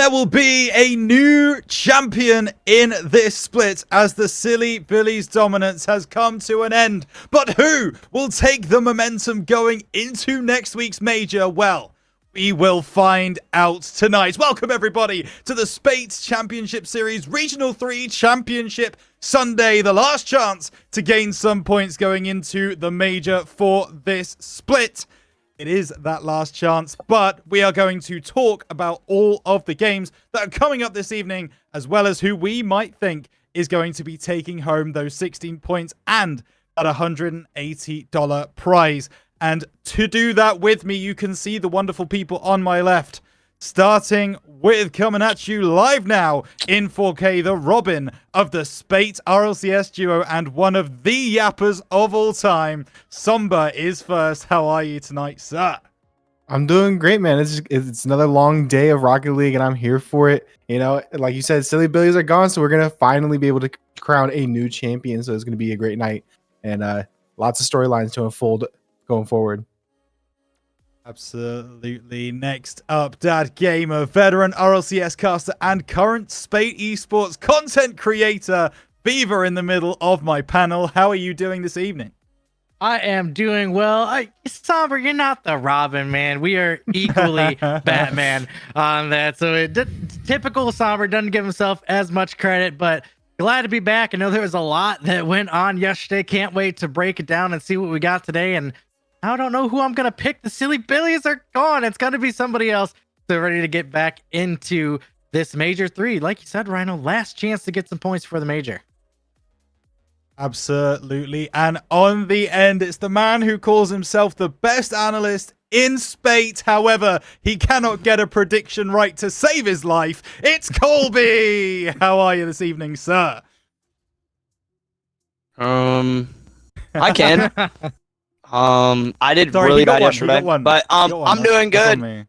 There will be a new champion in this split as the Silly Billies dominance has come to an end. But who will take the momentum going into next week's major? Well, we will find out tonight. Welcome everybody to the Spates Championship Series Regional 3 Championship Sunday. The last chance to gain some points going into the major for this split. It is that last chance, but we are going to talk about all of the games that are coming up this evening, as well as who we might think is going to be taking home those 16 points and that $180 prize. And to do that with me, you can see the wonderful people on my left. Starting with coming at you live now in 4K, the Robin of the Spate RLCS duo and one of the yappers of all time. Somber is first. How are you tonight, sir? I'm doing great, man. It's another long day of Rocket League, and I'm here for it. You know, like you said, silly billies are gone, so we're gonna finally be able to crown a new champion. So it's gonna be a great night, and lots of storylines to unfold going forward. Absolutely. Next up, Dad Gamer, veteran RLCS caster and current Spate esports content creator. Beaver in the middle of my panel. How are you doing this evening? I am doing well. Somber, you're not the Robin, man. We are equally Batman on that. So typical Somber doesn't give himself as much credit, but glad to be back. I know there was a lot that went on yesterday. Can't wait to break it down and see what we got today. And I don't know who I'm going to pick. The silly billies are gone. It's going to be somebody else. So ready to get back into this Major 3. Like you said, Rhino, last chance to get some points for the Major. Absolutely. And on the end, it's the man who calls himself the best analyst in Spate. However, he cannot get a prediction right to save his life. It's Colby. How are you this evening, sir? I can. I did Sorry, really bad one, yesterday, but I'm doing good.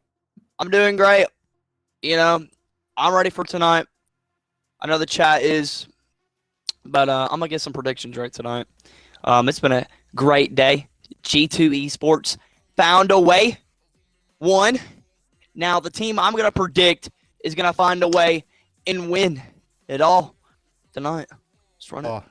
I'm doing great. You know, I'm ready for tonight. I know the chat is, but I'm gonna get some predictions right tonight. It's been a great day. G2 Esports found a way, won. Now the team I'm gonna predict is gonna find a way and win it all tonight. Let's run it.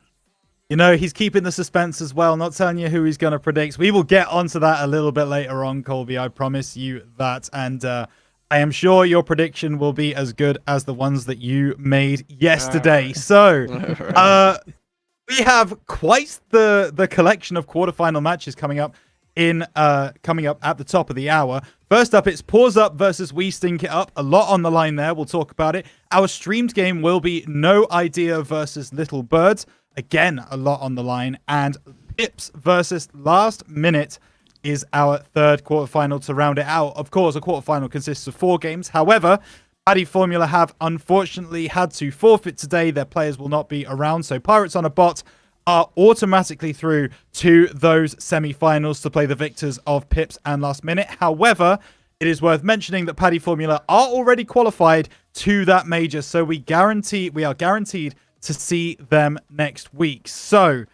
You know, he's keeping the suspense as well, not telling you who he's going to predict. We will get onto that a little bit later on, Colby. I promise you that. And I am sure your prediction will be as good as the ones that you made yesterday. So we have quite the collection of quarterfinal matches coming up at the top of the hour. First up, it's Pause Up versus We Stink It Up. A lot on the line there. We'll talk about it. Our streamed game will be No Idea versus Little Birds. Again, a lot on the line. And Pips versus Last Minute is our third quarterfinal to round it out. Of course, a quarterfinal consists of 4 games. However, Paddy Formula have unfortunately had to forfeit today. Their players will not be around. So Pirates on a Bot are automatically through to those semi-finals to play the victors of Pips and Last Minute. However, it is worth mentioning that Paddy Formula are already qualified to that major. So we are guaranteed to see them next week. So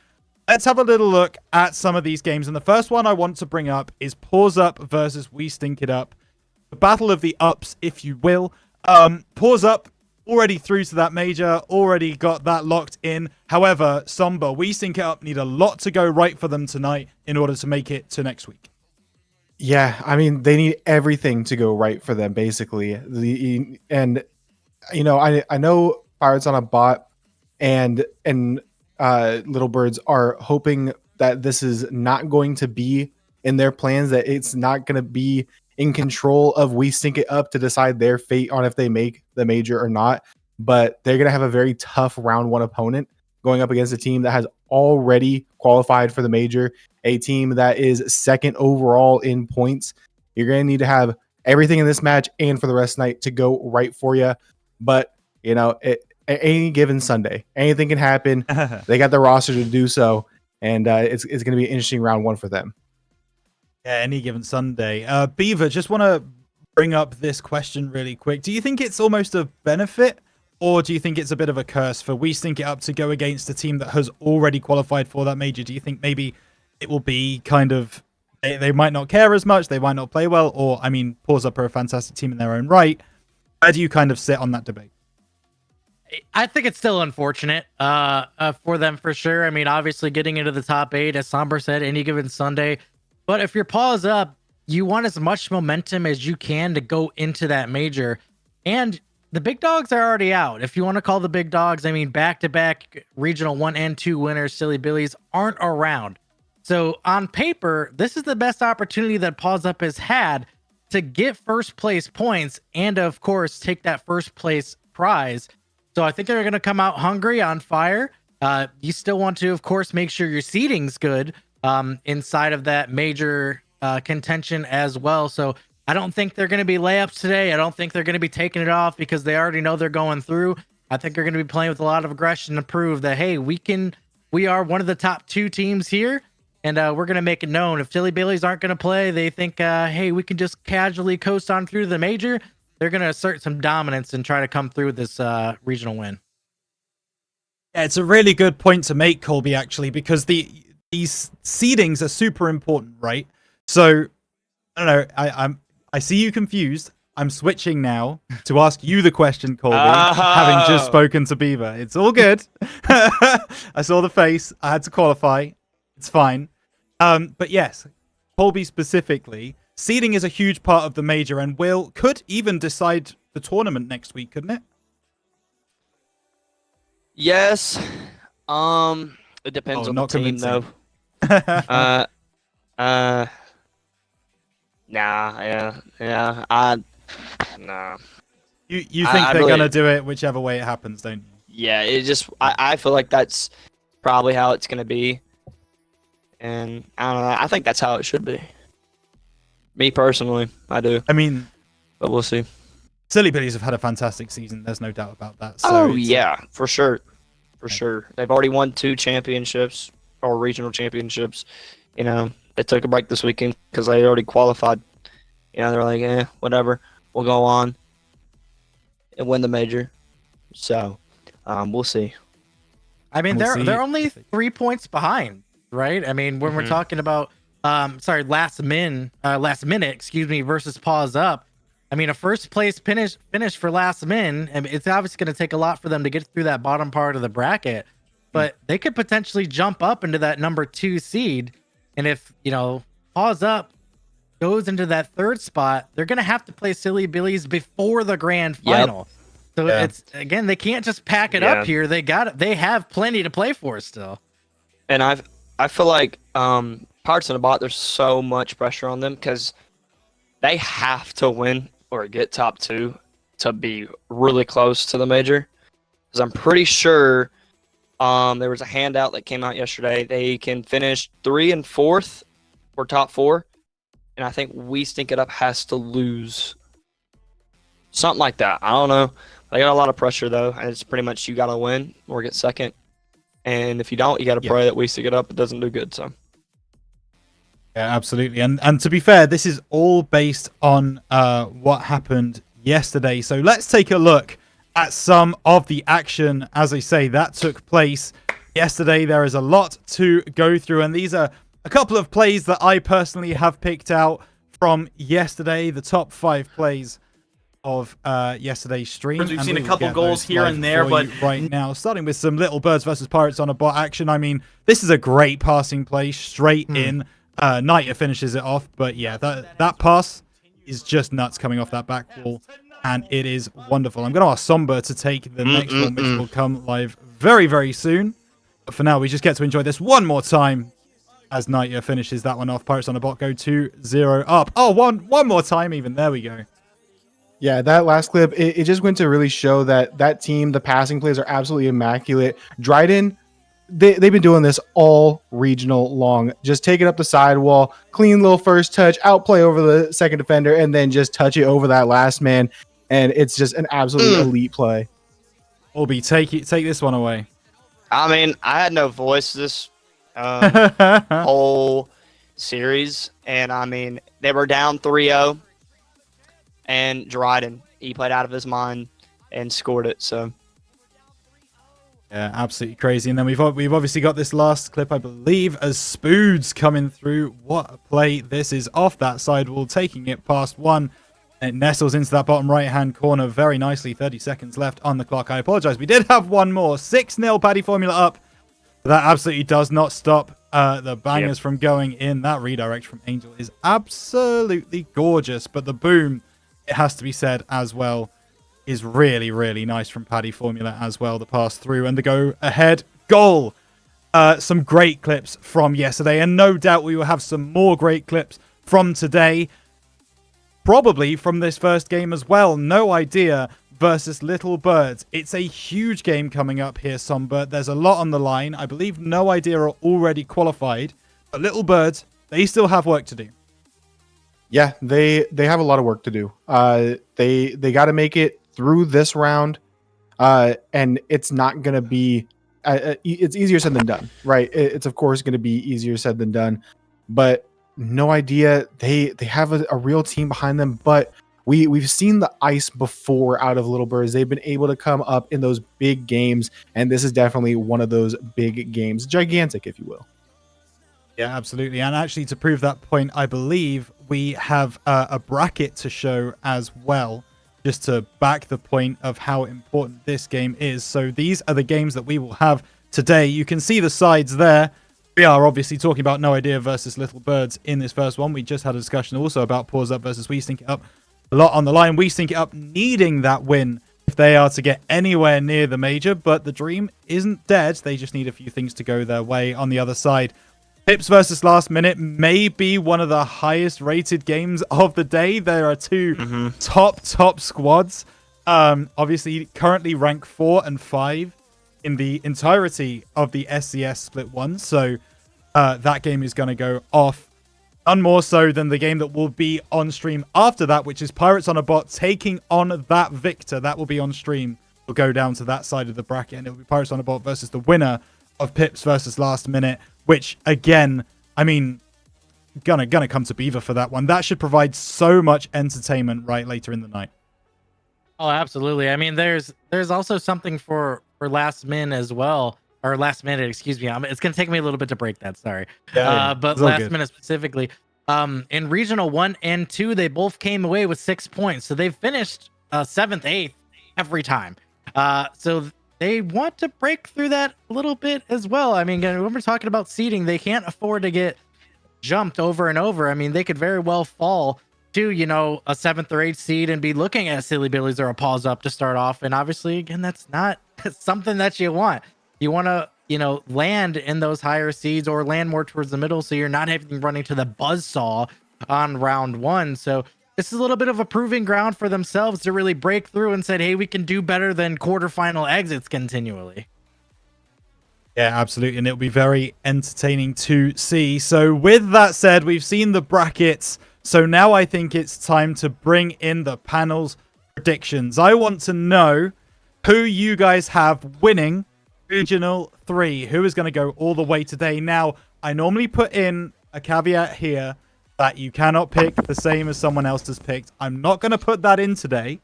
let's have a little look at some of these games. And the first one I want to bring up is Pause Up versus We Stink It Up. The battle of the ups, if you will. Pause Up already through to that major, already got that locked in. However, Somber, We Stink It Up need a lot to go right for them tonight in order to make it to next week. Yeah, I mean, they need everything to go right for them, basically. And you know, I know Pirates on a Bot and Little Birds are hoping that this is not going to be in their plans, that it's not going to be in control of We Stink It Up to decide their fate on if they make the major or not. But they're going to have a very tough round 1 opponent going up against a team that has already qualified for the major, a team that is 2nd overall in points. You're going to need to have everything in this match and for the rest of the night to go right for you. But, you know, any given Sunday, anything can happen. They got the roster to do so, and it's going to be an interesting round 1 for them. Yeah, any given Sunday. Beaver, just want to bring up this question really quick. Do you think it's almost a benefit, or do you think it's a bit of a curse for We Stink It Up to go against a team that has already qualified for that major? Do you think maybe it will be kind of, they might not care as much, they might not play well, or, I mean, Pause Up are a fantastic team in their own right. Where do you kind of sit on that debate? I think it's still unfortunate for them for sure. I mean, obviously getting into the top 8, as Somber said, any given Sunday. But if you're Pause Up, you want as much momentum as you can to go into that major. And the big dogs are already out. If you want to call the big dogs, I mean, back-to-back regional 1 and 2 winners, Silly Billies, aren't around. So on paper, this is the best opportunity that Pause Up has had to get first place points and, of course, take that first place prize. So I think they're going to come out hungry, on fire. You still want to, of course, make sure your seating's good inside of that major contention as well. So I don't think they're going to be layups today. I don't think they're going to be taking it off because they already know they're going through. I think they're going to be playing with a lot of aggression to prove that, hey, we are one of the top 2 teams here, and we're going to make it known. If Silly Billies aren't going to play, they think, hey, we can just casually coast on through the major. They're going to assert some dominance and try to come through with this regional win. Yeah, it's a really good point to make, Colby, actually, because these seedings are super important, right? So, I don't know, I see you confused. I'm switching now to ask you the question, Colby, having just spoken to Beaver. It's all good. I saw the face. I had to qualify. It's fine. But yes, Colby specifically, seeding is a huge part of the major and could even decide the tournament next week, couldn't it? Yes. It depends on the team, though. Nah. Nah. You think they're gonna do it whichever way it happens, don't you? Yeah, I feel like that's probably how it's gonna be, and I don't know. I think that's how it should be. Me personally, I do. I mean, but we'll see. Silly Billies have had a fantastic season. There's no doubt about that. So yeah, for sure. They've already won 2 championships or regional championships. You know, they took a break this weekend because they already qualified. You know, they're like, whatever. We'll go on and win the major. So, we'll see. I mean, they're only 3 points behind, right? I mean, when we're talking about, last minute, versus pause up. I mean, a first place finish for last min. I mean, it's obviously going to take a lot for them to get through that bottom part of the bracket, but they could potentially jump up into that number 2 seed. And if, pause up goes into that 3rd spot, they're going to have to play Silly Billies before the grand final. So it's, again, they can't just pack it up here. They have plenty to play for still. And I feel like Pirates on the Bot, there's so much pressure on them because they have to win or get top 2 to be really close to the major. Because I'm pretty sure there was a handout that came out yesterday. They can finish 3 and 4th or top 4. And I think We Stink It Up has to lose. Something like that. I don't know. They got a lot of pressure, though. And it's pretty much you got to win or get second. And if you don't, you got to pray that We Stink It Up. It doesn't do good, so. Yeah, absolutely. And to be fair, this is all based on what happened yesterday. So let's take a look at some of the action, as I say, that took place yesterday. There is a lot to go through, and these are a couple of plays that I personally have picked out from yesterday, the top 5 plays of yesterday's stream. We've seen a couple goals here and there, but right now, starting with some Little Birds versus Pirates on a Bot action. I mean, this is a great passing play straight in. Knighter finishes it off, but yeah, that pass is just nuts coming off that back wall, and it is wonderful. I'm going to ask Somber to take the next one, which will come live very, very soon. But for now, we just get to enjoy this one more time as Knighter finishes that one off. Pirates on a Bot go 2-0 up. Oh, one more time even. There we go. Yeah, that last clip, it just went to really show that team, the passing plays are absolutely immaculate. Dryden, they've been doing this all regional long. Just take it up the sidewall, clean little first touch, outplay over the second defender, and then just touch it over that last man. And it's just an absolutely elite play. Obi, take this one away. I mean, I had no voice this whole series. And, I mean, they were down 3-0. And Dryden, he played out of his mind and scored it. So, yeah, absolutely crazy. And then we've obviously got this last clip, I believe, as Spoods coming through. What a play this is off that sidewall, taking it past one. And it nestles into that bottom right-hand corner very nicely. 30 seconds left on the clock. I apologize. We did have one more. 6-0 Paddy Formula up. But that absolutely does not stop the bangers from going in. That redirect from Angel is absolutely gorgeous. But the boom, it has to be said as well, is really, really nice from Paddy Formula as well. The pass through and the go ahead goal. Some great clips from yesterday, and no doubt we will have some more great clips from today. Probably from this first game as well. No Idea versus Little Birds. It's a huge game coming up here, Somber. There's a lot on the line. I believe No Idea are already qualified, but Little Birds, they still have work to do. Yeah, they have a lot of work to do. They got to make it through this round, and it's not going to be. It's easier said than done, right? It's of course going to be easier said than done, but no idea. They have a real team behind them, but we've seen the ice before out of Little Birds. They've been able to come up in those big games, and this is definitely one of those big games, gigantic, if you will. Yeah, absolutely. And actually, to prove that point, I believe we have a bracket to show as well, just to back the point of how important this game is. So these are the games that we will have today. You can see the sides there. We are obviously talking about No Idea versus Little Birds in this first one. We just had a discussion also about Pause Up versus We Stink It Up. A lot on the line. We Stink It Up needing that win if they are to get anywhere near the major, but the dream isn't dead. They just need a few things to go their way on the other side. Pips versus Last Minute may be one of the highest rated games of the day. There are two top squads. Obviously, currently ranked 4 and 5 in the entirety of the SCS Split 1. So that game is going to go off. None more so than the game that will be on stream after that, which is Pirates on a Bot taking on that Victor. That will be on stream. We'll go down to that side of the bracket, and it will be Pirates on a Bot versus the winner of Pips versus Last Minute. Which, again, I mean, gonna come to Beaver for that one. That should provide so much entertainment right later in the night. Oh, absolutely. I mean, there's also something for Last Minute as well, or Last Minute, excuse me. It's gonna take me a little bit to break that. Sorry, but Last Minute specifically, in Regional 1 and 2, they both came away with 6 points, so they've finished 7th, 8th every time. So they want to break through that a little bit as well. I mean, when we're talking about seeding, they can't afford to get jumped over and over. I mean, they could very well fall to, you know, a 7th or 8th seed and be looking at Silly Billies or a Pause Up to start off. And obviously, again, that's not something that you want. You want to, you know, land in those higher seeds or land more towards the middle, so you're not having running to the buzzsaw on round 1. So this is a little bit of a proving ground for themselves to really break through and said, hey, we can do better than quarterfinal exits continually. Yeah, absolutely. And it'll be very entertaining to see. So with that said, we've seen the brackets. So now I think it's time to bring in the panel's predictions. I want to know who you guys have winning Regional 3. Who is going to go all the way today? Now, I normally put in a caveat here that you cannot pick the same as someone else has picked. I'm not going to put that in today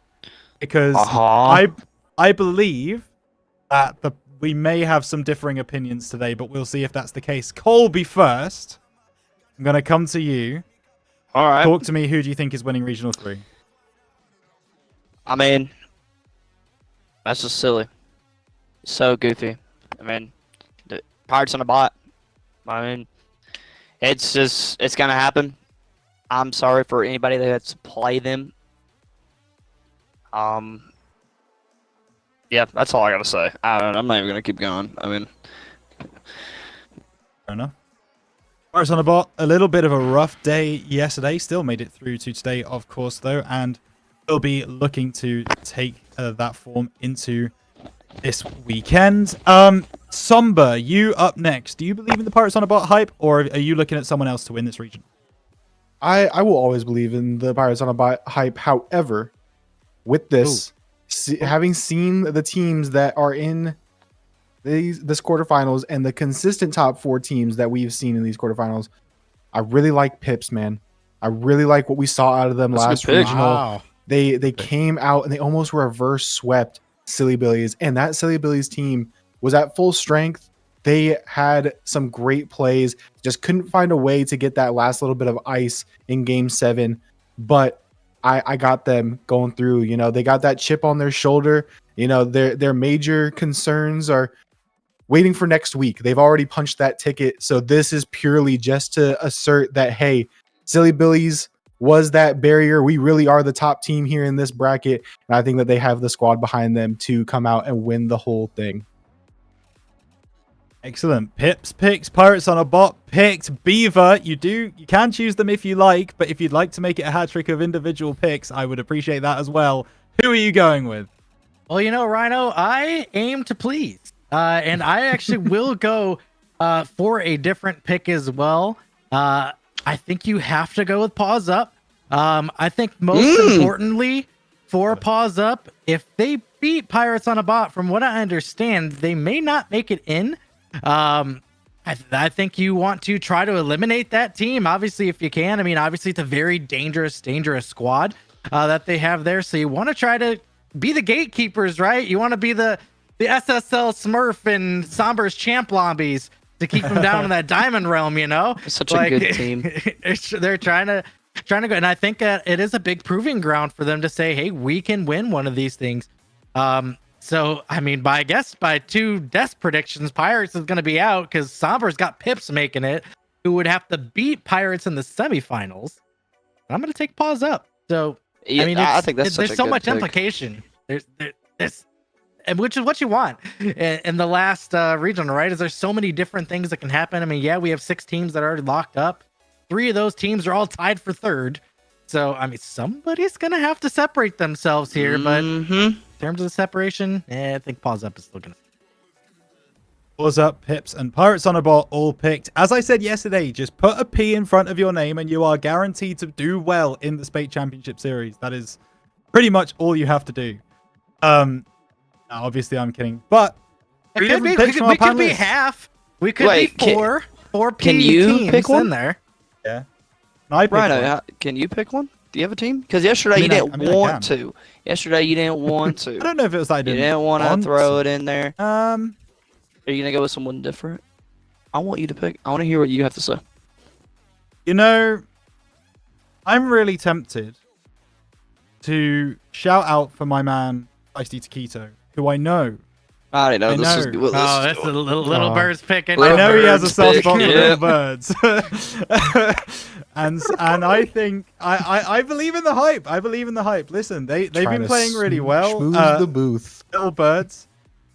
because I believe that we may have some differing opinions today, but we'll see if that's the case. Colby first. I'm going to come to you. All right. Talk to me. Who do you think is winning Regional 3? I mean, that's just silly. So goofy. I mean, the Pirates on a Bot. I mean, it's going to happen. I'm sorry for anybody that has to play them. Yeah, that's all I gotta say. I'm not even gonna keep going. I mean, fair enough. Pirates on a Bot, a little bit of a rough day yesterday. Still made it through to today, of course, though, and will be looking to take that form into this weekend. Somber, you up next. Do you believe in the Pirates on a Bot hype, or are you looking at someone else to win this region? I will always believe in the Pirates on a Bot hype. However, with this, having seen the teams that are in this quarterfinals and the consistent top 4 teams that we've seen in these quarterfinals, I really like Pips, man. I really like what we saw out of them last regional. Wow. They came out and they almost reverse swept Silly Billies, and that Silly Billies team was at full strength. They had some great plays, just couldn't find a way to get that last little bit of ice in game 7. But I got them going through. You know, they got that chip on their shoulder. You know, their major concerns are waiting for next week. They've already punched that ticket. So this is purely just to assert that, hey, Silly Billies was that barrier. We really are the top team here in this bracket. And I think that they have the squad behind them to come out and win the whole thing. Excellent. Pips picks Pirates on a Bot picked Beaver. You can choose them if you like, but if you'd like to make it a hat trick of individual picks, I would appreciate that as well. Who are you going with? Well, you know, Rhino, I aim to please. And I actually will go for a different pick as well. I think you have to go with Pause Up. I think most importantly for Paws Up, if they beat Pirates on a Bot, from what I understand, they may not make it in. I think you want to try to eliminate that team, obviously, if you can. I mean, obviously, it's a very dangerous squad that they have there. So you want to try to be the gatekeepers, right? You want to be the SSL Smurf and Somber's champ lobbies to keep them down in that diamond realm, you know? It's such a good team. They're trying to go. And I think it is a big proving ground for them to say, hey, we can win one of these things. So, I mean, I guess by 2 death predictions, Pirates is going to be out because Somber's got Pips making it, who would have to beat Pirates in the semifinals. I'm going to take Paws Up. So, Yeah, I mean, I think that's there's such a so good much pick. implication. There's, and which is what you want in the last regional, right? Is there's so many different things that can happen. I mean, yeah, we have 6 teams that are already locked up. 3 of those teams are all tied for 3rd. So, I mean, somebody's going to have to separate themselves here, but in terms of the separation, I think Paws Up is still going to. Paws Up, Pips, and Pirates on a Bot all picked. As I said yesterday, just put a P in front of your name and you are guaranteed to do well in the Spate Championship Series. That is pretty much all you have to do. Obviously, I'm kidding, but We could be half. We could be four P can you teams pick one? in there. Yeah. I picked Rhino, one. can you pick one? Do you have a team? Because yesterday you didn't want to. Yesterday you didn't want to. I don't know if it was that I You didn't didn't want to throw it in there. Are you gonna go with someone different? I want you to pick. I want to hear what you have to say. You know, I'm really tempted to shout out for my man Feisty Taquito, who I know. I don't know. I This know. is That's the little birds picking. I know he has a Birds soft pick, spot for yeah. little birds. and I think I believe in the hype. I believe in the hype. Listen, they've been playing really well. Schmooze the booth. Little birds,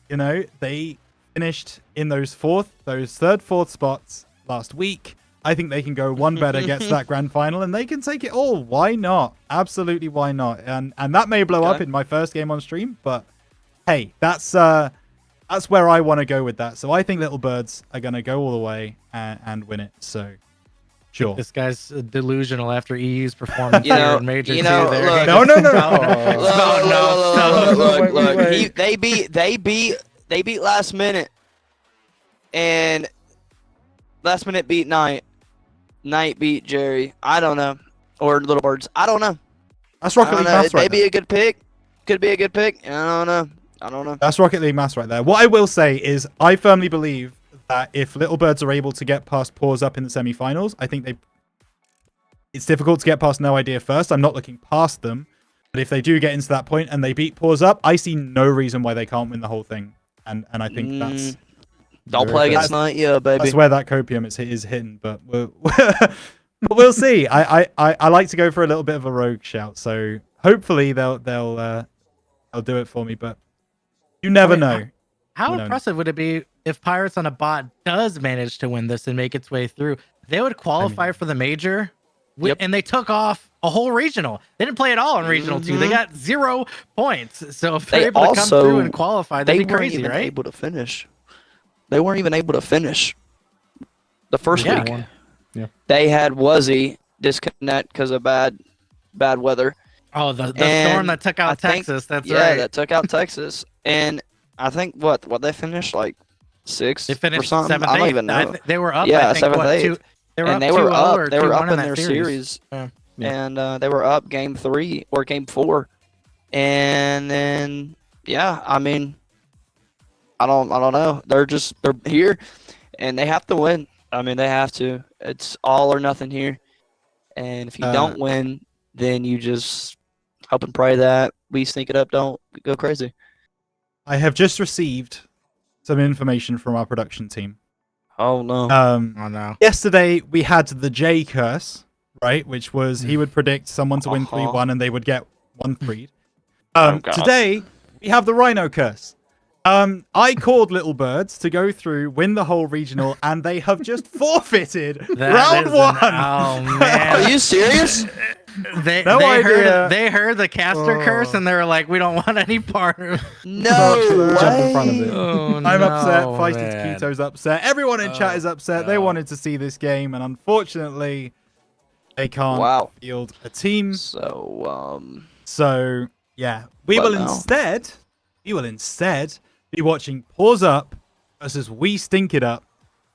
you know, they finished in those third, fourth spots last week. I think they can go one better, get to that grand final, and they can take it all. Why not? Absolutely, why not? And that may blow up in my first game on stream, but hey, that's where I want to go with that. So I think Little Birds are going to go all the way and win it. So, sure. This guy's delusional after EU's performance You know- here in Major you 2 know, there. look- No. Look. They beat last minute, and last minute beat Knight. Knight beat Jerry. I don't know, or Little Birds. I don't know. That's Rocket League maths It may right be there. a good pick. Could be a good pick. I don't know. That's Rocket League maths right there. What I will say is I firmly believe that if Little Birds are able to get past Paws Up in the semifinals, I think it's difficult to get past No Idea first. I'm not looking past them. But if they do get into that point and they beat Paws Up, I see no reason why they can't win the whole thing. And I think that's Don't play against Knight, yeah, baby. that's where that copium is hitting. But we'll see. I like to go for a little bit of a rogue shout. So hopefully they'll do it for me. But you never know. How We don't impressive would it be if Pirates on a Bot does manage to win this and make its way through? They would qualify for the major, and they took off a whole regional. They didn't play at all in regional 2. They got 0 points. So if they're able to come through and qualify, that'd be crazy, weren't even right? able to finish. They weren't even able to finish the first week. Yeah. They had Wuzzy disconnect because of bad weather. Oh, the And storm that took out I think- Texas. That's yeah, right. that took out Texas. And I think what they finished like 6th. They finished or something. 7th. I don't even know. They were up. Yeah, I think, 7th, what, 8th. 2. They were And up they were 2-0 up. or They were 2-1 up in that their series. Yeah. And they were up game 3 or game 4. And then I mean, I don't know. They're here, and they have to win. I mean, they have to. It's all or nothing here. And if you don't win, then you just hope and pray that we sneak it up. Don't go crazy. I have just received some information from our production team. Oh no. Oh no. Yesterday we had the J curse, right? Which was he would predict someone to win 3-1 and they would get 1-3. God. Today we have the Rhino curse. I called Little Birds to go through, win the whole regional, and they have just forfeited round 1. Oh man. Are you serious? They idea. heard the caster curse and they were like, we don't want any part of it. No Jump in front of way. it. Oh, I'm upset. Feisty man. Taquito's upset. Everyone in chat is upset. They wanted to see this game, and unfortunately, They can't Wow. field a team. So, Yeah, we will instead be watching Pause Up versus We Stink It Up,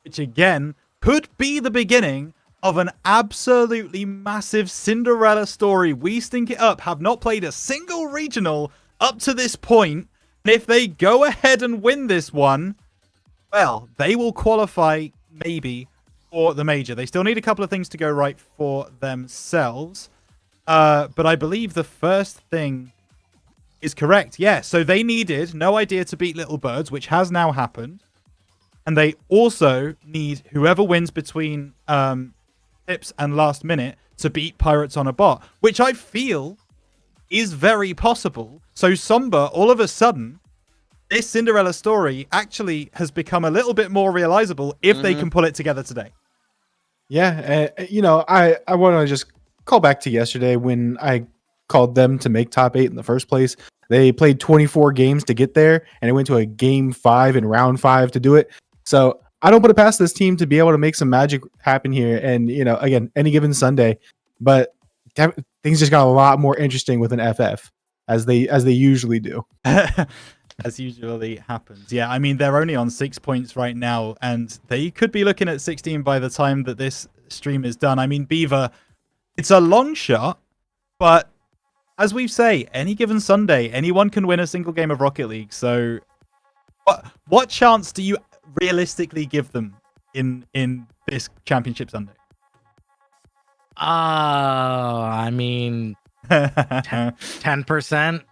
which again could be the beginning of an absolutely massive Cinderella story. We Stink It Up have not played a single regional up to this point, and if they go ahead and win this one, well, they will qualify maybe for the major. They still need a couple of things to go right for themselves. But I believe the first thing is correct. Yeah, so they needed No Idea to beat Little Birds, which has now happened. And they also need whoever wins between Tips and Last Minute to beat Pirates on a Bot, which I feel is very possible. So Somber, all of a sudden, this Cinderella story actually has become a little bit more realizable if they can pull it together today. Yeah, I want to just call back to yesterday when I called them to make top 8 in the first place. They played 24 games to get there, and it went to a game 5 in round 5 to do it. So I don't put it past this team to be able to make some magic happen here. And, again, any given Sunday. But things just got a lot more interesting with an FF, as they usually do. As usually happens. Yeah, I mean, they're only on 6 points right now, and they could be looking at 16 by the time that this stream is done. I mean, Beaver, it's a long shot, but as we say, any given Sunday, anyone can win a single game of Rocket League. So what chance do you realistically give them in this championship Sunday? I mean, 10%.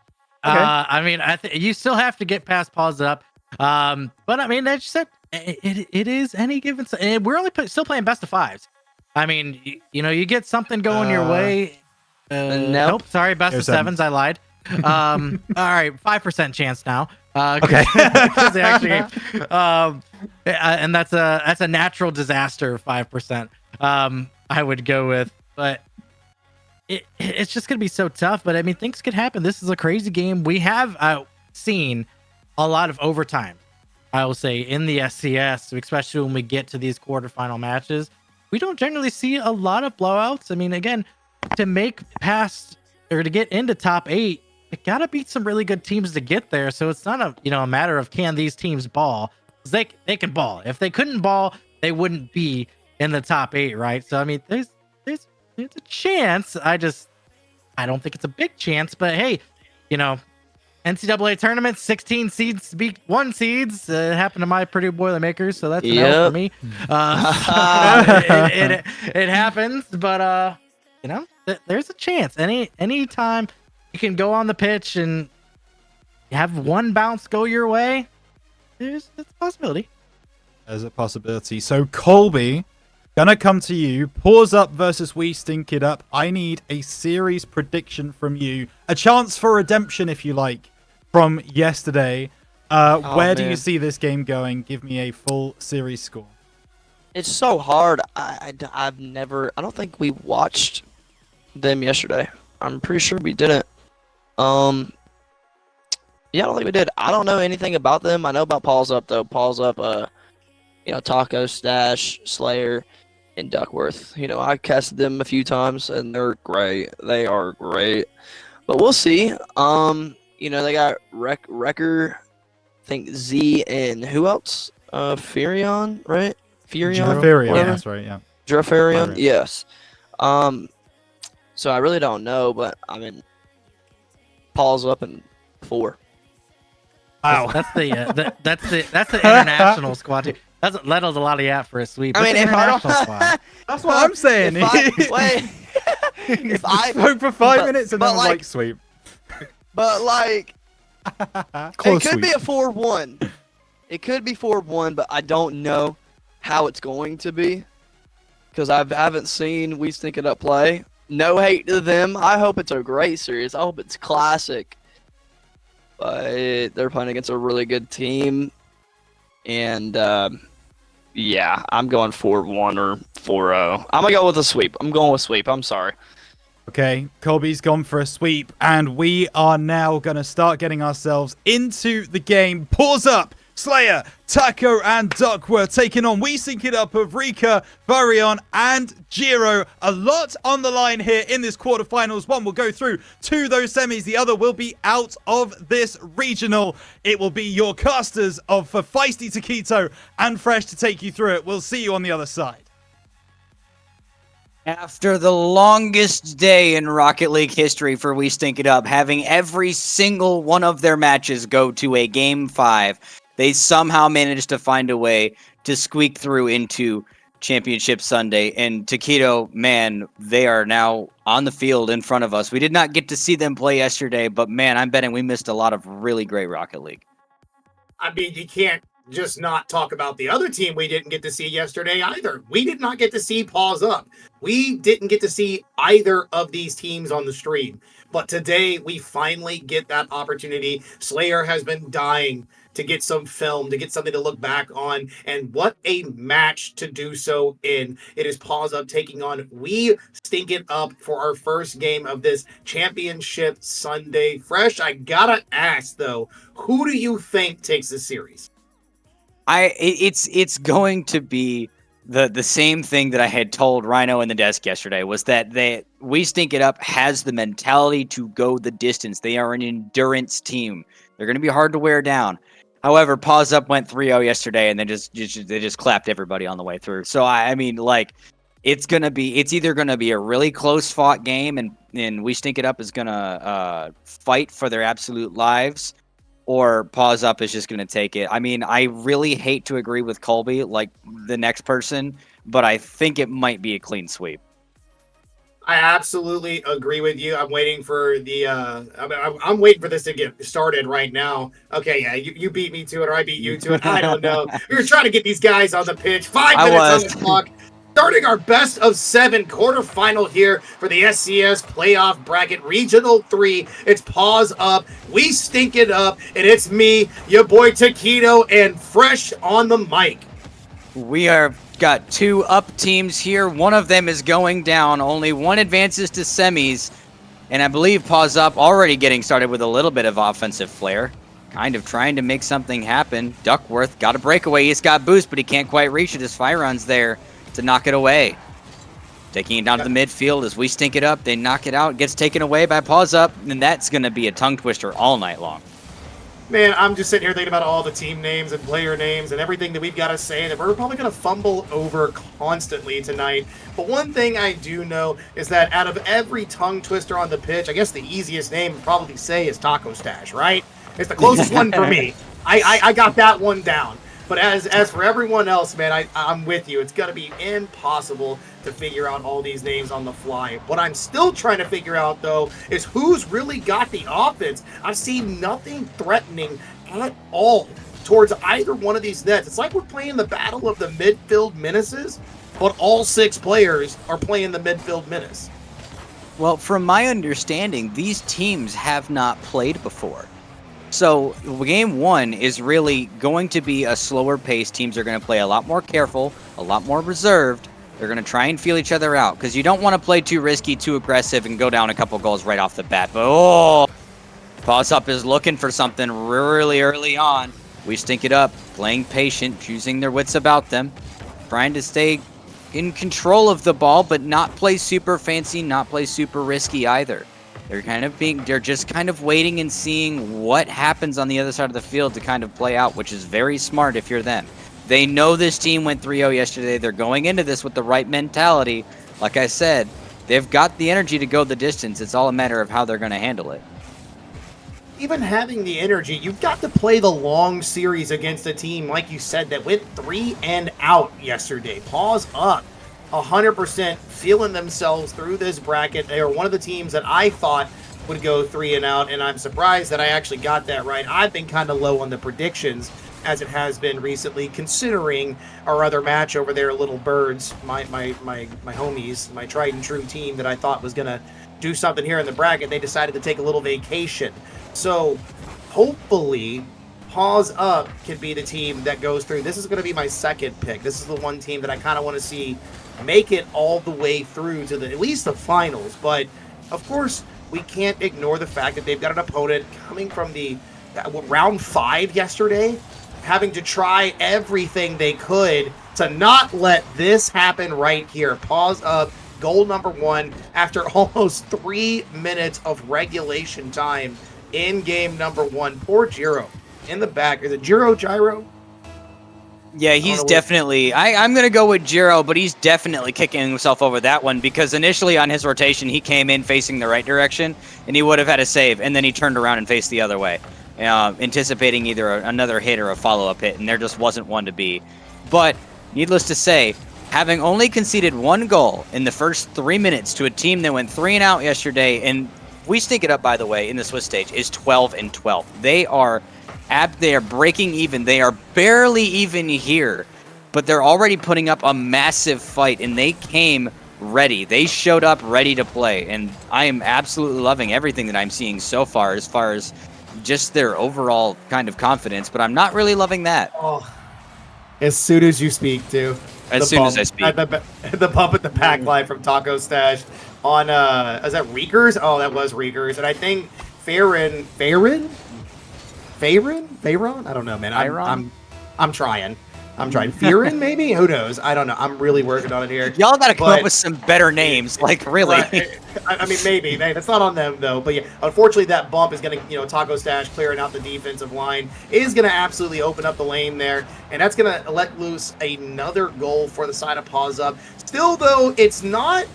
Okay. I mean, you still have to get past Pause Up. But I mean, that's just it is any given. We're only still playing best of 5s. I mean, you get something going your way. Nope. Sorry, best of 7s. I lied. All right, 5% chance now. Okay. They actually, and that's a natural disaster. 5%. I would go with, but. It's just going to be so tough, but I mean, things could happen. This is a crazy game. We have seen a lot of overtime, I will say, in the SCS, especially when we get to these quarterfinal matches. We don't generally see a lot of blowouts. I mean, again, to make past or to get into top 8, you got to beat some really good teams to get there. So it's not a matter of can these teams ball. They can ball. If they couldn't ball, they wouldn't be in the top 8, right? So I mean, there's a chance. I don't think it's a big chance, but hey, NCAA tournament, 16 seeds beat 1 seeds. It happened to my Purdue Boilermakers, so that's an L for me. It happens, but there's a chance. Any time you can go on the pitch and have one bounce go your way, it's a possibility. There's a possibility. So Colby, gonna come to you. Pause Up versus We Stink It Up. I need a series prediction from you. A chance for redemption, if you like, from yesterday. Where do you see this game going? Give me a full series score. It's so hard. I don't think we watched them yesterday. I'm pretty sure we didn't. Yeah, I don't think we did. I don't know anything about them. I know about Pause Up, though. Pause Up, Taco, Stash, Slayer, and Duckworth. I casted them a few times, and they're great. They are great. But we'll see. They got Wrecker, I think Z, and who else? Furion, right? Furion, that's right, yeah. Furion, yes. So I really don't know, but I mean, Pause Up in 4. Wow. That's the international squad team. That's let us a lot of yap for a sweep. I mean, if I don't, that's what I'm saying. If I spoke for 5 minutes and then was like sweep. But like, Close it could be sweep. a 4-1. It could be 4-1, but I don't know how it's going to be because I haven't seen We Stink It Up play. No hate to them. I hope it's a great series. I hope it's classic. But they're playing against a really good team. And, yeah, I'm going 4-1 or 4-0. I'm going to go with a sweep. I'm sorry. Okay, Colby's gone for a sweep, and we are now going to start getting ourselves into the game. Pause Up Slayer, Taco, and Duckworth taking on We Sync It Up of Rika, Varion, and Jiro. A lot on the line here in this quarterfinals. One will go through to those semis. The other will be out of this regional. It will be your casters of for Feisty Taquito and Fresh to take you through it. We'll see you on the other side. After the longest day in Rocket League history for We Stink It Up, having every single one of their matches go to a Game 5, they somehow managed to find a way to squeak through into Championship Sunday. And Taquito, man, they are now on the field in front of us. We did not get to see them play yesterday, but man, I'm betting we missed a lot of really great Rocket League. I mean, you can't just not talk about the other team we didn't get to see yesterday either. We did not get to see Paws Up. We didn't get to see either of these teams on the stream. But today, we finally get that opportunity. Slayer has been dying to get some film, to get something to look back on. And what a match to do so in. It is Paws Up taking on We Stink It Up for our first game of this Championship Sunday. Fresh, I gotta ask, though, who do you think takes this series? It's going to be the same thing that I had told Rhino in the desk yesterday, was that We Stink It Up has the mentality to go the distance. They are an endurance team. They're going to be hard to wear down. However, Paws Up went 3-0 yesterday, and they just clapped everybody on the way through. So I mean, like, it's either gonna be a really close fought game, and We Stink It Up is gonna fight for their absolute lives, or Paws Up is just going to take it. I mean, I really hate to agree with Colby, like the next person, but I think it might be a clean sweep. I absolutely agree with you. I'm waiting for the. I'm waiting for this to get started right now. Okay, yeah, you beat me to it, or I beat you to it. I don't know. We were trying to get these guys on the pitch. 5 minutes on the clock. Starting our best of 7 quarterfinal here for the SCS playoff bracket regional 3. It's Paws Up. We Stink It Up, and it's me, your boy Taquito, and Fresh on the mic. We are got 2 up teams here. One of them is going down. Only one advances to semis, and I believe Paws Up already getting started with a little bit of offensive flair, kind of trying to make something happen. Duckworth got a breakaway. He's got boost, but he can't quite reach it. His fire run's there to knock it away. Taking it down to the midfield as We Stink It Up. They knock it out. Gets taken away by Paws Up, and that's going to be a tongue twister all night long. Man, I'm just sitting here thinking about all the team names and player names and everything that we've got to say that we're probably going to fumble over constantly tonight. But one thing I do know is that out of every tongue twister on the pitch, I guess the easiest name to probably say is Taco Stash, right? It's the closest one for me. I got that one down. But as for everyone else, man, I'm with you. It's going to be impossible to figure out all these names on the fly. What I'm still trying to figure out, though, is who's really got the offense. I've seen nothing threatening at all towards either one of these nets. It's like we're playing the battle of the midfield menaces, but all 6 players are playing the midfield menace. Well, from my understanding, these teams have not played before. So game 1 is really going to be a slower pace. Teams are going to play a lot more careful, a lot more reserved. They're going to try and feel each other out because you don't want to play too risky, too aggressive, and go down a couple goals right off the bat. But Paws Up is looking for something really early on. We Stink It Up, playing patient, choosing their wits about them, trying to stay in control of the ball, but not play super fancy, not play super risky either. They're just kind of waiting and seeing what happens on the other side of the field to kind of play out, which is very smart if you're them. They know this team went 3-0 yesterday. They're going into this with the right mentality. Like I said, they've got the energy to go the distance. It's all a matter of how they're going to handle it. Even having the energy, you've got to play the long series against a team, like you said, that went 3 and out yesterday. Paws Up. 100% feeling themselves through this bracket. They are one of the teams that I thought would go 3 and out, and I'm surprised that I actually got that right. I've been kind of low on the predictions, as it has been recently, considering our other match over there, Little Birds, my homies, my tried and true team that I thought was going to do something here in the bracket. They decided to take a little vacation. So hopefully Paws Up can be the team that goes through. This is going to be my second pick. This is the one team that I kind of want to see make it all the way through to at least the finals. But of course, we can't ignore the fact that they've got an opponent coming from the round 5 yesterday. having to try everything they could to not let this happen right here. Pause up. Goal number 1 after almost 3 minutes of regulation time in game number 1. Poor Giro in the back. Is it Gyro? Yeah, he's definitely. I'm going to go with Giro, but he's definitely kicking himself over that one because initially on his rotation, he came in facing the right direction, and he would have had a save, and then he turned around and faced the other way, anticipating either another hit or a follow-up hit, and there just wasn't one to be. But needless to say, having only conceded 1 goal in the first 3 minutes to a team that went 3 and out yesterday, and we stink it up, by the way, in the Swiss stage, is 12-12. They are breaking even. They are barely even here, but they're already putting up a massive fight, and they came ready. They showed up ready to play, and I am absolutely loving everything that I'm seeing so far as just their overall kind of confidence, but I'm not really loving that. Oh, as soon as you speak, too. As soon as I speak. The bump at the back line from Taco Stash on, is that Reekers? Oh, that was Reekers. And I think Farron? I don't know, man. I'm trying. Farron, maybe? Who knows? I don't know. I'm really working on it here. Y'all got to come up with some better names. Like, really. I mean, maybe. That's not on them, though. But yeah, unfortunately, that bump is going to, Taco Stash clearing out the defensive line is going to absolutely open up the lane there. And that's going to let loose another goal for the side of Pause Up. Still, though, it's not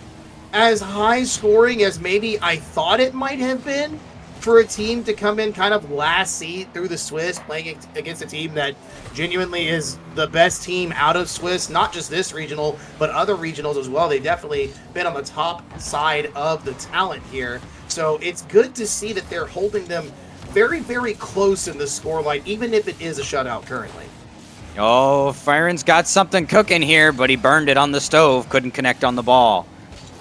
as high scoring as maybe I thought it might have been for a team to come in kind of last seed through the Swiss, playing against a team that genuinely is the best team out of Swiss, not just this regional, but other regionals as well. They've definitely been on the top side of the talent here. So it's good to see that they're holding them very, very close in the scoreline, even if it is a shutout currently. Oh, Firen's got something cooking here, but he burned it on the stove, couldn't connect on the ball.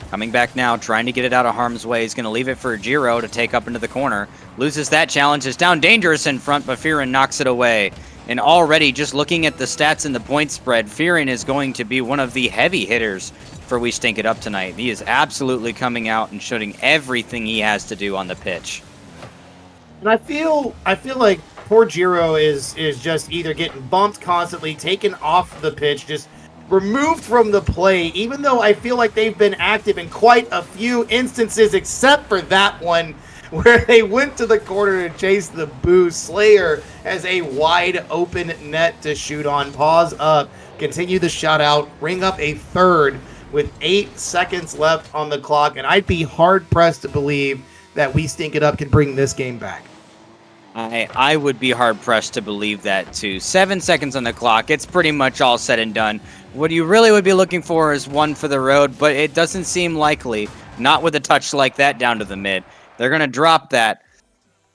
Coming back now, trying to get it out of harm's way. He's going to leave it for Giro to take up into the corner. Loses that challenge. Is down dangerous in front, but Firen knocks it away. And already, just looking at the stats and the point spread, Firen is going to be one of the heavy hitters for We Stink It Up tonight. He is absolutely coming out and showing everything he has to do on the pitch. And I feel like poor Giro is just either getting bumped constantly, taken off the pitch, just removed from the play, even though I feel like they've been active in quite a few instances, except for that one where they went to the corner to chase the boost. Slayer has a wide open net to shoot on. Pause up, continue the shutout, ring up a third with 8 seconds left on the clock, and I'd be hard-pressed to believe that We Stink It Up can bring this game back. I would be hard-pressed to believe that, too. 7 seconds on the clock. It's pretty much all said and done. What you really would be looking for is one for the road, but it doesn't seem likely. Not with a touch like that down to the mid. They're going to drop that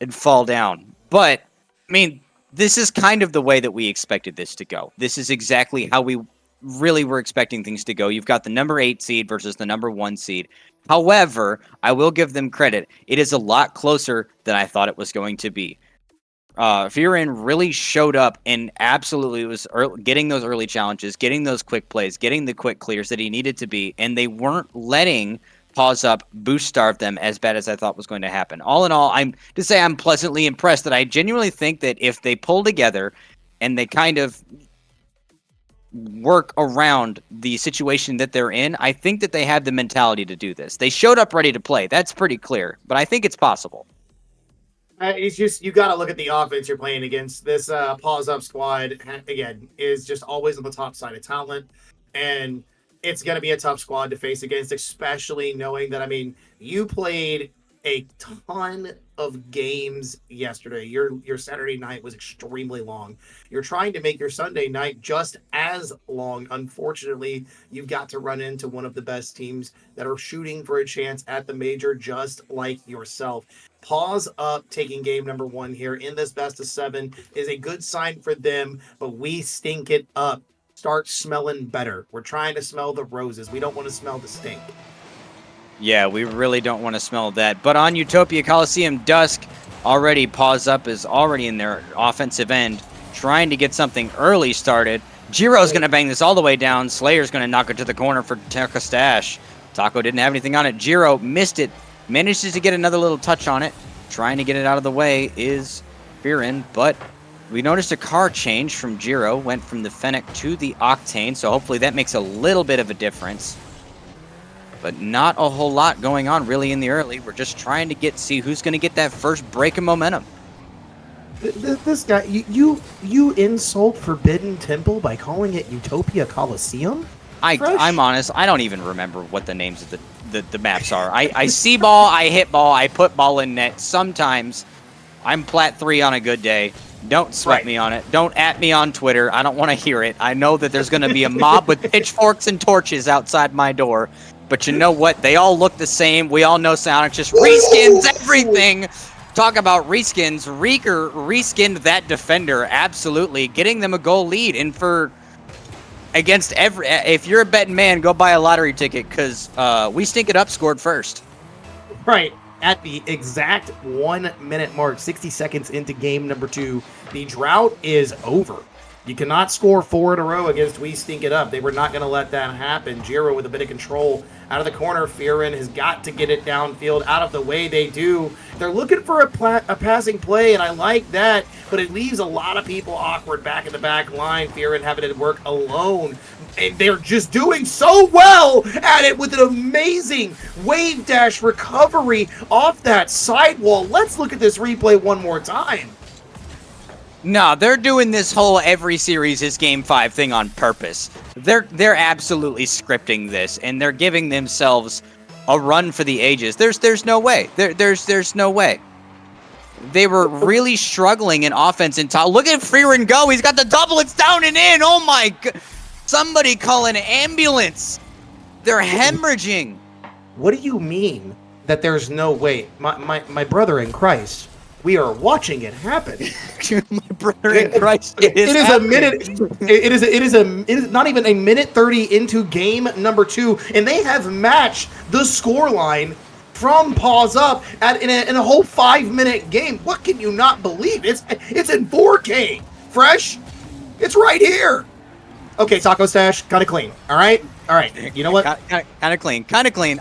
and fall down. But, I mean, this is kind of the way that we expected this to go. This is exactly how we really were expecting things to go. You've got the number 8 seed versus the number 1 seed. However, I will give them credit. It is a lot closer than I thought it was going to be. Firen really showed up and absolutely was getting those early challenges, getting those quick plays, getting the quick clears that he needed to be, and they weren't letting Pause Up boost starve them as bad as I thought was going to happen. All in all, I'm pleasantly impressed that I genuinely think that if they pull together and they kind of work around the situation that they're in, I think that they have the mentality to do this. They showed up ready to play. That's pretty clear, but I think it's possible. It's just, you got to look at the offense you're playing against. This Pause Up squad, again, is just always on the top side of talent. And it's going to be a tough squad to face against, especially knowing that, I mean, you played a ton of games yesterday. Your Saturday night was extremely long. You're trying to make your Sunday night just as long. Unfortunately, you've got to run into one of the best teams that are shooting for a chance at the major, just like yourself. Pause Up taking game number 1 here in this best of 7 is a good sign for them, but We Stink It Up. Start smelling better. We're trying to smell the roses. We don't want to smell the stink. Yeah, we really don't want to smell that. But on Utopia Coliseum Dusk, already Pause Up is already in their offensive end, trying to get something early started. Giro's going to bang this all the way down. Slayer's going to knock it to the corner for Taco Stash. Taco didn't have anything on it. Giro missed it. Manages to get another little touch on it. Trying to get it out of the way is Firen, but We noticed a car change from Giro, went from the Fennec to the Octane, so hopefully that makes a little bit of a difference. But not a whole lot going on really in the early. We're just trying to see who's going to get that first break of momentum. This guy, you insult Forbidden Temple by calling it Utopia Coliseum? I'm honest, I don't even remember what the names of the maps are. I see ball, I hit ball, I put ball in net. Sometimes I'm plat 3 on a good day. Don't sweat me on it. Don't at me on Twitter. I don't want to hear it. I know that there's going to be a mob with pitchforks and torches outside my door. But you know what? They all look the same. We all know Sonic just reskins everything. Talk about reskins. Reeker reskinned that defender. Absolutely. Getting them a goal lead. And if you're a betting man, go buy a lottery ticket because We Stink It Up scored first. Right. At the exact 1 minute mark, 60 seconds into game number 2, the drought is over. You cannot score 4 in a row against We Stink It Up. They were not going to let that happen. Giro with a bit of control out of the corner. Fearin has got to get it downfield out of the way they do. They're looking for a passing play, and I like that, but it leaves a lot of people awkward back in the back line. Fearin having to work alone. And they're just doing so well at it with an amazing wave dash recovery off that sidewall. Let's look at this replay one more time. No, they're doing this whole every series is game 5 thing on purpose. They're absolutely scripting this, and they're giving themselves a run for the ages. There's no way. There's no way. They were really struggling in offense and look at Freerin go. He's got the double. It's down and in. Oh my god. Somebody call an ambulance. They're hemorrhaging. What do you mean that there's no way? My brother in Christ, we are watching it happen. My brother in Christ, it is happening. It is not even a minute 30 into game number 2, and they have matched the scoreline from pause up in a whole 5-minute game. What can you not believe? It's in 4K, fresh. It's right here. Okay, Taco Stash, kind of clean. All right. You know what? Kind of clean.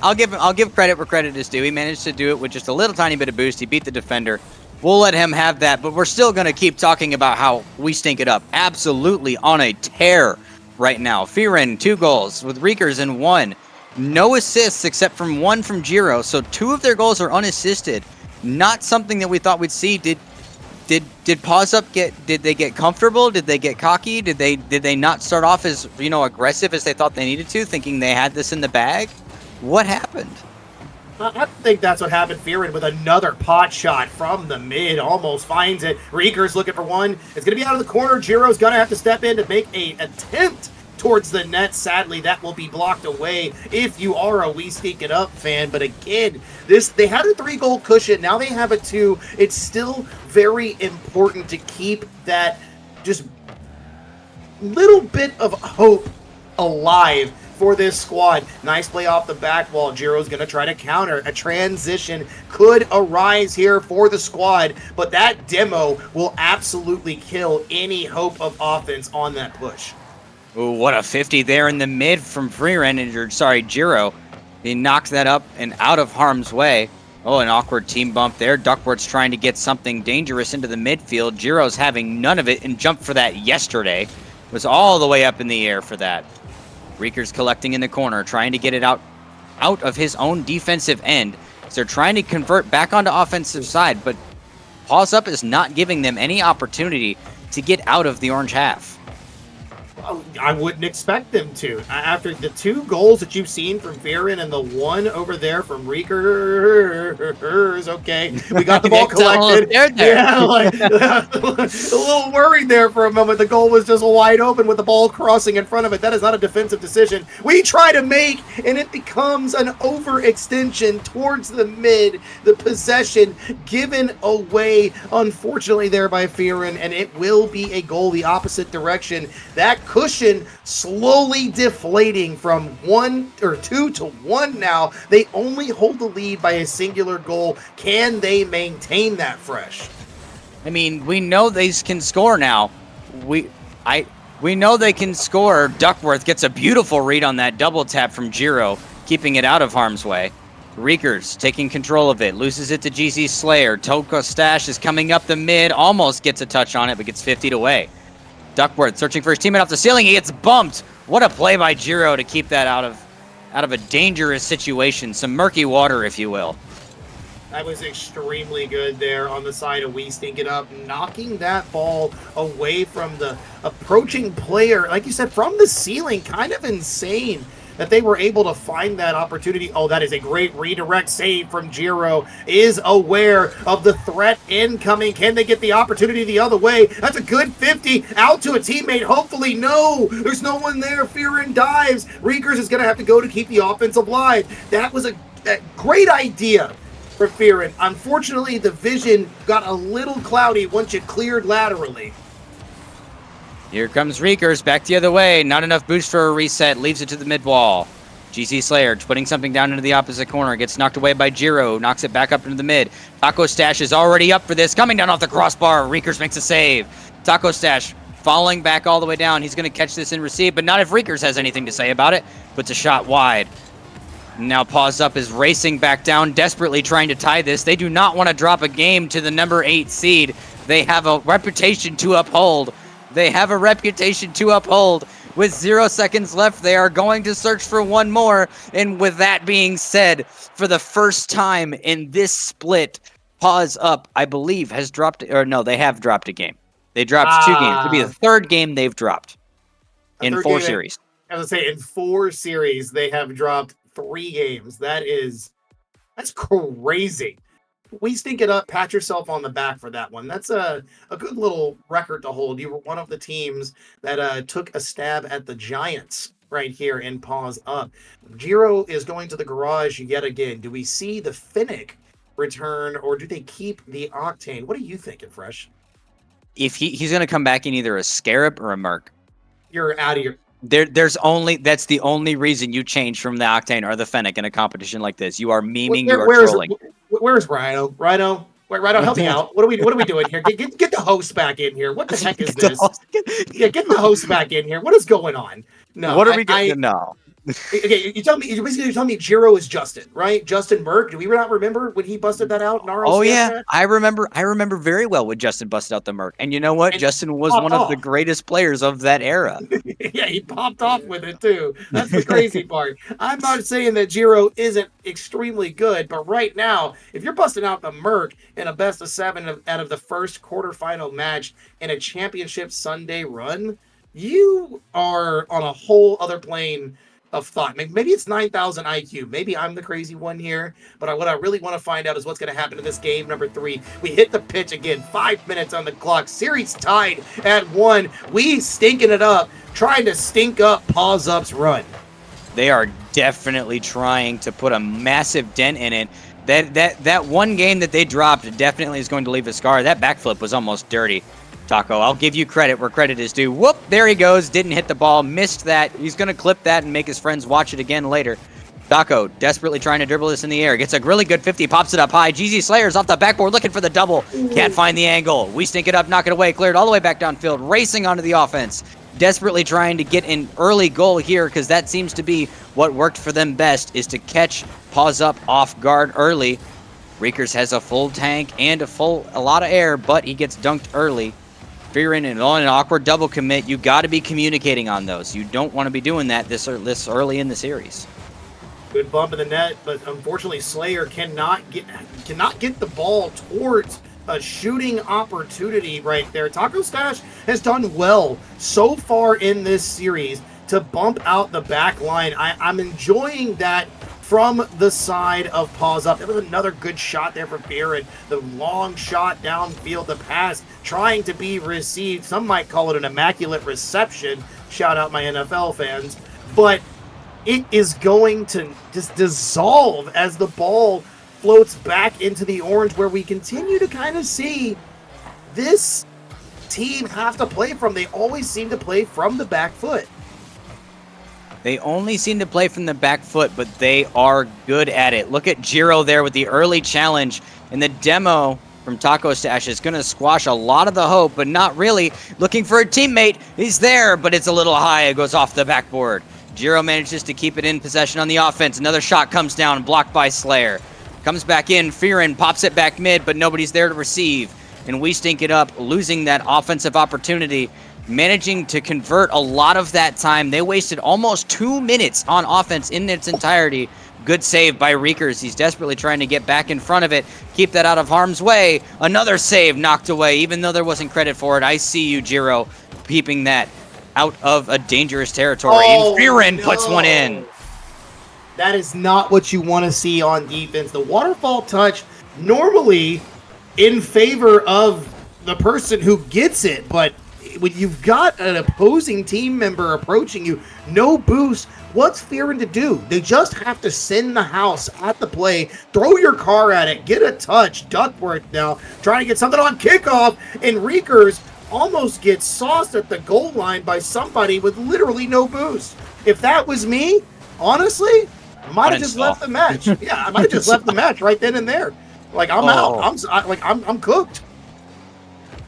I'll give credit where credit is due. He managed to do it with just a little tiny bit of boost. He beat the defender. We'll let him have that, but we're still going to keep talking about how We Stink It Up. Absolutely on a tear right now. Fearin, 2 goals with Reekers in 1. No assists except from 1 from Giro, so 2 of their goals are unassisted. Not something that we thought we'd see. Did Pause Up did they get comfortable? Did they get cocky? Did they not start off as, aggressive as they thought they needed to, thinking they had this in the bag? What happened? I think that's what happened. Fearin with another pot shot from the mid, almost finds it. Reeker's looking for one. It's going to be out of the corner. Giro's going to have to step in to make an attempt towards the net. Sadly, that will be blocked away if you are a We Stink It Up fan. But again, they had a 3-goal cushion. Now they have a 2. It's still very important to keep that just little bit of hope alive for this squad. Nice play off the back wall. Giro's going to try to counter. A transition could arise here for the squad, but that demo will absolutely kill any hope of offense on that push. Ooh, what a 50 there in the mid from Giro. He knocked that up and out of harm's way. Oh, an awkward team bump there. Duckworth's trying to get something dangerous into the midfield. Giro's having none of it and jumped for that yesterday. Was all the way up in the air for that. Reeker's collecting in the corner, trying to get it out of his own defensive end. So they're trying to convert back onto offensive side, but Pause Up is not giving them any opportunity to get out of the orange half. I wouldn't expect them to. After the 2 goals that you've seen from Fearin and the 1 over there from Reekers, okay, we got the ball collected. Yeah, a little worried there for a moment. The goal was just wide open with the ball crossing in front of it. That is not a defensive decision we try to make, and it becomes an overextension towards the mid. The possession given away, unfortunately, there by Fearin, and it will be a goal the opposite direction. That cushion slowly deflating from 2 to 1 now. They only hold the lead by a singular goal. Can they maintain that fresh? I mean, we know they can score now. We know they can score. Duckworth gets a beautiful read on that double tap from Giro, keeping it out of harm's way. Reekers taking control of it, loses it to GC Slayer. Toko Stash is coming up the mid, almost gets a touch on it, but gets 50'd away. Duckworth searching for his teammate off the ceiling. He gets bumped. What a play by Jiro to keep that out of a dangerous situation. Some murky water, if you will. That was extremely good there on the side of We Stink It Up, knocking that ball away from the approaching player. Like you said, from the ceiling, kind of insane that they were able to find that opportunity. Oh, that is a great redirect save from Jiro. Is aware of the threat incoming. Can they get the opportunity the other way? That's a good 50 out to a teammate. Hopefully, no. There's no one there. Fearin dives. Reekers is going to have to go to keep the offense alive. That was a great idea for Fearin. Unfortunately, the vision got a little cloudy once it cleared laterally. Here comes Reekers, back the other way. Not enough boost for a reset, leaves it to the mid wall. GC Slayer putting something down into the opposite corner, gets knocked away by Jiro, knocks it back up into the mid. Taco Stash is already up for this, coming down off the crossbar. Reekers makes a save. Taco Stash falling back all the way down. He's going to catch this and receive, but not if Reekers has anything to say about it. Puts a shot wide. Now Pause Up is racing back down, desperately trying to tie this. They do not want to drop a game to the number 8 seed. They have a reputation to uphold. They have a reputation to uphold. With 0 seconds left, they are going to search for one more. And with that being said, for the first time in this split, Pause Up, I believe, has dropped, or no, they have dropped a game. They dropped 2 games. It'll be the 3rd game they've dropped in 4 series. I was going to say, in 4 series, they have dropped 3 games. That's crazy. We Stink It Up, pat yourself on the back for that one. That's a good little record to hold. You were one of the teams that took a stab at the Giants right here in Pause Up. Jiro is going to the garage yet again. Do we see the Finnick return, or do they keep the Octane? What are you thinking, Fresh? If he's going to come back in either a Scarab or a Merc. You're out of your... That's the only reason you change from the Octane or the Fennec in a competition like this. You are memeing, you are trolling. Where's Rhino? Rhino, help me out. What are we doing here? Get the host back in here. What the heck is this? Yeah, get the host back in here. What is going on? No. What are we doing? No. Okay, you're basically telling me Jiro is Justin, right? Justin Merck. Do we not remember when he busted that out in our Oh yeah, I remember very well when Justin busted out the Merc. And you know what? Justin was one of the greatest players of that era. Yeah, he popped off with it too. That's the crazy part. I'm not saying that Jiro isn't extremely good, but right now, if you're busting out the Merc in a best of 7 out of the first quarterfinal match in a championship Sunday run, you are on a whole other plane of thought. Maybe it's 9,000 IQ. Maybe I'm the crazy one here, but what I really want to find out is what's going to happen in this game number 3. We hit the pitch again, 5 minutes on the clock. Series tied at 1. We stinking it up, trying to stink up Pause Up's run. They are definitely trying to put a massive dent in it. That one game that they dropped definitely is going to leave a scar. That backflip was almost dirty. Taco, I'll give you credit where credit is due. Whoop, there he goes. Didn't hit the ball, missed that. He's going to clip that and make his friends watch it again later. Taco desperately trying to dribble this in the air. Gets a really good 50, pops it up high. GZ Slayer's off the backboard looking for the double. Can't find the angle. We Stink It Up, knock it away. Cleared all the way back downfield, racing onto the offense. Desperately trying to get an early goal here because that seems to be what worked for them best, is to catch Pause Up off guard early. Reekers has a full tank and a lot of air, but he gets dunked early. Fearin and on an awkward double commit, you got to be communicating on those. You don't want to be doing that this early in the series. Good bump in the net, but unfortunately Slayer cannot get the ball towards a shooting opportunity right there. Taco Stash has done well so far in this series to bump out the back line. I'm enjoying that from the side of Pause Up. There was another good shot there for Fearin. The long shot downfield, the pass trying to be received. Some might call it an immaculate reception. Shout out my NFL fans. But it is going to just dissolve as the ball floats back into the orange, where we continue to kind of see this team have to play from. They always seem to play from the back foot. They only seem to play from the back foot, but they are good at it. Look at Jiro there with the early challenge, and the demo from Taco Stash is going to squash a lot of the hope, but not really. Looking for a teammate. He's there, but it's a little high. It goes off the backboard. Jiro manages to keep it in possession on the offense. Another shot comes down, blocked by Slayer. Comes back in, Fearin pops it back mid, but nobody's there to receive. And we stink it up, losing that offensive opportunity, managing to convert a lot of that time. They wasted almost 2 minutes on offense in its entirety. Good save by Reekers. He's desperately trying to get back in front of it, keep that out of harm's way. Another save knocked away, even though there wasn't credit for it. I see you, Jiro, keeping that out of a dangerous territory. And Fearin puts one in. That is not what you want to see on defense. The waterfall touch normally in favor of the person who gets it, but when you've got an opposing team member approaching you, no boost, what's Fearin to do? They just have to send the house at the play, throw your car at it, get a touch. Duckworth now trying to get something on kickoff, and Reekers almost gets sauced at the goal line by somebody with literally no boost. If that was me, honestly, I might have just left the match. Yeah, I might have just left the match right then and there. Like, I'm out. I'm cooked.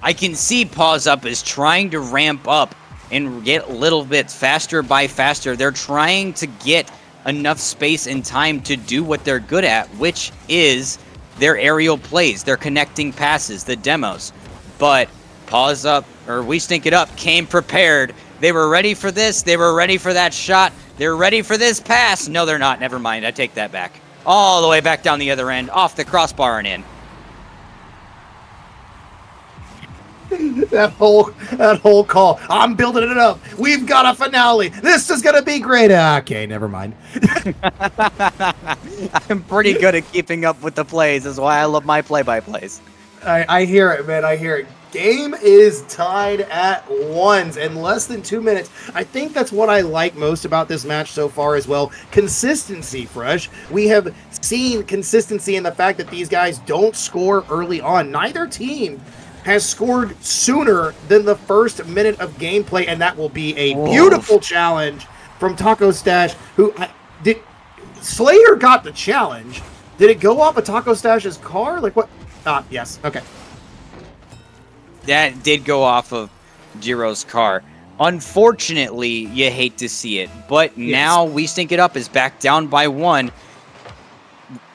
I can see Pause Up is trying to ramp up and get little bits faster by faster. They're trying to get enough space and time to do what they're good at, which is their aerial plays, their connecting passes, the demos. But Pause Up, or We Stink It Up, came prepared. They were ready for this. They were ready for that shot. They're ready for this pass. No, they're not. Never mind. I take that back. All the way back down the other end, off the crossbar and in. That whole call. I'm building it up. We've got a finale. This is gonna be great. Okay, never mind. I'm pretty good at keeping up with the plays. That's why I love my play-by-plays. I hear it, man. I hear it. Game is tied at 1 in less than 2 minutes. I think that's what I like most about this match so far as well. Consistency, Fresh. We have seen consistency in the fact that these guys don't score early on. Neither team has scored sooner than the first minute of gameplay, and that will be a beautiful challenge from Taco Stash, who did. Slayer got the challenge. Did it go off of Taco Stash's car? Like what? Yes. Okay. That did go off of Jiro's car. Unfortunately, you hate to see it, but now We Stink It Up is back down by 1.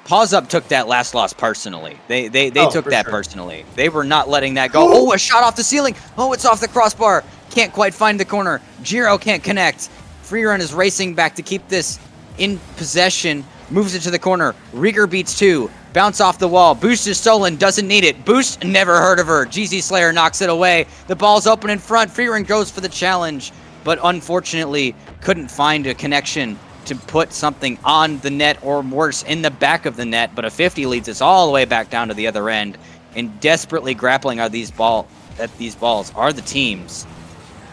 Pause Up took that last loss personally. They took that personally. They were not letting that go. Oh, a shot off the ceiling. Oh, it's off the crossbar. Can't quite find the corner. Jiro can't connect. Freerun is racing back to keep this in possession. Moves it to the corner. Rieger beats 2. Bounce off the wall. Boost is stolen. Doesn't need it. Boost, never heard of her. GZ Slayer knocks it away. The ball's open in front. Freerun goes for the challenge, but unfortunately couldn't find a connection to put something on the net, or worse, in the back of the net. But a 50 leads us all the way back down to the other end. And desperately grappling at these balls are the teams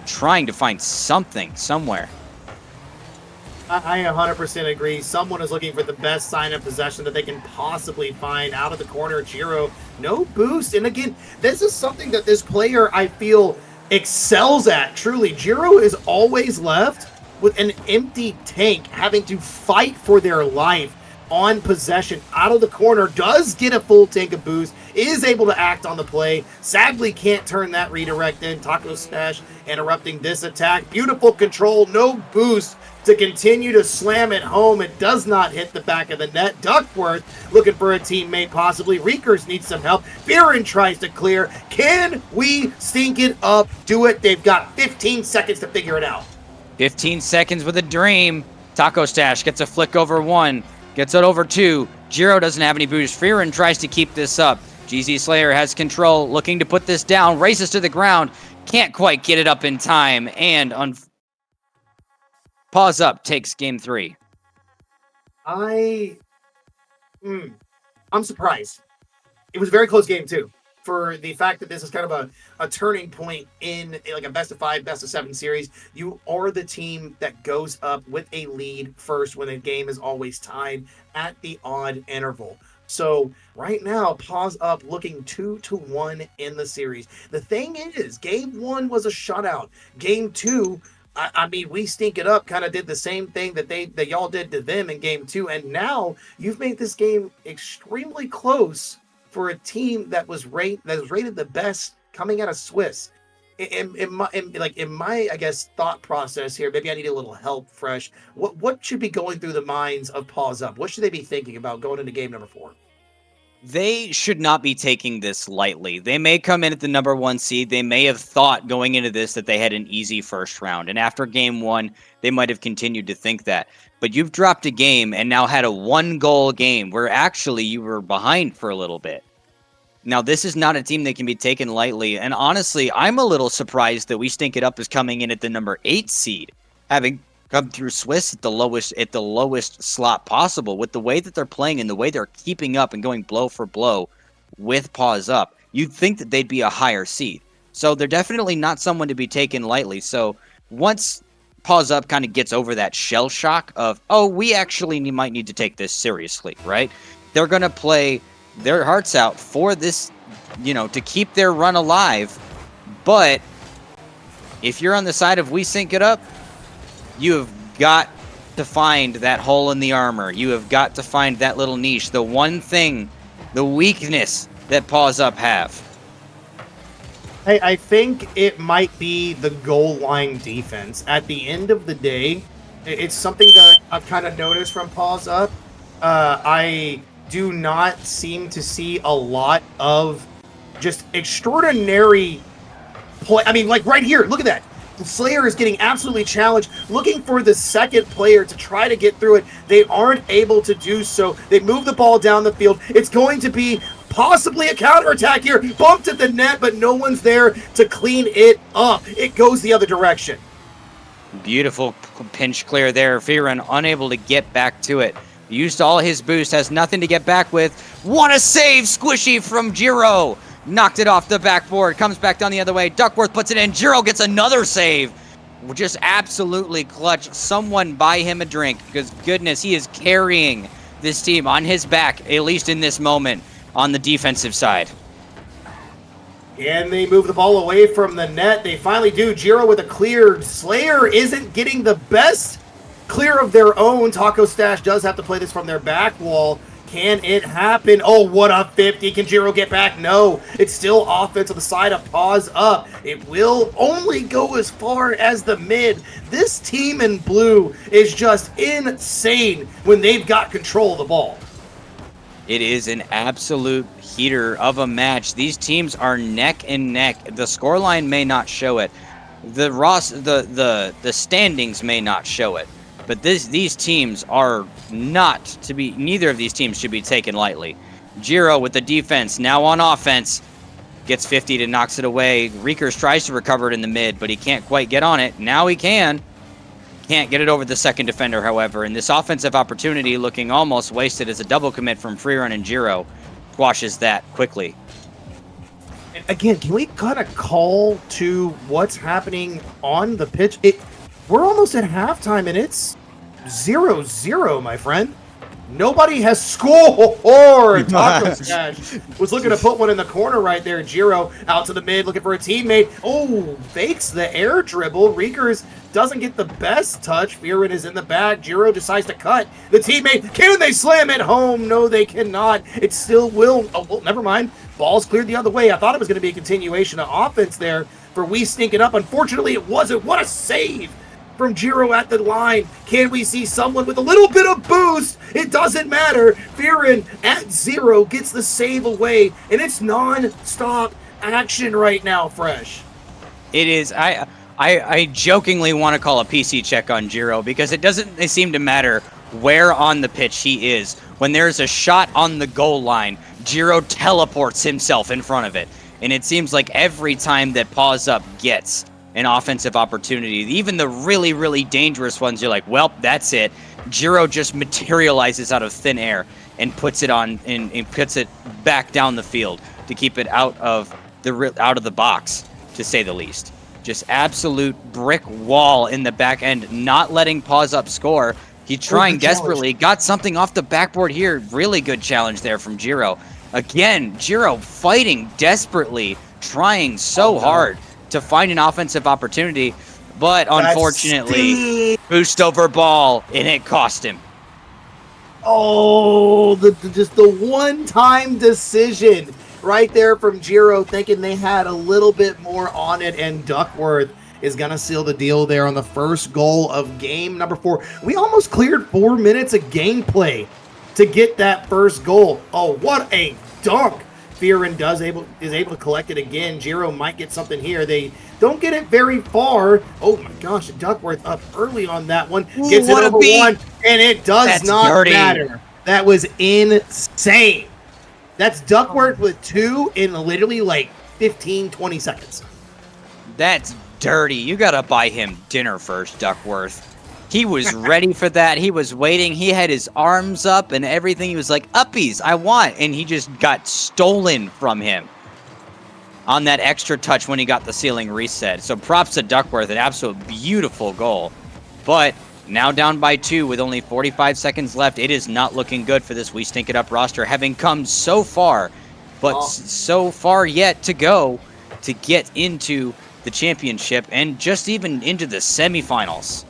trying to find something somewhere. I 100% agree. Someone is looking for the best sign of possession that they can possibly find out of the corner. Jiro, no boost. And again, this is something that this player, I feel, excels at. Truly, Jiro is always left with an empty tank, having to fight for their life on possession out of the corner. Does get a full tank of boost, is able to act on the play. Sadly, can't turn that redirect in. Taco Stash interrupting this attack. Beautiful control, no boost to continue to slam it home. It does not hit the back of the net. Duckworth looking for a teammate possibly. Reekers needs some help. Fearin tries to clear. Can we stink it up? Do it. They've got 15 seconds to figure it out. 15 seconds with a dream. Taco Stash gets a flick over 1. Gets it over 2. Jiro doesn't have any boost. Fearin tries to keep this up. GZ Slayer has control, looking to put this down. Races to the ground. Can't quite get it up in time. And Pause Up takes game 3. I'm surprised. It was a very close game too, for the fact that this is kind of a turning point in like a best of 5, best of 7 series. You are the team that goes up with a lead first when a game is always tied at the odd interval. So right now, Pause Up looking 2-1 in the series. The thing is, game 1 was a shutout. Game 2, I mean, We Stink It Up kind of did the same thing that y'all did to them in game 2, and now you've made this game extremely close for a team that was rated the best coming out of Swiss. in my I guess thought process here, maybe I need a little help. Fresh. What should be going through the minds of Pause Up? What should they be thinking about going into game number 4? They should not be taking this lightly. They may come in at the number 1 seed. They may have thought going into this that they had an easy first round. And after game 1, they might have continued to think that. But you've dropped a game and now had a 1-goal game where actually you were behind for a little bit. Now, this is not a team that can be taken lightly. And honestly, I'm a little surprised that We Stink It Up is coming in at the number 8 seed, having come through Swiss at the lowest slot possible. With the way that they're playing and the way they're keeping up and going blow for blow with Pause Up, you'd think that they'd be a higher seed. So they're definitely not someone to be taken lightly. So once Pause Up kind of gets over that shell shock of, oh, we actually might need to take this seriously, right? They're going to play their hearts out for this, to keep their run alive. But if you're on the side of We Stink It Up, you have got to find that hole in the armor. You have got to find that little niche, the one thing, the weakness that Pause Up have. I think it might be the goal line defense. At the end of the day, it's something that I've kind of noticed from Pause Up. I do not seem to see a lot of just extraordinary play. I mean, like right here, look at that. Slayer is getting absolutely challenged, looking for the second player to try to get through it. They aren't able to do so. They move the ball down the field. It's going to be possibly a counterattack here. Bumped at the net, but no one's there to clean it up. It goes the other direction. Beautiful pinch clear there. Firen unable to get back to it. Used all his boost, has nothing to get back with. What a save, Squishy from Jiro. Knocked it off the backboard, comes back down the other way. Duckworth puts it in. Jiro gets another save. Just absolutely clutch. Someone buy him a drink, because goodness, he is carrying this team on his back, at least in this moment, on the defensive side. And they move the ball away from the net. They finally do. Jiro with a clear. Slayer isn't getting the best clear of their own. Taco Stash does have to play this from their back wall. Can it happen? Oh, what a 50. Can Jiro get back? No. It's still offense on the side of Pause Up. It will only go as far as the mid. This team in blue is just insane when they've got control of the ball. It is an absolute heater of a match. These teams are neck and neck. The scoreline may not show it. The standings may not show it. But these teams are not to be, neither of these teams should be taken lightly. Jiro with the defense, now on offense, gets 50 to knocks it away. Reekers tries to recover it in the mid, but he can't quite get on it. Now he can. Can't get it over the second defender, however. And this offensive opportunity looking almost wasted as a double commit from Freerun and Jiro squashes that quickly. Again, can we kind of call to what's happening on the pitch? We're almost at halftime, and it's 0-0, my friend. Nobody has scored. Taco Stash was looking to put one in the corner right there. Jiro out to the mid, looking for a teammate. Oh, fakes the air dribble. Reekers doesn't get the best touch. Firen is in the back. Jiro decides to cut the teammate. Can they slam it home? No, they cannot. It still will. Oh, well, never mind. Ball's cleared the other way. I thought it was going to be a continuation of offense there for We Stink It Up. Unfortunately, it wasn't. What a save from Jiro at the line. Can we see someone with a little bit of boost? It doesn't matter. Firen at 0 gets the save away, and it's non-stop action right now, Fresh. It is. I jokingly want to call a PC check on Jiro because it doesn't seem to matter where on the pitch he is. When there's a shot on the goal line, Jiro teleports himself in front of it. And it seems like every time that Pause Up gets an offensive opportunity, even the really, really dangerous ones, you're like, well, that's it. Jiro just materializes out of thin air and puts it on and puts it back down the field to keep it out of the box, to say the least. Just absolute brick wall in the back end, not letting Pause Up score. He's trying desperately, got something off the backboard here. Really good challenge there from Jiro. Again, Jiro fighting desperately, trying so hard to find an offensive opportunity, but unfortunately, boost over ball, and it cost him. Oh, just the one-time decision right there from Jiro, thinking they had a little bit more on it, and Duckworth is going to seal the deal there on the first goal of game number 4. We almost cleared 4 minutes of gameplay to get that first goal. Oh, what a dunk! Fearon is able to collect it again. Jiro might get something here. They don't get it very far. Oh my gosh, Duckworth up early on that one. Gets it over one, and it does not matter. That was insane. That's Duckworth with 2 in literally like 15, 20 seconds. That's dirty. You gotta buy him dinner first, Duckworth. He was ready for that. He was waiting. He had his arms up and everything. He was like, uppies, I want. And he just got stolen from him on that extra touch when he got the ceiling reset. So props to Duckworth. An absolute beautiful goal. But now down by 2 with only 45 seconds left. It is not looking good for this We Stink It Up roster, having come so far, but so far yet to go to get into the championship and just even into the semifinals.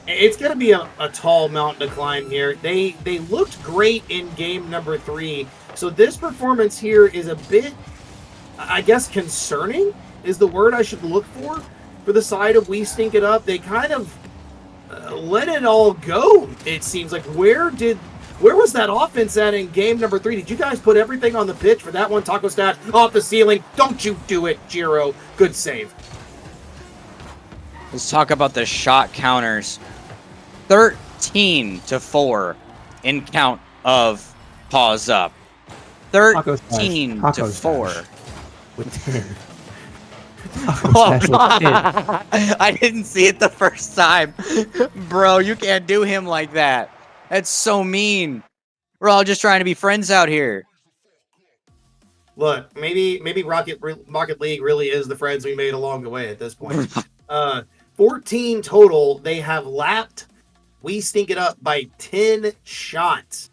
It's going to be a tall mountain to climb here. They looked great in game number 3. So this performance here is a bit, I guess, concerning is the word I should look for the side of We Stink It Up. They kind of let it all go, it seems like. Where was that offense at in game number 3? Did you guys put everything on the pitch for that one? Taco Stash off the ceiling. Don't you do it, Jiro. Good save. Let's talk about the shot counters. 13-4 in count of Pause Up. 13-4. With 10. I didn't see it the first time. Bro, you can't do him like that. That's so mean. We're all just trying to be friends out here. Look, maybe Rocket League really is the friends we made along the way at this point. 14 total. They have lapped We Stink It Up by 10 shots.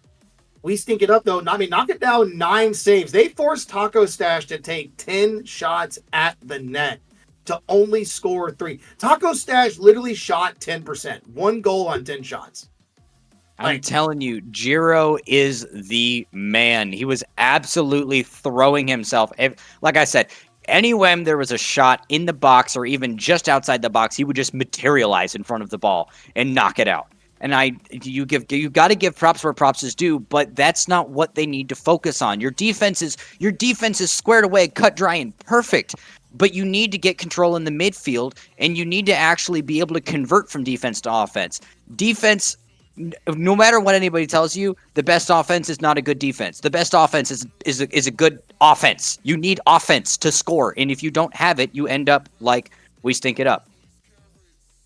We Stink It Up, though. Knock it down 9 saves. They forced Taco Stash to take 10 shots at the net to only score 3. Taco Stash literally shot 10%. 1 goal on 10 shots. I'm telling you, Jiro is the man. He was absolutely throwing himself. Like I said, anywhere there was a shot in the box or even just outside the box, he would just materialize in front of the ball and knock it out. And you got to give props where props is due, but that's not what they need to focus on. Your defense is squared away, cut dry, and perfect. But you need to get control in the midfield, and you need to actually be able to convert from defense to offense. Defense, no matter what anybody tells you, the best offense is not a good defense. The best offense is a good offense. You need offense to score, and if you don't have it, you end up like We Stink It Up.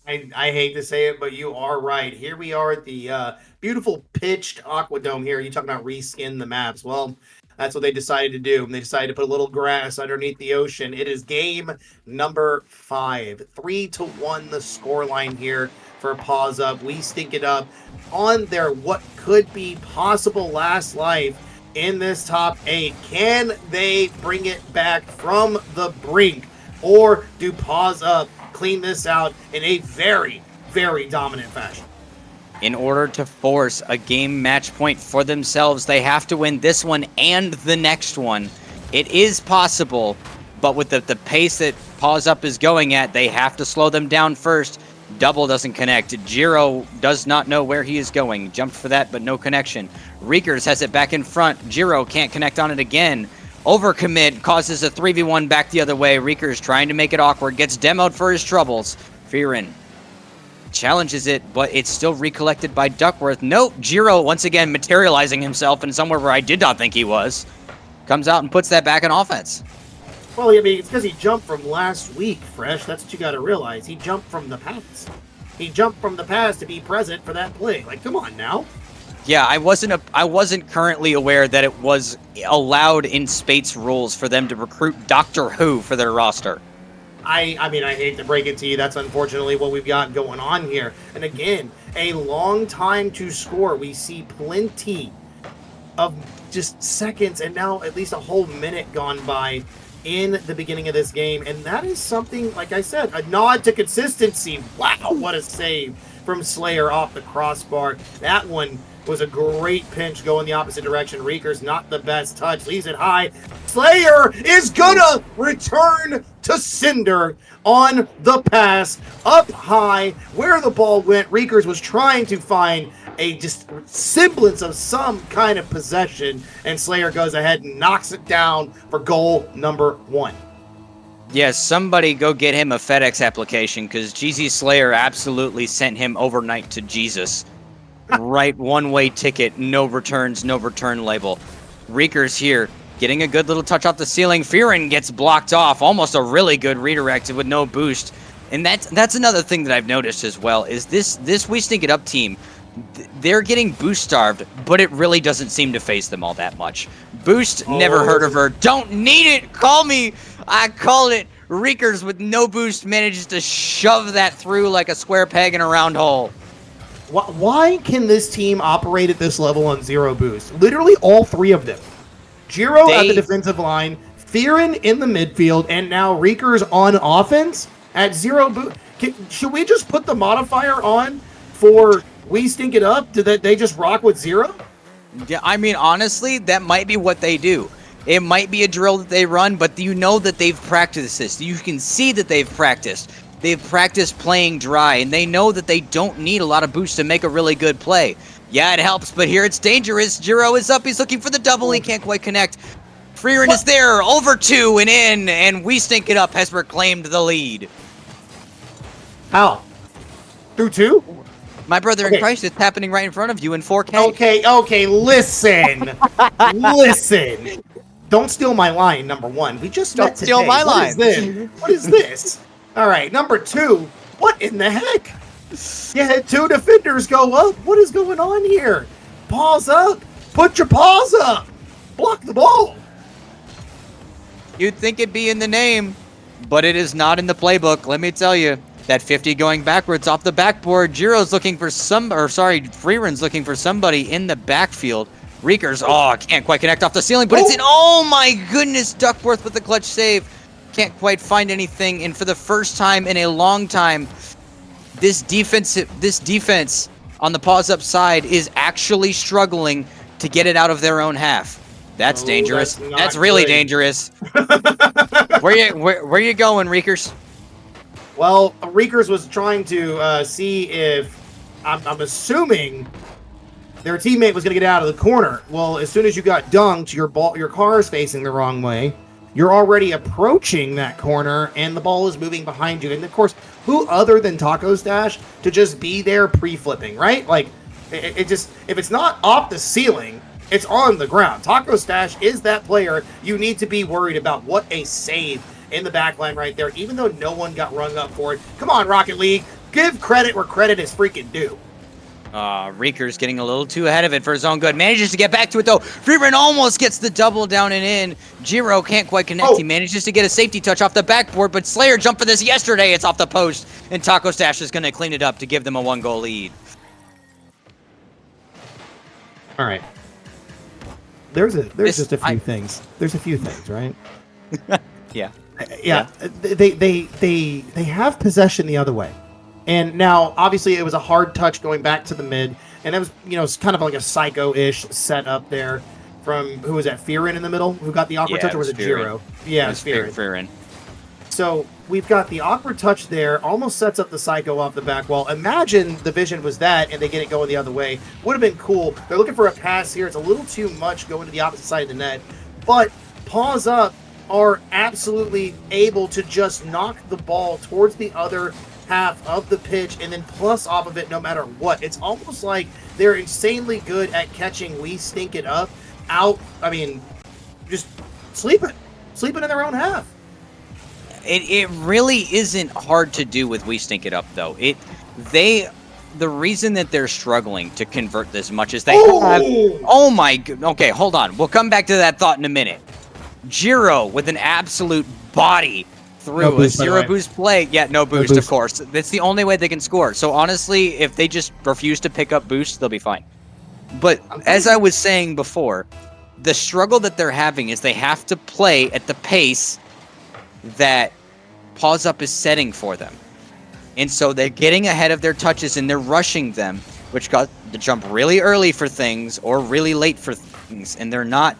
I hate to say it, but you are right. Here we are at the beautiful pitched Aquadome here. You talking about reskin the maps. Well, that's what they decided to do. They decided to put a little grass underneath the ocean. It is game number 5. 3-1 the scoreline here for Pause Up. We Stink It Up on their what could be possible last life in this top 8. Can they bring it back from the brink? Or do Pause Up clean this out in a very, very dominant fashion? In order to force a game match point for themselves, they have to win this one and the next one. It is possible, but with the pace that Pause Up is going at, they have to slow them down first. Double doesn't connect. Jiro does not know where he is going. Jumped for that, but no connection. Reekers has it back in front. Jiro can't connect on it again. Overcommit causes a 3v1 back the other way. Reekers trying to make it awkward. Gets demoed for his troubles. Fearon challenges it, but it's still recollected by Duckworth. Nope, Jiro once again materializing himself in somewhere where I did not think he was. Comes out and puts that back in offense. Well, I mean, it's because he jumped from last week, Fresh. That's what you got to realize. He jumped from the past. He jumped from the past to be present for that play. Like, come on now. Yeah, I wasn't currently aware that it was allowed in Spate's rules for them to recruit Doctor Who for their roster. I mean, I hate to break it to you. That's unfortunately what we've got going on here. And again, a long time to score. We see plenty of just seconds and now at least a whole minute gone by in the beginning of this game. And that is something, like I said, a nod to consistency. Wow, what a save from Slayer off the crossbar. That one was a great pinch going the opposite direction. Reeker's not the best touch, leaves it high. Slayer is gonna return to Cinder on the pass, up high, where the ball went. Reekers was trying to find a just semblance of some kind of possession, and Slayer goes ahead and knocks it down for goal number 1. Yes, somebody go get him a FedEx application, because GZ Slayer absolutely sent him overnight to Jesus. Right, one-way ticket, no returns, no return label. Reekers here, getting a good little touch off the ceiling. Fearin gets blocked off, almost a really good redirect with no boost. And that's another thing that I've noticed as well, is this We Stink It Up team, they're getting boost starved, but it really doesn't seem to phase them all that much. Boost, never heard of her. Don't need it. Call me. I called it. Reekers with no boost manages to shove that through like a square peg in a round hole. Why can this team operate at this level on 0 boost? Literally all 3 of them. Jiro at the defensive line, Fearin in the midfield, and now Reekers on offense at 0 boost. Should we just put the modifier on for We Stink It Up? Did they just rock with 0? Yeah, I mean, honestly, that might be what they do. It might be a drill that they run, but you know that they've practiced this. You can see that they've practiced. They've practiced playing dry, and they know that they don't need a lot of boost to make a really good play. Yeah, it helps, but here it's dangerous. Jiro is up. He's looking for the double. He can't quite connect. Freerin is there, over 2 and in, and We Stink It Up has reclaimed the lead. How? Through 2? My brother in Christ, it's happening right in front of you in 4K. Okay, listen. Listen. Don't steal my line, number 1. We just met today. Steal my line. What is this? All right, number 2. What in the heck? You had 2 defenders go up. What is going on here? Paws up. Put your paws up. Block the ball. You'd think it'd be in the name, but it is not in the playbook, let me tell you. That 50 going backwards off the backboard. Jiro's looking for Freeren's looking for somebody in the backfield. Reekers, can't quite connect off the ceiling, but it's in. Oh my goodness, Duckworth with the clutch save. Can't quite find anything, and for the first time in a long time, this defense on the pause up side is actually struggling to get it out of their own half. That's dangerous. That's really dangerous. Where you going, Reekers? Well, Reekers was trying to see if I'm assuming their teammate was going to get out of the corner. Well, as soon as you got dunked, your car is facing the wrong way. You're already approaching that corner, and the ball is moving behind you. And of course, who other than Taco Stash to just be there pre-flipping, right? Like, it just, if it's not off the ceiling, it's on the ground. Taco Stash is that player you need to be worried about. What a save in the backline right there, even though no one got rung up for it. Come on, Rocket League. Give credit where credit is freaking due. Reekers getting a little too ahead of it for his own good. Manages to get back to it, though. Freeman almost gets the double down and in. Jiro can't quite connect. He manages to get a safety touch off the backboard, but Slayer jumped for this yesterday. It's off the post, and Taco Stash is going to clean it up to give them a 1-goal lead. All right. There's just a few things. There's a few things, right? Yeah. Yeah. They have possession the other way. And now, obviously, it was a hard touch going back to the mid, and it was, it's kind of like a psycho-ish setup there from, who was that, Fearin in the middle, who got the awkward touch, or was it Jiro? Yeah, it's Fearin. So we've got the awkward touch there, almost sets up the psycho off the back wall. Imagine the vision was that, and they get it going the other way. Would have been cool. They're looking for a pass here. It's a little too much going to the opposite side of the net, but Paws Up are absolutely able to just knock the ball towards the other half of the pitch and then plus off of it no matter what. It's almost like they're insanely good at catching We Stink It Up out. I mean, just sleeping in their own half. It really isn't hard to do with We Stink It Up, though. The reason that they're struggling to convert this much is they have. Oh my god. Okay, hold on. We'll come back to that thought in a minute. Jiro with an absolute body through a 0 boost play. Yeah, no boost, of course. That's the only way they can score. So honestly, if they just refuse to pick up boosts, they'll be fine. But as I was saying before, the struggle that they're having is they have to play at the pace that Paws Up is setting for them. And so they're getting ahead of their touches and they're rushing them, which to jump really early for things or really late for things, and they're not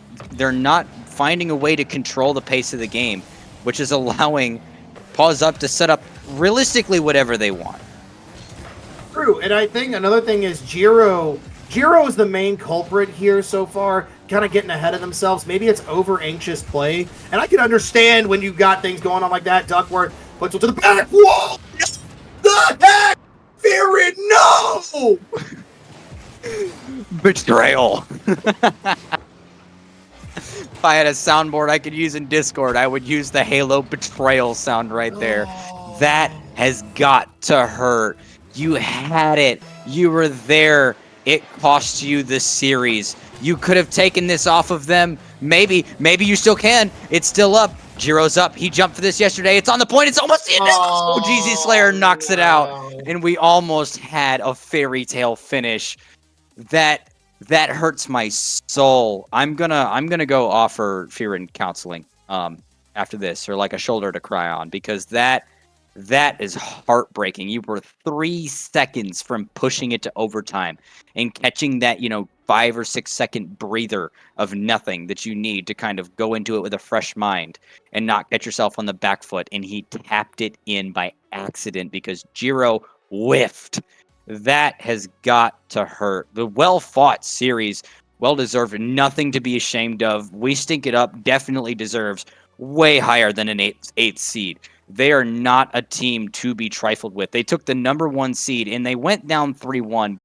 finding a way to control the pace of the game, which is allowing Pause Up to set up realistically whatever they want. True, and I think another thing is Jiro is the main culprit here so far, kind of getting ahead of themselves. Maybe it's over anxious play, and I can understand when you've got things going on like that. Duckworth puts it to the back wall. The heck, Fury, no! Betrayal. If I had a soundboard I could use in Discord, I would use the Halo betrayal sound right there. Oh. That has got to hurt. You had it. You were there. It cost you the series. You could have taken this off of them. Maybe you still can. It's still up. Jiro's up. He jumped for this yesterday. It's on the point. It's almost in. Oh, GZ Slayer knocks it out. And we almost had a fairy tale finish. That hurts my soul. I'm gonna go offer Fearin counseling after this, or like a shoulder to cry on, because that is heartbreaking. You were 3 seconds from pushing it to overtime and catching that 5 or 6 second breather of nothing that you need to kind of go into it with a fresh mind and not get yourself on the back foot. And he tapped it in by accident because Jiro whiffed. That has got to hurt. The well-fought series, well-deserved, nothing to be ashamed of. We Stink It Up definitely deserves way higher than an eighth seed. They are not a team to be trifled with. They took the number 1 seed, and they went down 3-1,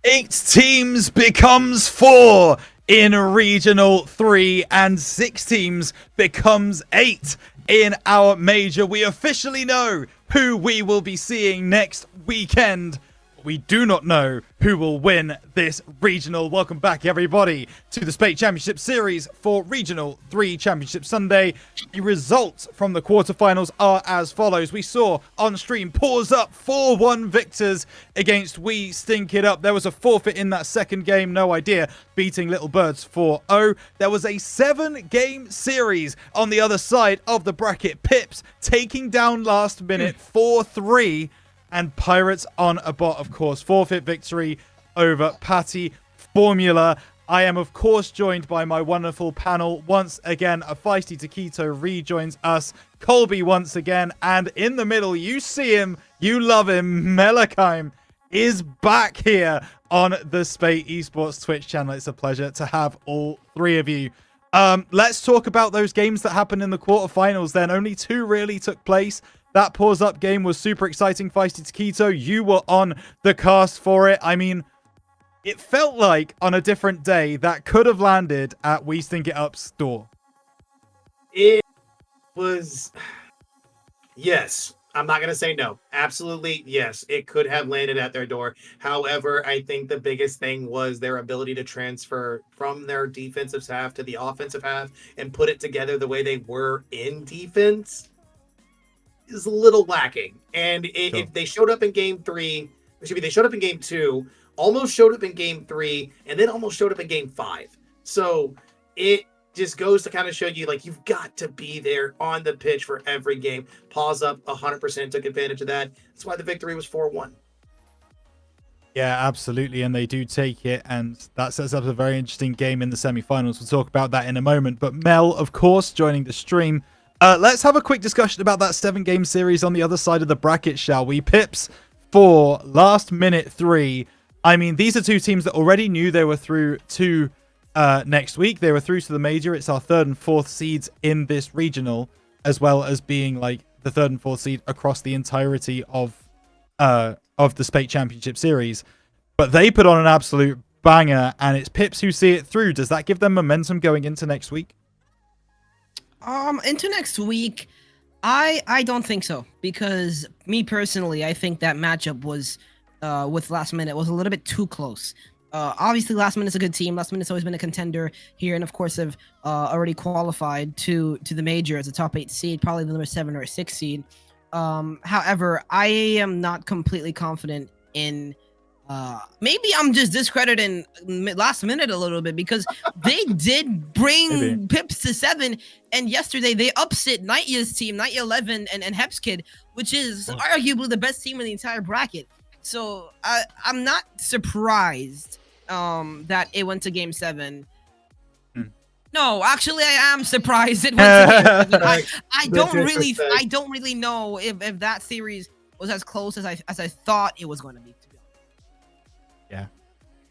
8 teams becomes 4 in Regional 3 and 6 teams becomes 8 in our major. We officially know who we will be seeing next weekend. We do not know who will win this regional. Welcome back, everybody, to the Spate Championship Series for Regional 3 Championship Sunday. The results from the quarterfinals are as follows. We saw on stream Pause Up 4-1 victors against We Stink It Up. There was a forfeit in that second game, no idea, beating Little Birds 4-0. There was a 7-game series on the other side of the bracket. Pips taking down last minute 4-3. And Pirates on a bot, of course. Forfeit victory over Patty Formula. I am, of course, joined by my wonderful panel. Once again, a feisty Taquito rejoins us. Colby once again. And in the middle, you see him. You love him. Melakheim is back here on the Spate Esports Twitch channel. It's a pleasure to have all three of you. Let's talk about those games that happened in the quarterfinals then. Only 2 really took place. That Pause Up game was super exciting. Feisty Taquito, you were on the cast for it. I mean, it felt like on a different day that could have landed at We Stink It Up's door. It was... Yes. I'm not going to say no. Absolutely, yes. It could have landed at their door. However, I think the biggest thing was their ability to transfer from their defensive half to the offensive half and put it together the way they were in defense is a little lacking. And if they showed up in game 3, they showed up in game 2, almost showed up in game 3, and then almost showed up in game 5. So it just goes to kind of show you, like, you've got to be there on the pitch for every game. Pause Up 100% took advantage of that. That's why the victory was 4-1. Yeah, absolutely. And they do take it. And that sets up a very interesting game in the semifinals. We'll talk about that in a moment. But Mel, of course, joining the stream. Let's have a quick discussion about that 7-game series on the other side of the bracket, shall we? Pips for last minute 3. I mean, these are 2 teams that already knew they were through to next week. They were through to the major. It's our 3rd and 4th seeds in this regional, as well as being like the 3rd and 4th seed across the entirety of the Spate Championship Series. But they put on an absolute banger, and it's Pips who see it through. Does that give them momentum going into next week? Into next week, I don't think so, because me personally, I think that matchup was with Last Minute was a little bit too close. Obviously, Last Minute's a good team. Last Minute's always been a contender here, and of course have already qualified to the major as a top 8 seed, probably the number 7 or 6 seed. However, I am not completely confident in. Maybe I'm just discrediting Last Minute a little bit, because they did bring Pips to 7, and yesterday they upset Nightya's team, Nightya 11 and Heps Kid, which is arguably the best team in the entire bracket. So I'm not surprised that it went to Game 7. No, actually, I am surprised it went to Game 7. I don't really know if that series was as close as I thought it was going to be. Yeah.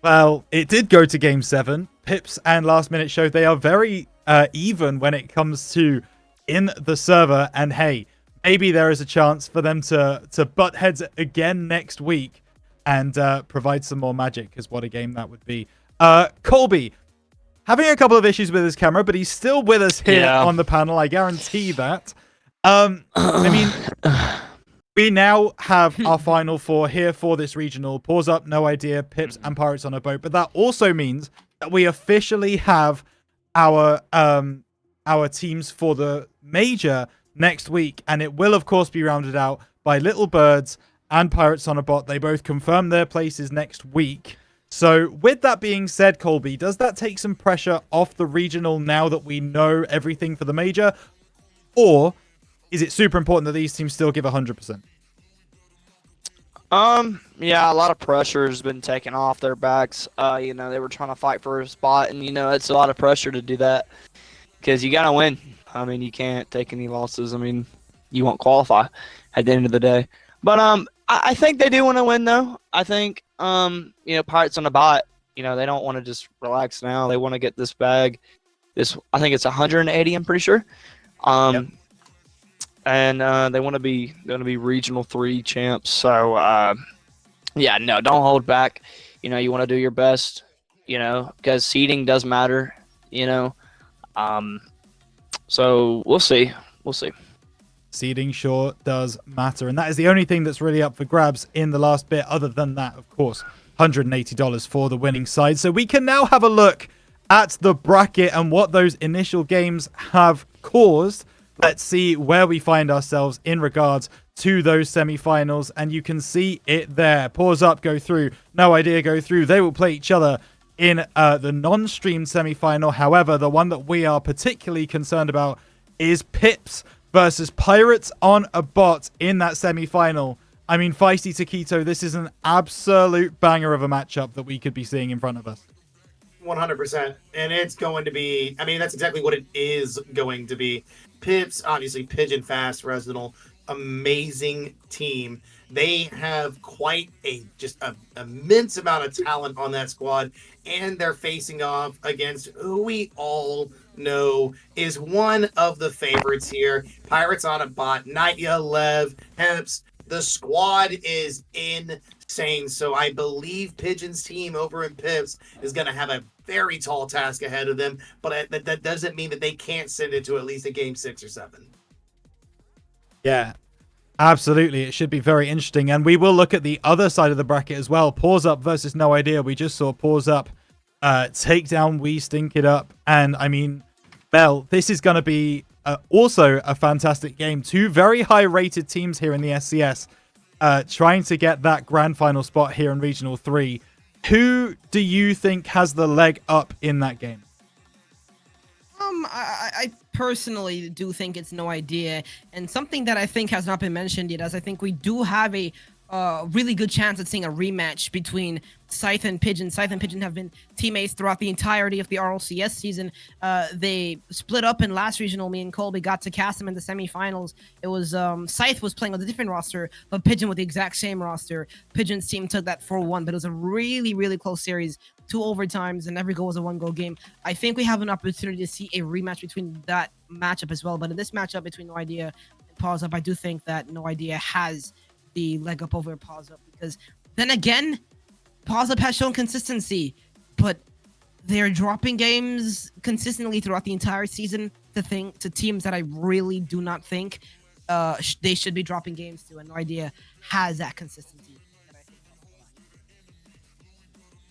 Well, it did go to Game 7. Pips and Last Minute showed they are very even when it comes to in the server. And hey, maybe there is a chance for them to butt heads again next week and provide some more magic, because what a game that would be. Colby, having a couple of issues with his camera, but he's still with us here on the panel. I guarantee that. I mean... We now have our final 4 here for this regional. Pause Up, No Idea, Pips, and Pirates on a Boat. But that also means that we officially have our teams for the major next week. And it will, of course, be rounded out by Little Birds and Pirates on a Bot. They both confirm their places next week. So with that being said, Colby, does that take some pressure off the regional now that we know everything for the major? Or... is it super important that these teams still give 100%? Yeah, a lot of pressure has been taken off their backs. You know, they were trying to fight for a spot, and, you know, it's a lot of pressure to do that because you got to win. I mean, you can't take any losses. I mean, you won't qualify at the end of the day. But I think they do want to win, though. I think, you know, Pirates on a Bot, you know, they don't want to just relax now. They want to get this bag. I think it's 180, I'm pretty sure. Yep. And they want to be regional 3 champs. So yeah, no, don't hold back. You know, you want to do your best. You know, because seeding does matter. You know, so we'll see. We'll see. Seeding sure does matter, and that is the only thing that's really up for grabs in the last bit. Other than that, of course, $180 for the winning side. So we can now have a look at the bracket and what those initial games have caused. Let's see where we find ourselves in regards to those semi-finals. And you can see it there. Pause Up go through. No Idea go through. They will play each other in the non-streamed semi-final. However, the one that we are particularly concerned about is Pips versus Pirates on a Bot in that semi-final. I mean, Feisty Taquito, this is an absolute banger of a matchup that we could be seeing in front of us. 100%. And it's going to be, I mean, that's exactly what it is going to be. Pips, obviously, Pigeon Fast, Resident, amazing team. They have quite an immense amount of talent on that squad, and they're facing off against who we all know is one of the favorites here. Pirates on a Bot, Nightya, Lev, Heps. The squad is insane. So I believe Pigeon's team over in Pips is going to have a very tall task ahead of them, but that doesn't mean that they can't send it to at least a game 6 or 7. Yeah, absolutely. It should be very interesting. And we will look at the other side of the bracket as well. Pause Up versus No Idea. We just saw Pause Up take down We Stink It Up. And I mean, Bell, this is going to be also a fantastic game. 2 very high rated teams here in the SCS trying to get that grand final spot here in Regional 3. Who do you think has the leg up in that game? I personally do think it's No Idea, and something that I think has not been mentioned yet, as I think we do have a really good chance at seeing a rematch between Scythe and Pigeon. Scythe and Pigeon have been teammates throughout the entirety of the RLCS season. They split up in last regional. Me and Colby got to cast them in the semifinals. It was Scythe was playing with a different roster, but Pigeon with the exact same roster. Pigeon's team took that 4-1, but it was a really, really close series. 2 overtimes, and every goal was a 1-goal game. I think we have an opportunity to see a rematch between that matchup as well. But in this matchup between No Idea and Pause Up, I do think that No Idea has the leg up over Pause Up, because then again, Pause Up has shown consistency, but they're dropping games consistently throughout the entire season to teams that I really do not think they should be dropping games to, and no idea has that consistency that I think.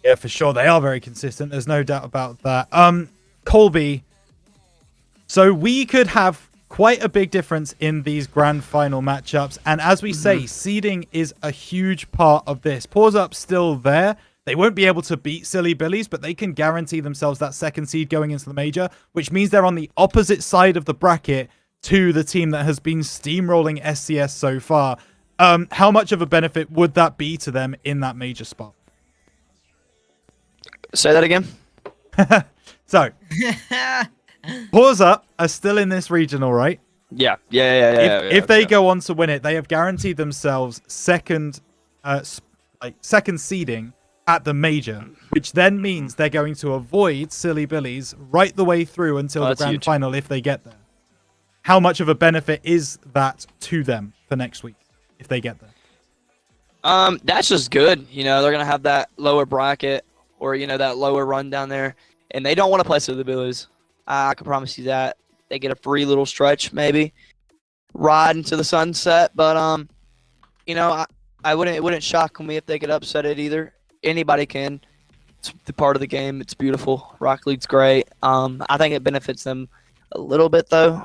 Yeah, for sure. They are very consistent. There's no doubt about that. Colby, so we could have quite a big difference in these grand final matchups. And as we say, seeding is a huge part of this. Pause Up still there. They won't be able to beat Silly Billies, but they can guarantee themselves that second seed going into the major, which means they're on the opposite side of the bracket to the team that has been steamrolling SCS so far. How much of a benefit would that be to them in that major spot? Say that again. So, Pause Up are still in this regional, right? Yeah. If they go on to win it, they have guaranteed themselves second seeding at the major, which then means they're going to avoid Silly Billies right the way through until the grand final if they get there. How much of a benefit is that to them for next week if they get there? That's just good. You know, they're gonna have that lower bracket or that lower run down there, and they don't want to play Silly Billies. I can promise you that. They get a free little stretch, maybe ride into the sunset. But I wouldn't. It wouldn't shock me if they could upset it either. Anybody can. It's the part of the game. It's beautiful. Rock League's great. I think it benefits them a little bit though.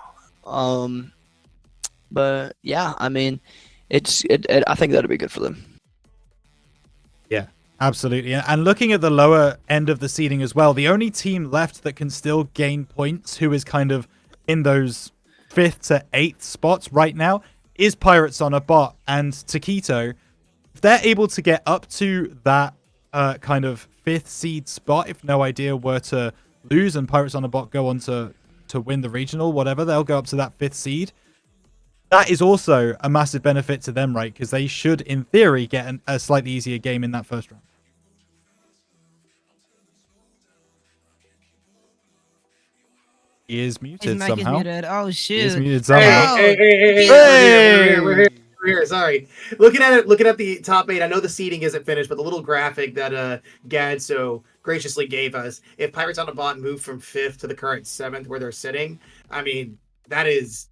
But yeah, I mean, I think that'd be good for them. Yeah, absolutely. And looking at the lower end of the seeding as well, the only team left that can still gain points, who is kind of in those 5th to 8th spots right now, is Pirates on a Bot and Taquito. If they're able to get up to that kind of 5th seed spot, if No Idea were to lose and Pirates on a Bot go on to win the regional, whatever, they'll go up to that 5th seed. That is also a massive benefit to them, right? Because they should, in theory, get a slightly easier game in that first round. He is muted His mic somehow. is muted. Oh shoot! He is muted somehow. Hey. We're here. Sorry. Looking at the top 8. I know the seeding isn't finished, but the little graphic that Gad so graciously gave us. If Pirates on a Bot move from 5th to the current 7th where they're sitting, I mean, that is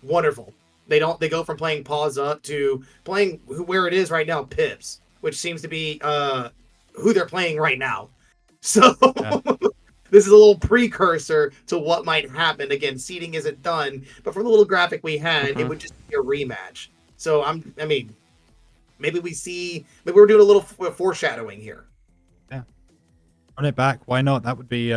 wonderful. They go from playing Pause Up to playing where it is right now, Pips, which seems to be who they're playing right now. So this is a little precursor to what might happen. Again, seeding isn't done, but from the little graphic we had, it would just be a rematch. So maybe we're doing a little foreshadowing here. Yeah, run it back. Why not? That would be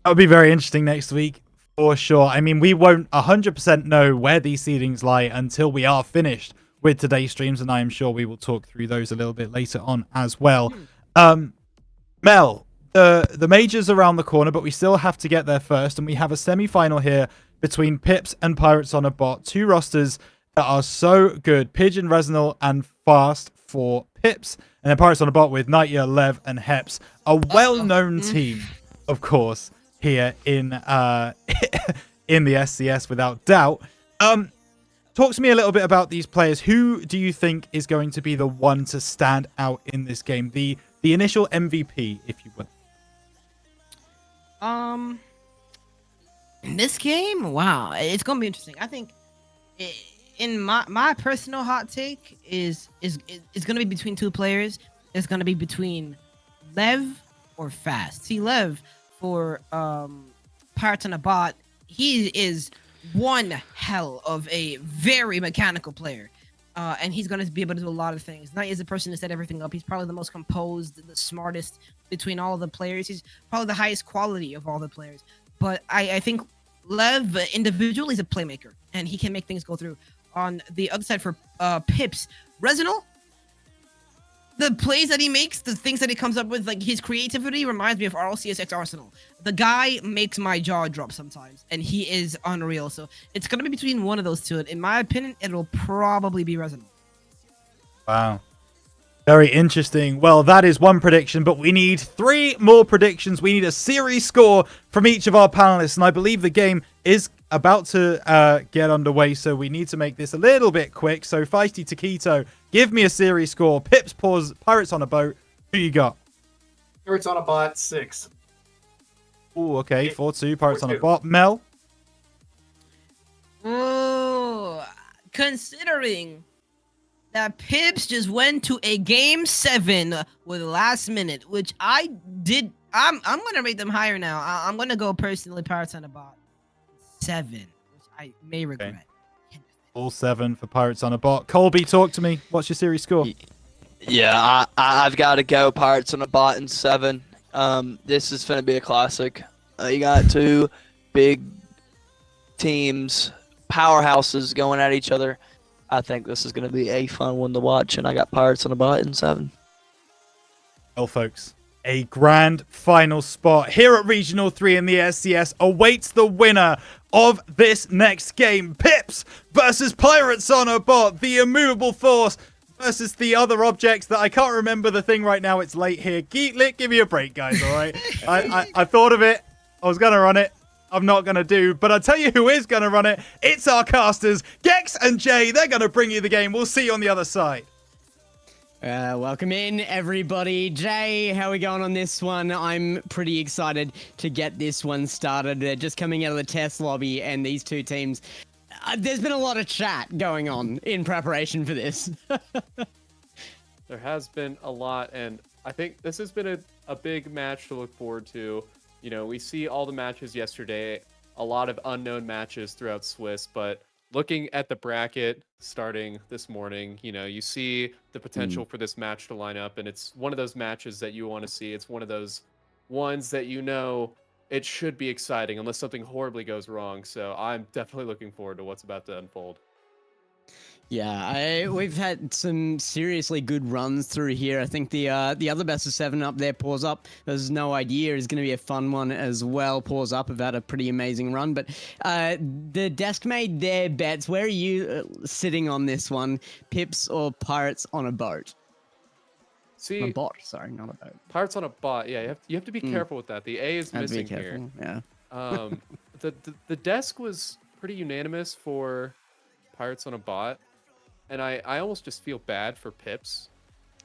very interesting next week for sure. I mean, we won't 100% know where these seedings lie until we are finished with today's streams, and I am sure we will talk through those a little bit later on as well. Mel, the major's around the corner, but we still have to get there first, and we have a semi-final here between Pips and Pirates on a Bot, two rosters that are so good. Pigeon, Resonal, and Fast for Pips, and then Pirates on a Bot with Nightyear, Lev, and Heps, a well-known team, of course, here in the SCS without doubt. Talk to me a little bit about these players. Who do you think is going to be the one to stand out in this game? The initial MVP, if you will. In this game, wow, it's gonna be interesting. I think, in my personal hot take is gonna be between two players. It's gonna be between Lev or Fast. See, Lev for Pirates on a Bot, he is one hell of a very mechanical player. And he's going to be able to do a lot of things. Knight is the person to set everything up. He's probably the most composed, the smartest between all of the players. He's probably the highest quality of all the players. But I think Lev individually is a playmaker, and he can make things go through. On the other side for Pips, Resonal, the plays that he makes, the things that he comes up with, like his creativity reminds me of RLCSX Arsenal. The guy makes my jaw drop sometimes, and he is unreal. So it's going to be between one of those two. In my opinion, it'll probably be Resonant. Wow. Very interesting. Well, that is one prediction, but we need 3 more predictions. We need a series score from each of our panelists, and I believe the game is about to get underway, so we need to make this a little bit quick. So, Feisty Taquito, give me a series score. Pips, Pause, Pirates on a Boat. Who you got? Pirates on a Bot, 6. Oh, okay. 4-2. Pirates on a bot. Mel. Oh, considering that Pips just went to a game 7 with last minute, which I did. I'm gonna rate them higher now. I'm gonna go personally Pirates on a bot 7, which I may regret. All 7 for Pirates on a bot. Colby, talk to me. What's your series score? Yeah, I've got to go Pirates on a bot in 7. This is going to be a classic. You got 2 big teams, powerhouses going at each other. I think this is going to be a fun one to watch, and I got Pirates on a bot in 7. Well, folks, a grand final spot here at Regional 3 in the SCS awaits the winner of this next game. Pips versus Pirates on a bot, the immovable force versus the other objects that I can't remember the thing right now. It's late here. Geeklit, give me a break, guys, all right? I thought of it. I was going to run it. I'm not going to do, but I'll tell you who is going to run it. It's our casters, Gex and Jay. They're going to bring you the game. We'll see you on the other side. Welcome in, everybody. Jay, how are we going on this one? I'm pretty excited to get this one started. They're just coming out of the test lobby, and these two teams... there's been a lot of chat going on in preparation for this. There has been a lot, and I think this has been a big match to look forward to. You know, we see all the matches yesterday, a lot of unknown matches throughout Swiss, but looking at the bracket starting this morning, you know, you see the potential for this match to line up, and it's one of those matches that you want to see. It's one of those ones that you know it should be exciting unless something horribly goes wrong. So I'm definitely looking forward to what's about to unfold. Yeah, we've had some seriously good runs through here. I think the other best of 7 up there, Pause Up, there's no idea, is going to be a fun one as well. Pause Up have had a pretty amazing run, but the desk made their bets. Where are you sitting on this one? Pips or Pirates on a boat? See, a bot, sorry, not a boat. Pirates on a bot. Yeah, you have to be careful with that. The A is missing here. Yeah. The desk was pretty unanimous for Pirates on a bot. And I almost just feel bad for Pips,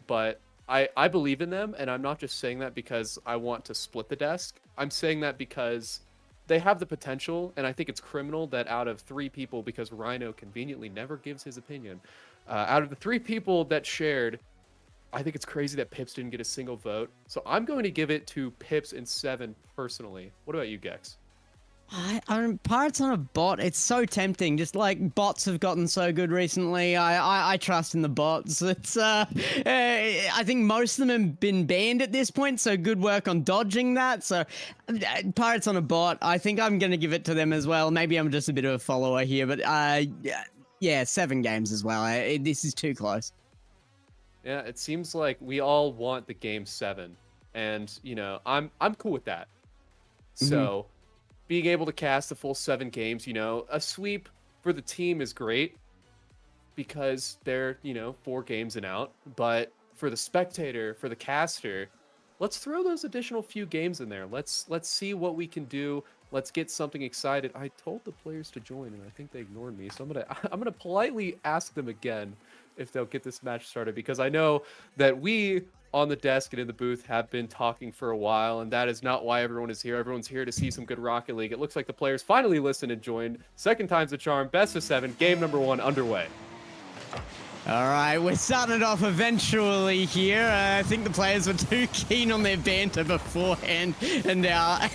but I believe in them, and I'm not just saying that because I want to split the desk. I'm saying that because they have the potential, and I think it's criminal that out of 3 people, because Rhino conveniently never gives his opinion, out of the 3 people that shared, I think it's crazy that Pips didn't get a single vote. So I'm going to give it to Pips in 7 personally. What about you, Gex? Pirates on a bot, it's so tempting. Just like bots have gotten so good recently. I trust in the bots. It's I think most of them have been banned at this point, so good work on dodging that. So Pirates on a bot, I think I'm gonna give it to them as well. Maybe I'm just a bit of a follower here, but yeah, 7 games as well. This is too close. Yeah, it seems like we all want the game 7, and you know, I'm cool with that. So being able to cast the full 7 games, you know, a sweep for the team is great because they're, you know, 4 games and out. But for the spectator, for the caster, let's throw those additional few games in there. Let's see what we can do. Let's get something excited. I told the players to join, and I think they ignored me. So I'm gonna politely ask them again if they'll get this match started, because I know that we on the desk and in the booth have been talking for a while, and that is not why everyone is here. Everyone's here to see some good Rocket League. It looks like the players finally listened and joined. Second time's the charm. Best of 7, game number 1 underway. All right, we're starting it off eventually here. I think the players were too keen on their banter beforehand, and our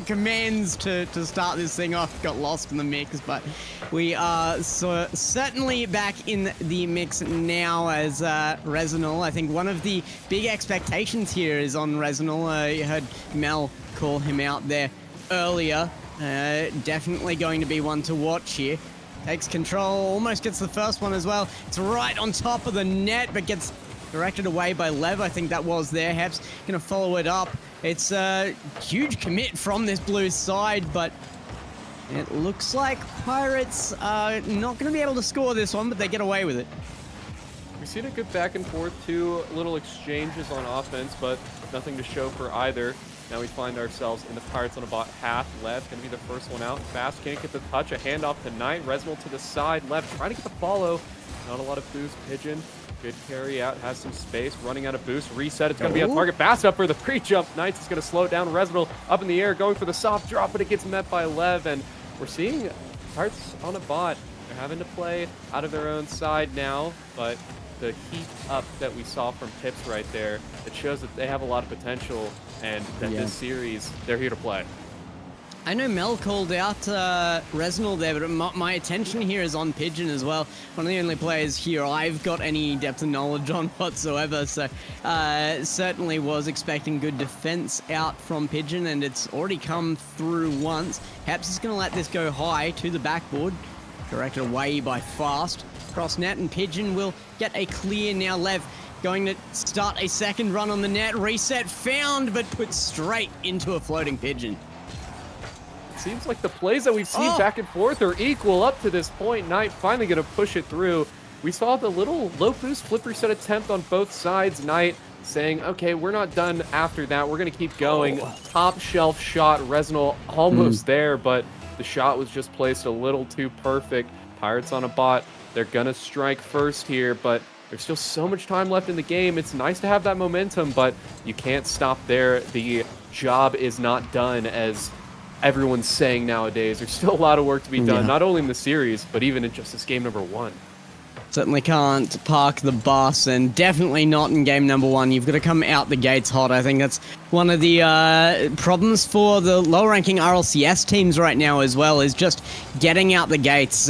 commands to start this thing off got lost in the mix, but we are certainly back in the mix now as Resinal. I think one of the big expectations here is on Resinal. You heard Mel call him out there earlier. Definitely going to be one to watch here. Takes control, almost gets the first one as well. It's right on top of the net, but gets directed away by Lev. I think that was there. Hep's going to follow it up. It's a huge commit from this blue side, but it looks like Pirates are not going to be able to score this one, but they get away with it. We've seen a good back and forth, 2 little exchanges on offense, but nothing to show for either. Now we find ourselves in the Pirates on a bot half. Lev going to be the first one out. Fast can't get the touch. A handoff to Knight. Resinal to the side. Lev trying to get the follow. Not a lot of boost. Pigeon Good carry out, has some space, running out of boost, reset, it's going to be on target. Fast up for the pre-jump. Knights is going to slow it down. Resinal up in the air, going for the soft drop, but it gets met by Lev, and we're seeing Pirates on a bot. They're having to play out of their own side now, but the heat up that we saw from Pips right there, it shows that they have a lot of potential, and that this series, they're here to play. I know Mel called out Resinal there, but my attention here is on Pigeon as well. One of the only players here I've got any depth of knowledge on whatsoever, so certainly was expecting good defense out from Pigeon, and it's already come through once. Heps is going to let this go high to the backboard, directed away by Fast. Cross net, and Pigeon will get a clear now. Lev going to start a second run on the net. Reset found, but put straight into a floating Pigeon. Seems like the plays that we've seen back and forth are equal up to this point. Knight finally going to push it through. We saw the little low boost flip reset attempt on both sides. Knight saying, okay, we're not done after that. We're going to keep going. Top shelf shot. Resinal almost there, but the shot was just placed a little too perfect. Pirates on a bot. They're going to strike first here, but there's still so much time left in the game. It's nice to have that momentum, but you can't stop there. The job is not done, as everyone's saying nowadays. There's still a lot of work to be done, not only in the series, but even in just this game number 1. Certainly can't park the bus, and definitely not in game number 1. You've got to come out the gates hot. I think that's one of the problems for the low-ranking RLCS teams right now as well, is just getting out the gates,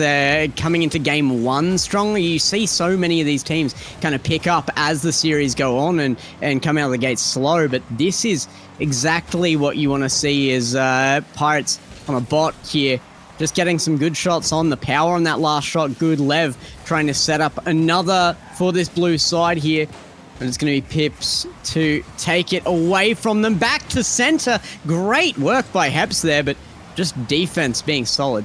coming into game 1 strongly. You see so many of these teams kind of pick up as the series go on and come out of the gates slow, but this is exactly what you want to see, is Pirates on a bot here, just getting some good shots on. The power on that last shot, good. Lev trying to set up another for this blue side here. And it's going to be Pips to take it away from them. Back to center. Great work by Heps there, but just defense being solid.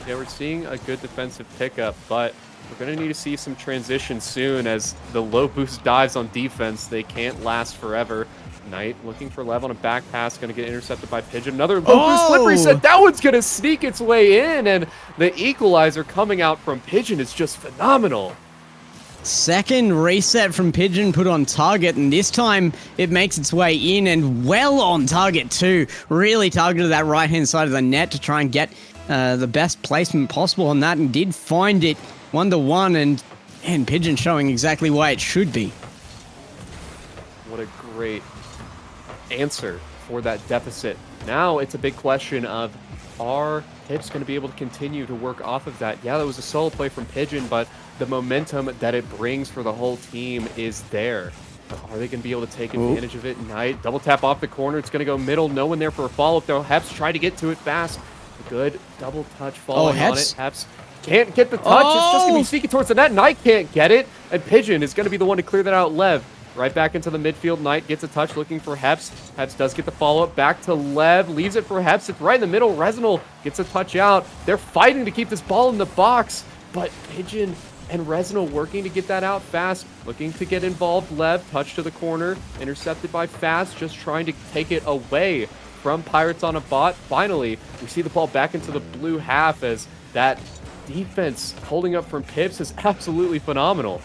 Yeah, we're seeing a good defensive pickup, but we're going to need to see some transition soon, as the low boost dives on defense, they can't last forever. Knight looking for Lev on a back pass, going to get intercepted by Pigeon. Another low boost flip reset. That one's going to sneak its way in, and the equalizer coming out from Pigeon is just phenomenal. Second reset from Pigeon put on target, and this time it makes its way in and well on target too. Really targeted that right-hand side of the net to try and get the best placement possible on that, and did find it 1-1, and Pigeon showing exactly why it should be. What a great answer for that deficit. Now it's a big question of, are Pips going to be able to continue to work off of that? Yeah, that was a solo play from Pigeon, but the momentum that it brings for the whole team is there. Are they going to be able to take advantage of it? Knight, double tap off the corner. It's going to go middle. No one there for a follow-up, though. Heps try to get to it fast. Good double touch following on it. Heps can't get the touch. It's just going to be sneaking towards the net. Knight can't get it, and Pigeon is going to be the one to clear that out. Lev right back into the midfield. Knight gets a touch looking for Heps. Heps does get the follow-up. Back to Lev. Leaves it for Heps. It's right in the middle. Resinal gets a touch out. They're fighting to keep this ball in the box, but Pigeon and Resinal working to get that out fast. Looking to get involved. Lev, touch to the corner. Intercepted by Fast. Just trying to take it away from Pirates on a bot. Finally, we see the ball back into the blue half, as that defense holding up from Pips is absolutely phenomenal.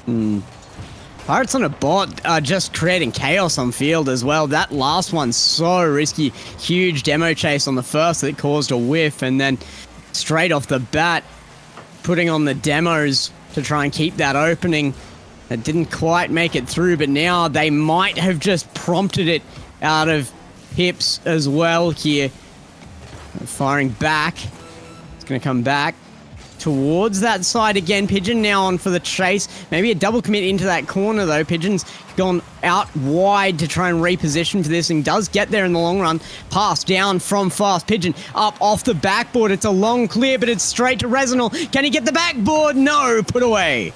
Pirates on a bot are just creating chaos on field as well. That last one, so risky. Huge demo chase on the first that caused a whiff, and then straight off the bat, putting on the demos to try and keep that opening. That didn't quite make it through, but now they might have just prompted it out of Pips as well here. Firing back. It's going to come back towards that side again. Pigeon now on for the chase. Maybe a double commit into that corner, though. Pigeon's gone out wide to try and reposition for this, and does get there in the long run. Pass down from Fast. Pigeon up off the backboard. It's a long clear, but it's straight to Resinal. Can he get the backboard? No, put away.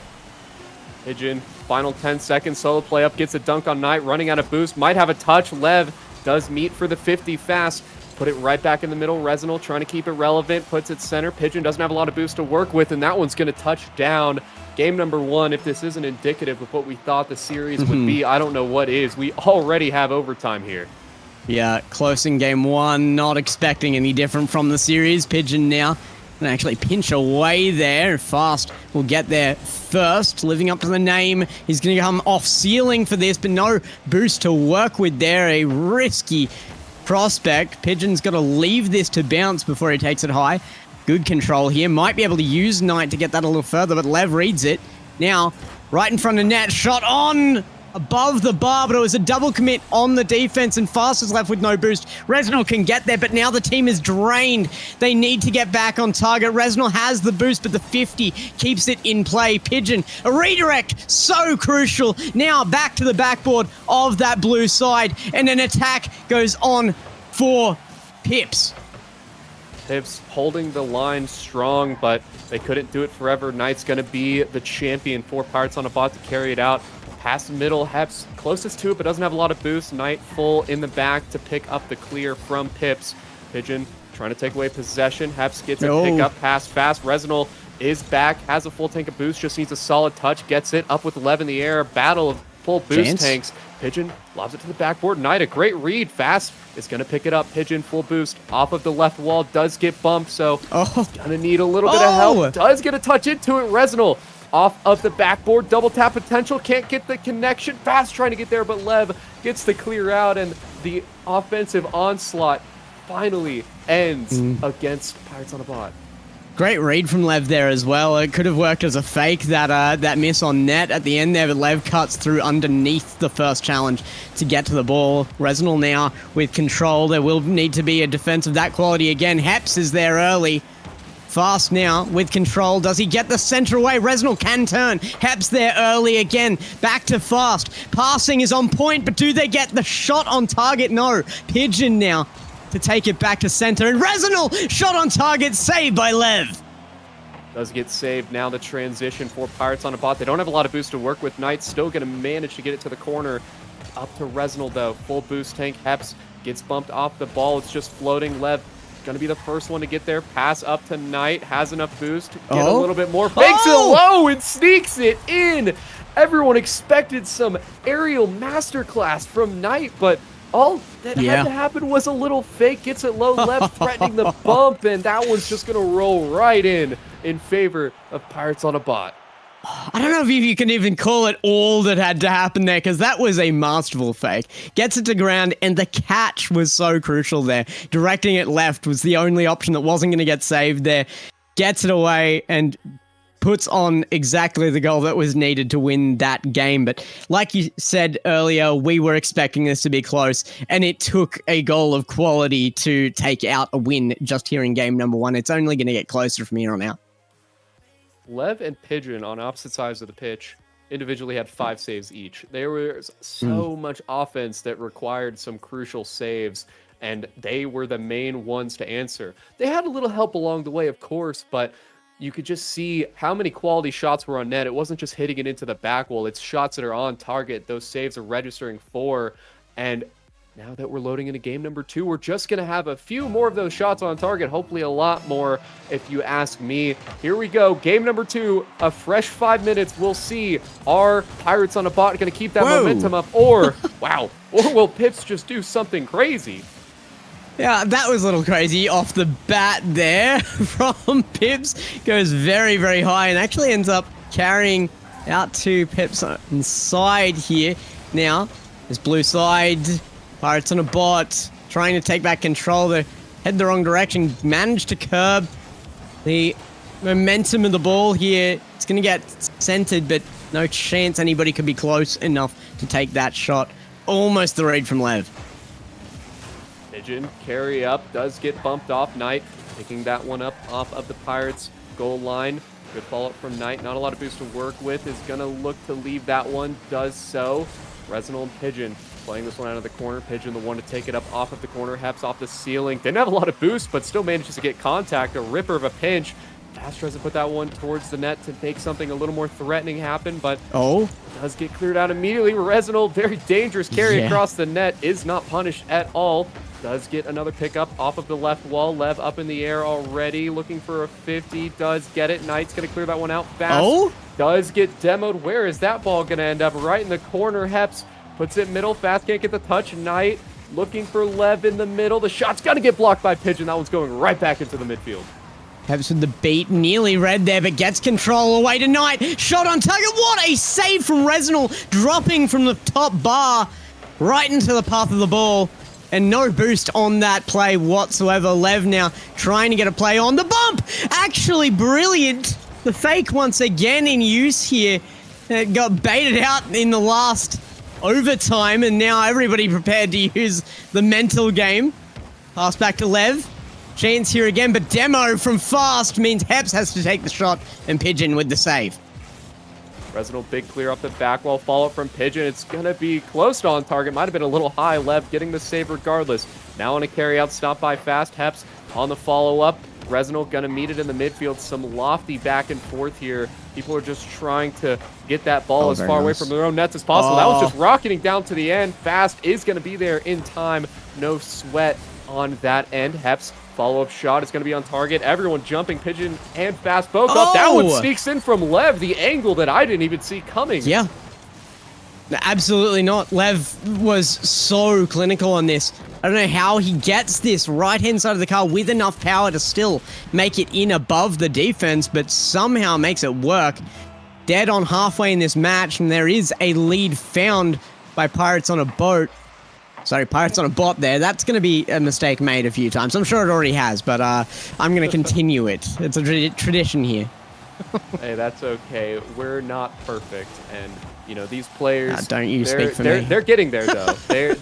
Pigeon, final 10 seconds. Solo play up, gets a dunk on Knight. Running out of boost. Might have a touch. Lev does meet for the 50 Fast. Put it right back in the middle. Resinal trying to keep it relevant. Puts it center. Pigeon doesn't have a lot of boost to work with, and that one's going to touch down. Game number 1, if this isn't indicative of what we thought the series would be, I don't know what is. We already have overtime here. Yeah, close in game 1. Not expecting any different from the series. Pigeon now And actually pinch away there. Fast will get there first, living up to the name. He's going to come off ceiling for this, but no boost to work with there. A risky prospect. Pigeon's got to leave this to bounce before he takes it high. Good control here. Might be able to use Knight to get that a little further, but Lev reads it. Now, right in front of net, shot on above the bar, but it was a double commit on the defense, and Fast is left with no boost. Reznor can get there, but now the team is drained. They need to get back on target. Reznor has the boost, but the 50 keeps it in play. Pigeon, a redirect, so crucial. Now back to the backboard of that blue side, and an attack goes on for Pips. Pips holding the line strong, but they couldn't do it forever. Knight's going to be the champion for Pirates on a Bot to carry it out. Past middle, Heps closest to it, but doesn't have a lot of boost. Knight full in the back to pick up the clear from Pips. Pigeon trying to take away possession. Heps gets a pick up pass fast. Reznol is back, has a full tank of boost, just needs a solid touch, gets it up with Lev in the air. Battle of full boost tanks. Pigeon lobs it to the backboard. Knight, a great read. Fast is going to pick it up. Pigeon full boost off of the left wall. Does get bumped, so going to need a little bit of help. Does get a touch into it. Reznol off of the backboard. Double tap potential. Can't get the connection. Fast trying to get there, but Lev gets the clear out, and the offensive onslaught finally ends against Pirates on a Bot. Great read from Lev there as well. It could have worked as a fake, that miss on net at the end there, but Lev cuts through underneath the first challenge to get to the ball. Reznor now with control. There will need to be a defense of that quality again. Heps is there early. Fast now with control. Does he get the center away? Reznor can turn. Heps there early again. Back to Fast. Passing is on point, but do they get the shot on target? No. Pigeon now to take it back to center, and Reznor shot on target, saved by Lev. Does get saved. Now the transition for Pirates on a Bot. They don't have a lot of boost to work with. Knight's still going to manage to get it to the corner. Up to Reznor though. Full boost tank. Heps gets bumped off the ball. It's just floating. Lev going to be the first one to get there. Pass up to Knight. Has enough boost to get a little bit more. Fakes it low and sneaks it in. Everyone expected some aerial masterclass from Knight, but all that had to happen was a little fake. Gets it low, Lev threatening the bump, and that one's just going to roll right in favor of Pirates on a Bot. I don't know if you can even call it all that had to happen there, because that was a masterful fake. Gets it to ground, and the catch was so crucial there. Directing it left was the only option that wasn't going to get saved there. Gets it away and puts on exactly the goal that was needed to win that game. But like you said earlier, we were expecting this to be close, and it took a goal of quality to take out a win just here in game number one. It's only going to get closer from here on out. Lev and Pigeon on opposite sides of the pitch individually had 5 saves each. There was so much offense that required some crucial saves, and they were the main ones to answer. They had a little help along the way, of course, but you could just see how many quality shots were on net. It wasn't just hitting it into the back wall. It's shots that are on target. Those saves are registering for. And now that we're loading into game number 2, we're just going to have a few more of those shots on target. Hopefully a lot more, if you ask me. Here we go. Game number 2, a fresh 5 minutes. We'll see. Are Pirates on a Bot going to keep that momentum up? Or, wow, or will Pips just do something crazy? Yeah, that was a little crazy off the bat there from Pips. Goes very, very high and actually ends up carrying out to Pips inside here. Now, this blue side, Pirates on a Bot, trying to take back control. They head the wrong direction, managed to curb the momentum of the ball here. It's going to get centered, but no chance anybody could be close enough to take that shot. Almost the read from Lev. Pigeon carry up, does get bumped off. Knight picking that one up off of the Pirates goal line. Good follow-up from Knight. Not a lot of boost to work with. Is going to look to leave that one. Does so. Reznor and Pigeon playing this one out of the corner. Pigeon the one to take it up off of the corner. Heps off the ceiling. Didn't have a lot of boost, but still manages to get contact. A ripper of a pinch. Fast tries to put that one towards the net to make something a little more threatening happen, but does get cleared out immediately. Reznor, very dangerous carry across the net, is not punished at all. Does get another pickup off of the left wall. Lev up in the air already, looking for a 50. Does get it. Knight's going to clear that one out fast. Does get demoed. Where is that ball going to end up? Right in the corner. Heps puts it middle. Fast can't get the touch. Knight looking for Lev in the middle. The shot's going to get blocked by Pigeon. That one's going right back into the midfield. Heps with the beat, nearly red there, but gets control away to Knight. Shot on target. What a save from Reznor, dropping from the top bar right into the path of the ball. And no boost on that play whatsoever. Lev now trying to get a play on the bump. Actually brilliant. The fake once again in use here. It got baited out in the last overtime, and now everybody prepared to use the mental game. Pass back to Lev. Chance here again, but Demo from Fast means Heps has to take the shot, and Pigeon with the save. Reznor big clear up the back wall, follow up from Pigeon. It's going to be close to on target. Might have been a little high. Lev getting the save regardless. Now on a carry out, stop by Fast. Heps on the follow-up. Reznor going to meet it in the midfield. Some lofty back and forth here. People are just trying to get that ball as far away from their own nets as possible. That was just rocketing down to the end. Fast is going to be there in time. No sweat on that end. Heps follow-up shot is going to be on target. Everyone jumping. Pigeon and Fast both up. That one sneaks in from Lev. The angle that I didn't even see coming. Yeah. Absolutely not. Lev was so clinical on this. I don't know how he gets this right-hand side of the car with enough power to still make it in above the defense, but somehow makes it work. Dead on halfway in this match, and there is a lead found by Pirates on a boat. Sorry, Pirates on a bot there. That's going to be a mistake made a few times. I'm sure it already has, but I'm going to continue it. It's a tradition here. Hey, that's okay. We're not perfect, and you know these players. Don't you speak for me? They're getting there though.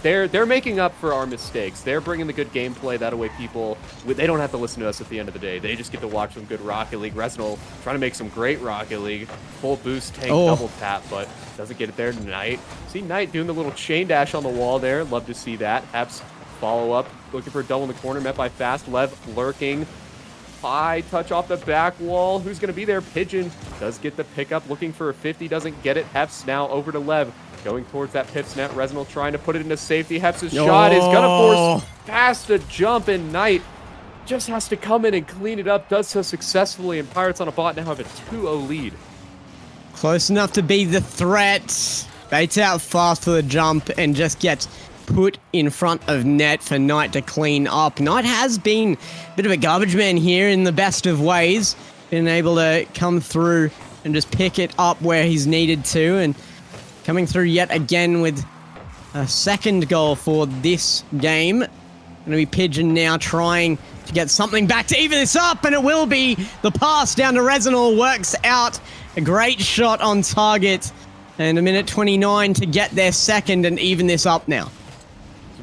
they're making up for our mistakes. They're bringing the good gameplay. That way, people they don't have to listen to us at the end of the day. They just get to watch some good Rocket League. Reznor trying to make some great Rocket League. Full boost tank double tap, but doesn't get it there tonight. See Knight doing the little chain dash on the wall there. Love to see that. Heps follow up, looking for a double in the corner, met by Fast. Lev lurking. High touch off the back wall. Who's going to be there? Pigeon does get the pickup, looking for a 50, doesn't get it. Heps now over to Lev, going towards that Pips net. Reznor trying to put it into safety. Heps' shot is going to force Fast to jump, and Knight just has to come in and clean it up. Does so successfully, and Pirates on a bot now have a 2-0 lead. Close enough to be the threat. Baits out Fast for the jump and just gets put in front of net for Knight to clean up. Knight has been a bit of a garbage man here in the best of ways. Been able to come through and just pick it up where he's needed to. And coming through yet again with a second goal for this game. Going to be Pigeon now trying to get something back to even this up. And it will be the pass down to Reznor. Works out a great shot on target. And a minute 29 to get their second and even this up now.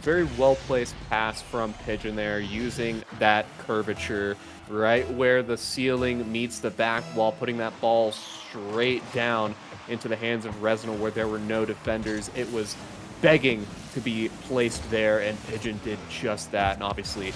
Very well-placed pass from Pigeon there, using that curvature right where the ceiling meets the back wall, putting that ball straight down into the hands of Reznor where there were no defenders. It was begging to be placed there, and Pigeon did just that. And obviously,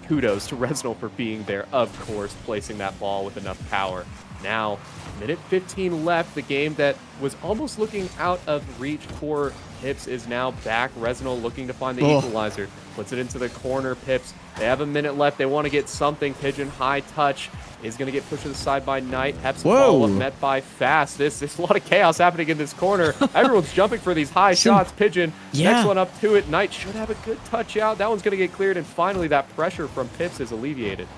kudos to Reznor for being there, of course, placing that ball with enough power. Now, minute 15 left. The game that was almost looking out of reach for Pips is now back. Reznor looking to find the equalizer. Puts it into the corner. Pips, they have a minute left. They want to get something. Pigeon, high touch, is going to get pushed to the side by Knight. Heps follow up, met by Fast. There's a lot of chaos happening in this corner. Everyone's jumping for these high shots. Pigeon, next one up to it. Knight should have a good touch out. That one's going to get cleared, and finally that pressure from Pips is alleviated.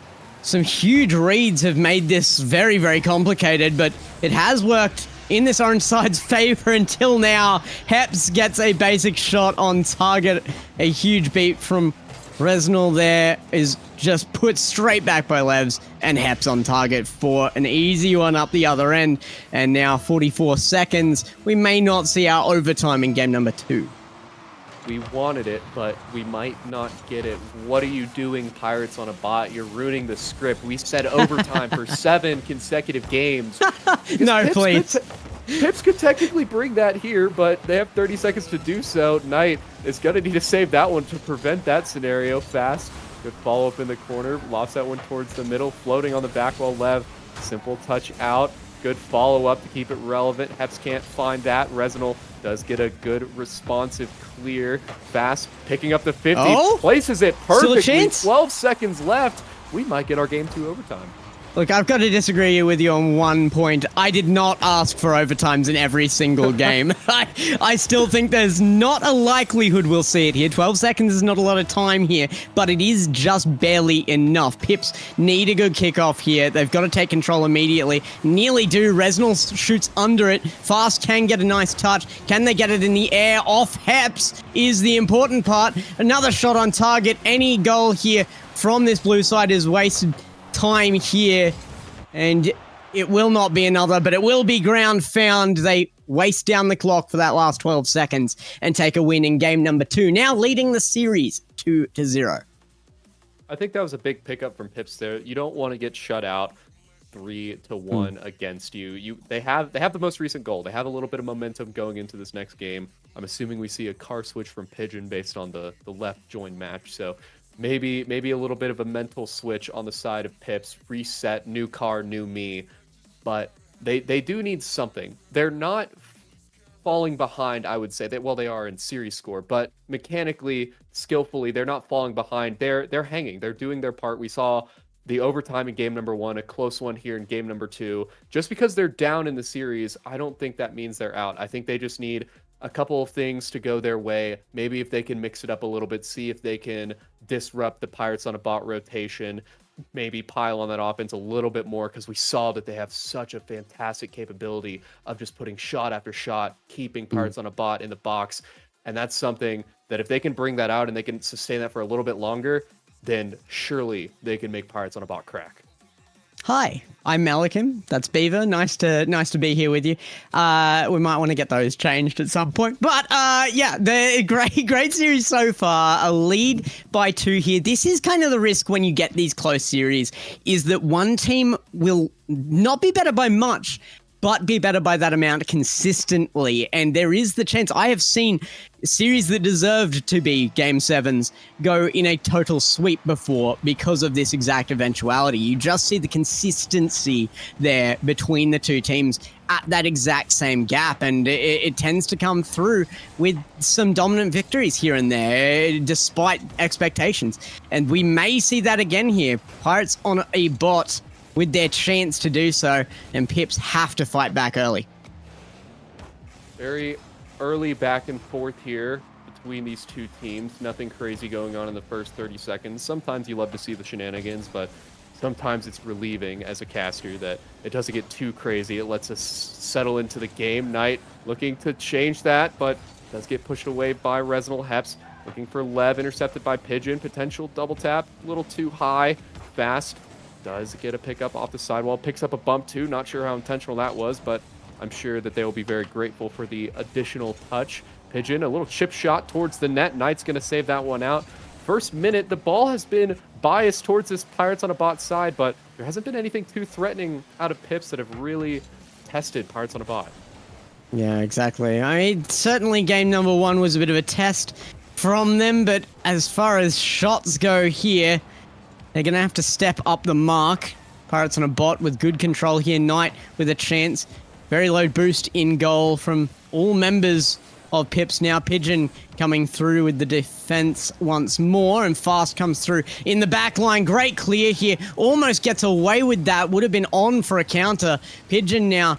Some huge reads have made this very, very complicated, but it has worked in this orange side's favor until now. Heps gets a basic shot on target. A huge beat from Reznor there is just put straight back by Levs, and Heps on target for an easy one up the other end. And now 44 seconds. We may not see our overtime in game number 2. We wanted it, but we might not get it. What are you doing, Pirates on a bot? You're ruining the script. We said overtime for 7 consecutive games. No, please. Pips could technically bring that here, but they have 30 seconds to do so. Knight is going to need to save that one to prevent that scenario. Fast. Good follow-up in the corner. Lost that one towards the middle. Floating on the back wall. Lev. Simple touch out. Good follow-up to keep it relevant. Heps can't find that. Reznor does get a good responsive clear. Fast picking up the 50. Places it perfectly. 12 seconds left. We might get our game 2 overtime. Look, I've got to disagree with you on one point. I did not ask for overtimes in every single game. I still think there's not a likelihood we'll see it here. 12 seconds is not a lot of time here, but it is just barely enough. Pips need a good kickoff here. They've got to take control immediately. Nearly do. Resnal shoots under it. Fast can get a nice touch. Can they get it in the air? Off Heps is the important part. Another shot on target. Any goal here from this blue side is wasted time here, and it will not be another, but it will be ground found. They waste down the clock for that last 12 seconds and take a win in game number 2, now leading the series 2-0. I think that was a big pickup from Pips there. You don't want to get shut out 3-1 against you. They have the most recent goal. They have a little bit of momentum going into this next game. I'm assuming we see a car switch from Pigeon based on the left join match, so maybe a little bit of a mental switch on the side of Pips, reset, new car, new me. But they do need something. They're not falling behind, I would say. They are in series score, but mechanically, skillfully, they're not falling behind. They're hanging. They're doing their part. We saw the overtime in game number 1, a close one here in game number 2. Just because they're down in the series, I don't think that means they're out. I think they just need a couple of things to go their way. Maybe if they can mix it up a little bit, see if they can disrupt the Pirates on a bot rotation, maybe pile on that offense a little bit more, because we saw that they have such a fantastic capability of just putting shot after shot, keeping Pirates on a bot in the box. And that's something that if they can bring that out and they can sustain that for a little bit longer, then surely they can make Pirates on a bot crack. Hi, I'm Malikim. That's Beaver. Nice to be here with you. We might want to get those changed at some point. But yeah, the great series so far. A lead by 2 here. This is kind of the risk when you get these close series, is that one team will not be better by much, but be better by that amount consistently. And there is the chance. I have seen series that deserved to be game 7s go in a total sweep before because of this exact eventuality. You just see the consistency there between the two teams at that exact same gap, and it tends to come through with some dominant victories here and there despite expectations. And we may see that again here. Pirates on a bot with their chance to do so, and Pips have to fight back early. Very early back and forth here between these two teams. Nothing crazy going on in the first 30 seconds. Sometimes you love to see the shenanigans, but sometimes it's relieving as a caster that it doesn't get too crazy. It lets us settle into the game. Knight looking to change that, but does get pushed away by Resnal. Heps looking for Lev, intercepted by Pigeon. Potential double tap, a little too high. Fast does get a pickup off the sidewall. Picks up a bump too. Not sure how intentional that was, but I'm sure that they will be very grateful for the additional touch. Pigeon, a little chip shot towards the net. Knight's going to save that one out. First minute, the ball has been biased towards this Pirates on a bot side, but there hasn't been anything too threatening out of Pips that have really tested Pirates on a bot. Yeah, exactly. I mean, certainly game number 1 was a bit of a test from them, but as far as shots go here, they're going to have to step up the mark. Pirates on a bot with good control here. Knight with a chance. Very low boost in goal from all members of Pips. Now Pigeon coming through with the defense once more, and Fast comes through in the back line. Great clear here. Almost gets away with that. Would have been on for a counter. Pigeon now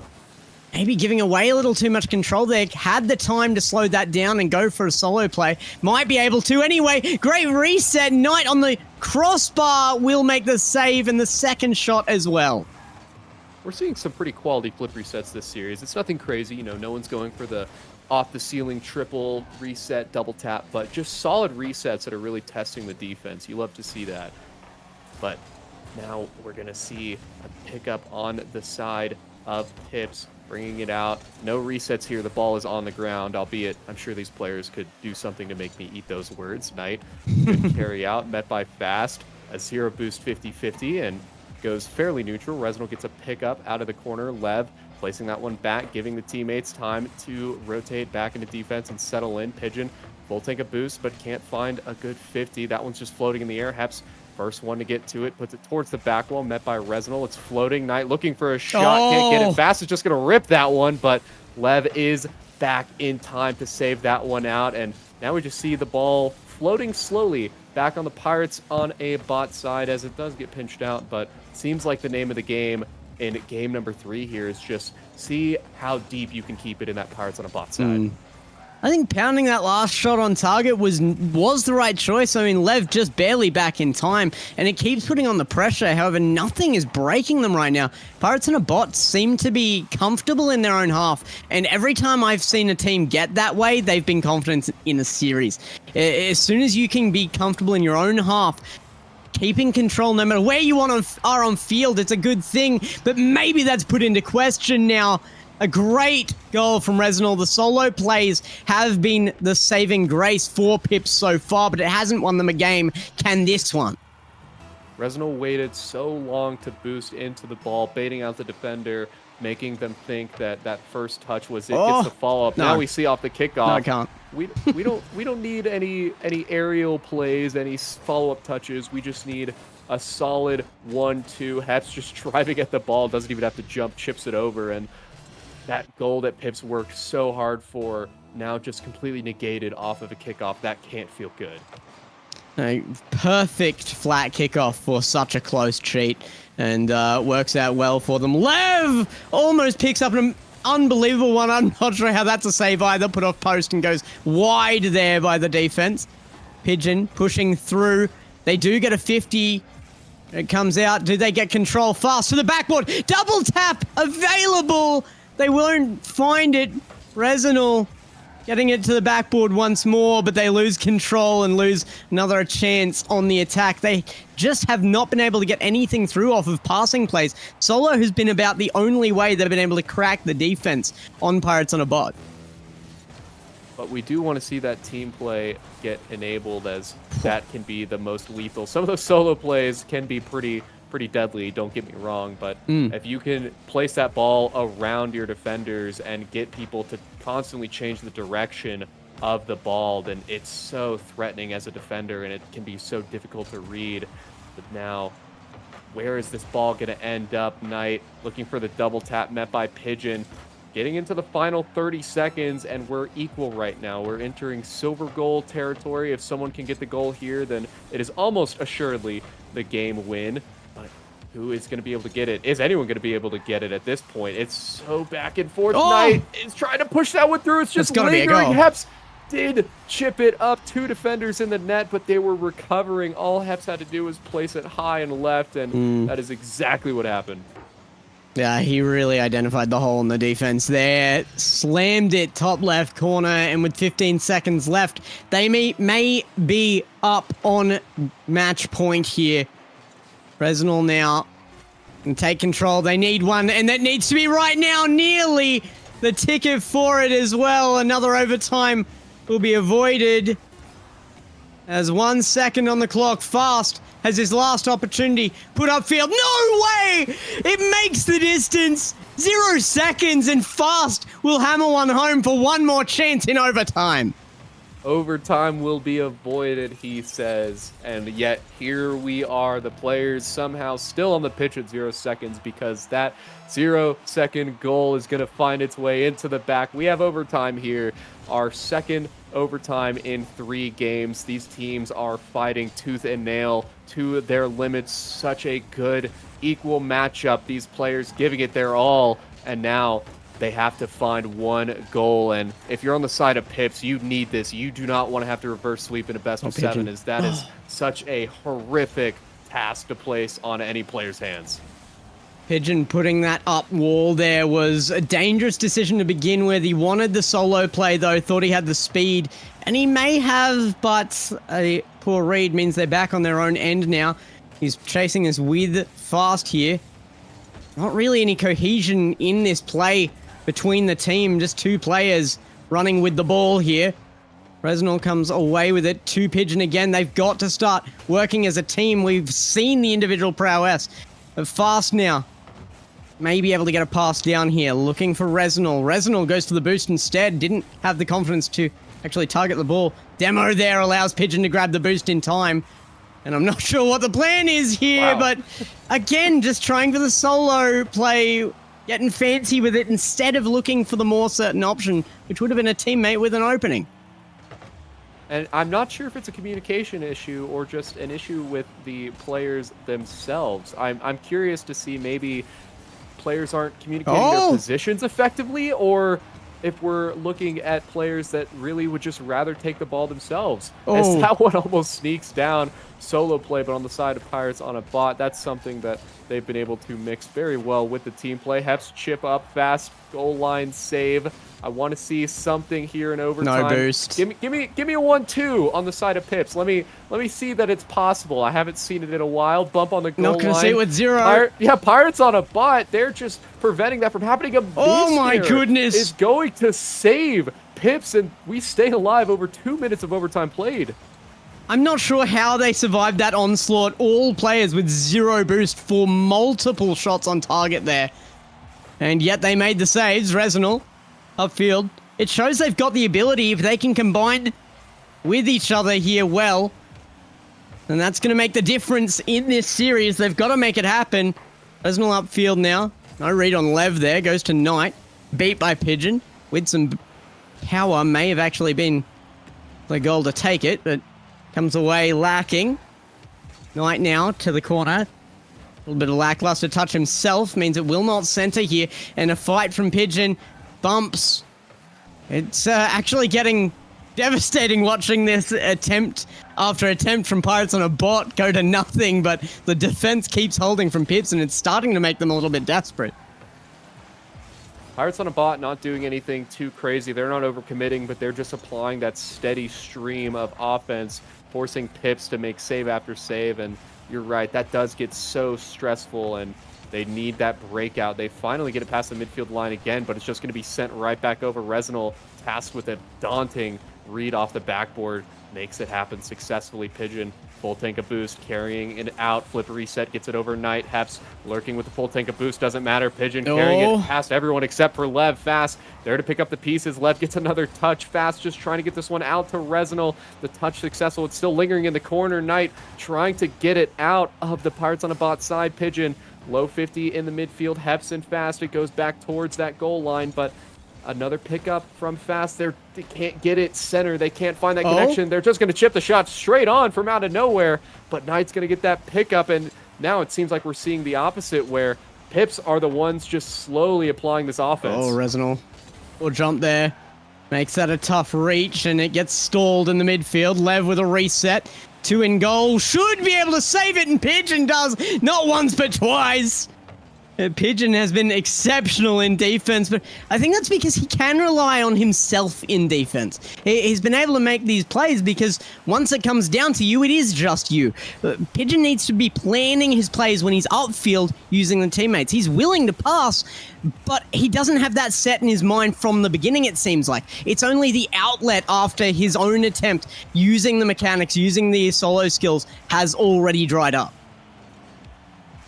maybe giving away a little too much control there. Had the time to slow that down and go for a solo play. Might be able to anyway. Great reset. Knight on the crossbar will make the save and the second shot as well. We're seeing some pretty quality flip resets this series. It's nothing crazy, you know, no one's going for the off-the-ceiling triple reset, double tap, but just solid resets that are really testing the defense. You love to see that. But now we're going to see a pickup on the side of Pips, bringing it out. No resets here. The ball is on the ground, albeit I'm sure these players could do something to make me eat those words. Knight, good carry out, met by Fast. A 0 boost 50-50 and goes fairly neutral. Resnal gets a pickup out of the corner. Lev placing that one back, giving the teammates time to rotate back into defense and settle in. Pigeon will take a boost, but can't find a good 50. That one's just floating in the air. Heps, first one to get to it, puts it towards the back wall, met by Resnal. It's floating. Knight looking for a shot, can't get it. Fast is just going to rip that one, but Lev is back in time to save that one out. And now we just see the ball floating slowly back on the Pirates on a bot side as it does get pinched out, but seems like the name of the game in game number 3 here is just see how deep you can keep it in that Pirates on a bot side. I think pounding that last shot on target was the right choice. I mean, Lev just barely back in time, and it keeps putting on the pressure. However, nothing is breaking them right now. Pirates and a bot seem to be comfortable in their own half, and every time I've seen a team get that way, they've been confident in the series. As soon as you can be comfortable in your own half, keeping control no matter where you are on field, it's a good thing, but maybe that's put into question now. A great goal from Resinal. The solo plays have been the saving grace for Pips so far, but it hasn't won them a game. Can this one? Resinal waited so long to boost into the ball, baiting out the defender, making them think that that first touch was it. Gets the follow-up. No. Now we see off the kickoff. No, I can't. We don't need any aerial plays, any follow-up touches. We just need a solid 1-2. Hep's just driving at the ball, doesn't even have to jump, chips it over, and that goal that Pips worked so hard for now just completely negated off of a kickoff. That can't feel good. A perfect flat kickoff for such a close cheat, and works out well for them. Lev almost picks up an unbelievable one. I'm not sure how that's a save either. Put off post and goes wide there by the defense. Pigeon pushing through. They do get a 50. It comes out. Do they get control fast to the backboard? Double tap available. They won't find it. Resinal getting it to the backboard once more, but they lose control and lose another chance on the attack. They just have not been able to get anything through off of passing plays. Solo has been about the only way they've been able to crack the defense on Pirates on a bot. But we do want to see that team play get enabled, as that can be the most lethal. Some of those solo plays can be pretty deadly, don't get me wrong, but if you can place that ball around your defenders and get people to constantly change the direction of the ball, then it's so threatening as a defender, and it can be so difficult to read. But now, where is this ball going to end up? Knight looking for the double tap met by Pigeon. Getting into the final 30 seconds, and we're equal right now. We're entering silver goal territory. If someone can get the goal here, then it is almost assuredly the game win. But who is going to be able to get it? Is anyone going to be able to get it at this point? It's so back and forth. Knight is trying to push that one through. It's just lingering. Heps did chip it up. 2 defenders in the net, but they were recovering. All Heps had to do was place it high and left, and that is exactly what happened. Yeah, he really identified the hole in the defense there. Slammed it top left corner, and with 15 seconds left, they may be up on match point here. Resinal now can take control. They need one, and that needs to be right now. Nearly the ticket for it as well. Another overtime will be avoided. As 1 second on the clock. Fast has his last opportunity. Put upfield. No way! It makes the distance. 0 seconds, and Fast will hammer one home for one more chance in overtime. Overtime will be avoided, he says. And yet here we are. The players somehow still on the pitch at 0 seconds, because that 0 second goal is going to find its way into the back. We have overtime here. Our second overtime in 3 games. These teams are fighting tooth and nail to their limits. Such a good, equal matchup. These players giving it their all, and now they have to find one goal. And if you're on the side of Pips, you need this. You do not want to have to reverse sweep in a best of 7, as that is such a horrific task to place on any player's hands. Pigeon putting that up wall there was a dangerous decision to begin with. He wanted the solo play, though, thought he had the speed, and he may have, but a poor read means they're back on their own end now. He's chasing us with Fast here. Not really any cohesion in this play between the team, just 2 players running with the ball here. Resinal comes away with it to Pigeon again. They've got to start working as a team. We've seen the individual prowess of Fast now. May be able to get a pass down here. Looking for Resinal. Resinal goes for the boost instead. Didn't have the confidence to actually target the ball. Demo there allows Pigeon to grab the boost in time. And I'm not sure what the plan is here, but again, just trying for the solo play, getting fancy with it instead of looking for the more certain option, which would have been a teammate with an opening. And I'm not sure if it's a communication issue or just an issue with the players themselves. I'm curious to see maybe players aren't communicating their positions effectively, or if we're looking at players that really would just rather take the ball themselves. As that one almost sneaks down solo play, but on the side of Pirates on a bot, that's something that they've been able to mix very well with the team play. Heps chip up fast, goal line save. I want to see something here in overtime. No boost. Give me a 1-2 on the side of Pips. Let me see that it's possible. I haven't seen it in a while. Bump on the goal line. Not gonna see it with 0. Pirates on a bot. They're just preventing that from happening. Oh my goodness! Is going to save Pips, and we stay alive over 2 minutes of overtime played. I'm not sure how they survived that onslaught. All players with 0 boost for multiple shots on target there. And yet they made the saves. Reznal, upfield. It shows they've got the ability, if they can combine with each other here well. And that's going to make the difference in this series. They've got to make it happen. Reznal upfield now. No read on Lev there. Goes to Knight. Beat by Pigeon. With some power. May have actually been the goal to take it, but comes away lacking. Knight now to the corner. A little bit of lackluster touch himself. Means it will not center here. And a fight from Pigeon. Bumps. It's actually getting devastating watching this attempt after attempt from Pirates on a bot go to nothing, but the defense keeps holding from Pips, and it's starting to make them a little bit desperate. Pirates on a bot not doing anything too crazy. They're not overcommitting, but they're just applying that steady stream of offense, forcing Pips to make save after save, and you're right, that does get so stressful, and they need that breakout. They finally get it past the midfield line again, but it's just going to be sent right back over. Reznal, tasked with a daunting read off the backboard, makes it happen successfully. Pigeon, full tank of boost, carrying it out. Flip reset, gets it over Knight. Heps lurking with the full tank of boost, doesn't matter. Pigeon carrying it past everyone except for Lev. Fast there to pick up the pieces. Lev gets another touch. Fast just trying to get this one out to Reznal. The touch successful. It's still lingering in the corner. Knight trying to get it out of the Pirates on a bot side. Pigeon low 50 in the midfield. Heps and Fast. It goes back towards that goal line, but another pickup from Fast. They can't get it center. They can't find that connection. They're just going to chip the shot straight on from out of nowhere, but Knight's going to get that pickup, and now it seems like we're seeing the opposite, where Pips are the ones just slowly applying this offense. Reznal will jump there. Makes that a tough reach, and it gets stalled in the midfield. Lev with a reset. 2 in goal. Should be able to save it, and Pigeon does. Not once, but twice. Pigeon has been exceptional in defense, but I think that's because he can rely on himself in defense. He's been able to make these plays because once it comes down to you, it is just you. Pigeon needs to be planning his plays when he's outfield using the teammates. He's willing to pass, but he doesn't have that set in his mind from the beginning, it seems like. It's only the outlet after his own attempt using the mechanics, using the solo skills, has already dried up.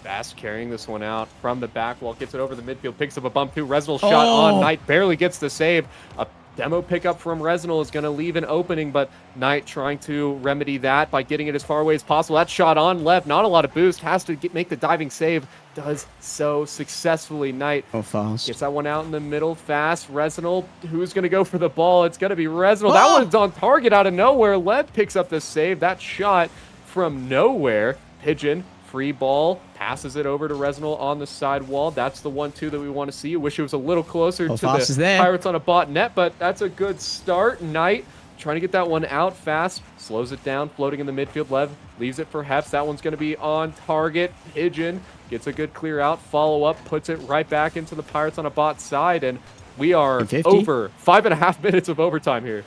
Fast carrying this one out from the back wall, gets it over the midfield, picks up a bump too. Reznal shot on. Knight barely gets the save. A demo pickup from Reznal is going to leave an opening, but Knight trying to remedy that by getting it as far away as possible. That shot on Lev, not a lot of boost, has to make the diving save, does so successfully. Knight Fast gets that one out in the middle. Fast, Reznal, who's going to go for the ball? It's going to be Reznal. That one's on target out of nowhere. Lev picks up the save. That shot from nowhere. Pigeon, free ball, passes it over to Reznal on the side wall. That's the 1-2 that we want to see. I wish it was a little closer to the Pirates on a bot net, but that's a good start. Knight trying to get that one out fast, slows it down, floating in the midfield. Lev leaves it for Heps. That one's going to be on target. Pigeon gets a good clear out, follow up, puts it right back into the Pirates on a bot side, and we are over 5.5 minutes of overtime here.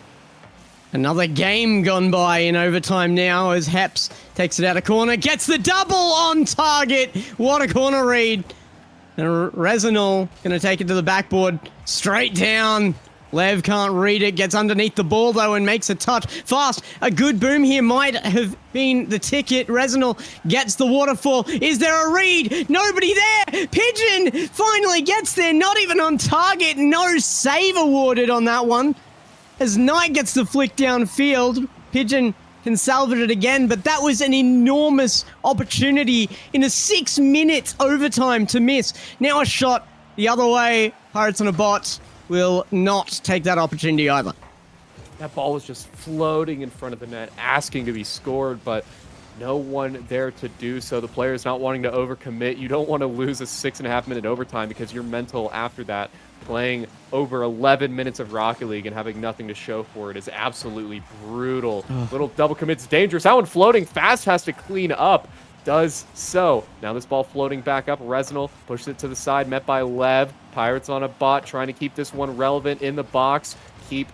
Another game gone by in overtime now as Heps takes it out of corner, gets the double on target. What a corner read. And Reznal going to take it to the backboard, straight down. Lev can't read it, gets underneath the ball though and makes a touch. Fast, a good boom here might have been the ticket. Reznal gets the waterfall. Is there a read? Nobody there. Pigeon finally gets there, not even on target. No save awarded on that one. As Knight gets the flick downfield, Pigeon can salvage it again, but that was an enormous opportunity in a 6-minute overtime to miss. Now a shot the other way. Pirates on a bot will not take that opportunity either. That ball was just floating in front of the net, asking to be scored, but no one there to do so. The players not wanting to overcommit. You don't want to lose a 6.5-minute overtime because you're mental after that. Playing over 11 minutes of Rocket League and having nothing to show for it is absolutely brutal. Little double commit's dangerous. That one floating fast has to clean up. Does so. Now this ball floating back up. Reznal pushes it to the side, met by Lev. Pirates on a bot, trying to keep this one relevant in the box. Keep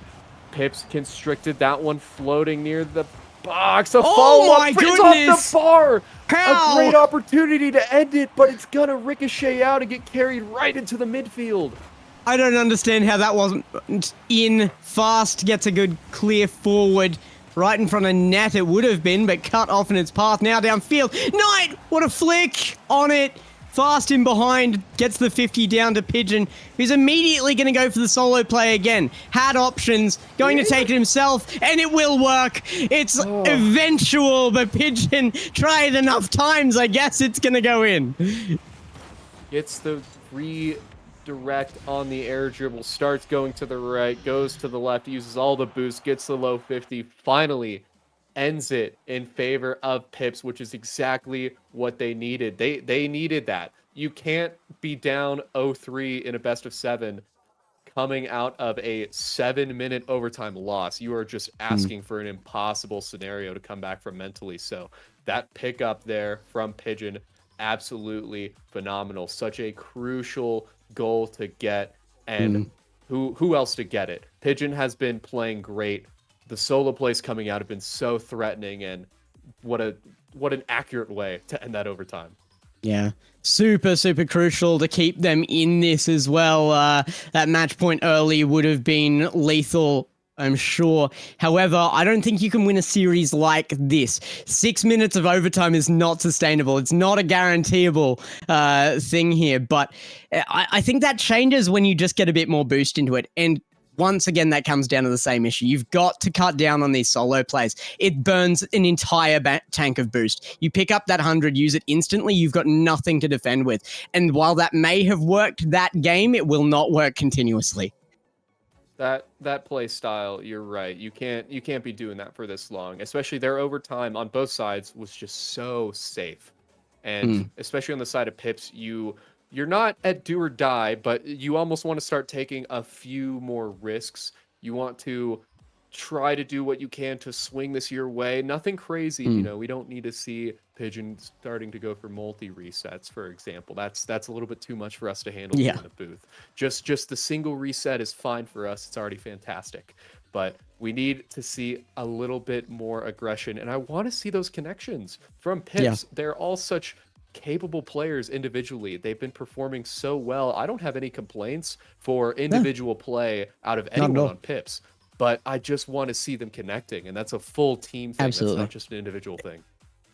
Pips constricted. That one floating near the box. A follow-up. my It's goodness! off the bar. How? A great opportunity to end it, but it's gonna ricochet out and get carried right into the midfield. I don't understand how that wasn't in. Fast gets a good clear forward. Right in front of net it would have been, but cut off in its path. Now downfield. Knight! What a flick on it. Fast in behind. Gets the 50 down to Pigeon, who's immediately going to go for the solo play again. Had options. Going to take it himself, and it will work. It's eventual, but Pigeon tried enough times. I guess it's going to go in. Gets the redirect on the air dribble, starts going to the right, goes to the left, uses all the boost, gets the low 50, finally ends it in favor of Pips, which is exactly what they needed. They needed that. You can't be down 0-3 in a best of 7 coming out of a 7-minute overtime loss. You are just asking for an impossible scenario to come back from mentally. So that pickup there from Pigeon, absolutely phenomenal. Such a crucial goal to get, and who else to get it? Pigeon has been playing great. The solo plays coming out have been so threatening, and what an accurate way to end that overtime. Yeah, super crucial to keep them in this as well. That match point early would have been lethal, I'm sure. However, I don't think you can win a series like this. 6 minutes of overtime is not sustainable. It's not a guaranteeable thing here, but I think that changes when you just get a bit more boost into it. And once again, that comes down to the same issue. You've got to cut down on these solo plays. It burns an entire tank of boost. You pick up that 100, use it instantly, you've got nothing to defend with. And while that may have worked that game, it will not work continuously. That play style, you're right. You can't be doing that for this long. Especially their overtime on both sides was just so safe. And especially on the side of Pips, you're not at do or die, but you almost want to start taking a few more risks. You want to try to do what you can to swing this your way. Nothing crazy, we don't need to see Pigeon starting to go for multi-resets, for example. That's a little bit too much for us to handle in the booth. Just the single reset is fine for us. It's already fantastic. But we need to see a little bit more aggression, and I want to see those connections from Pips. Yeah. They're all such capable players individually. They've been performing so well. I don't have any complaints for individual play out of anyone on Pips, but I just want to see them connecting, and that's a full team thing. Absolutely. That's not just an individual thing.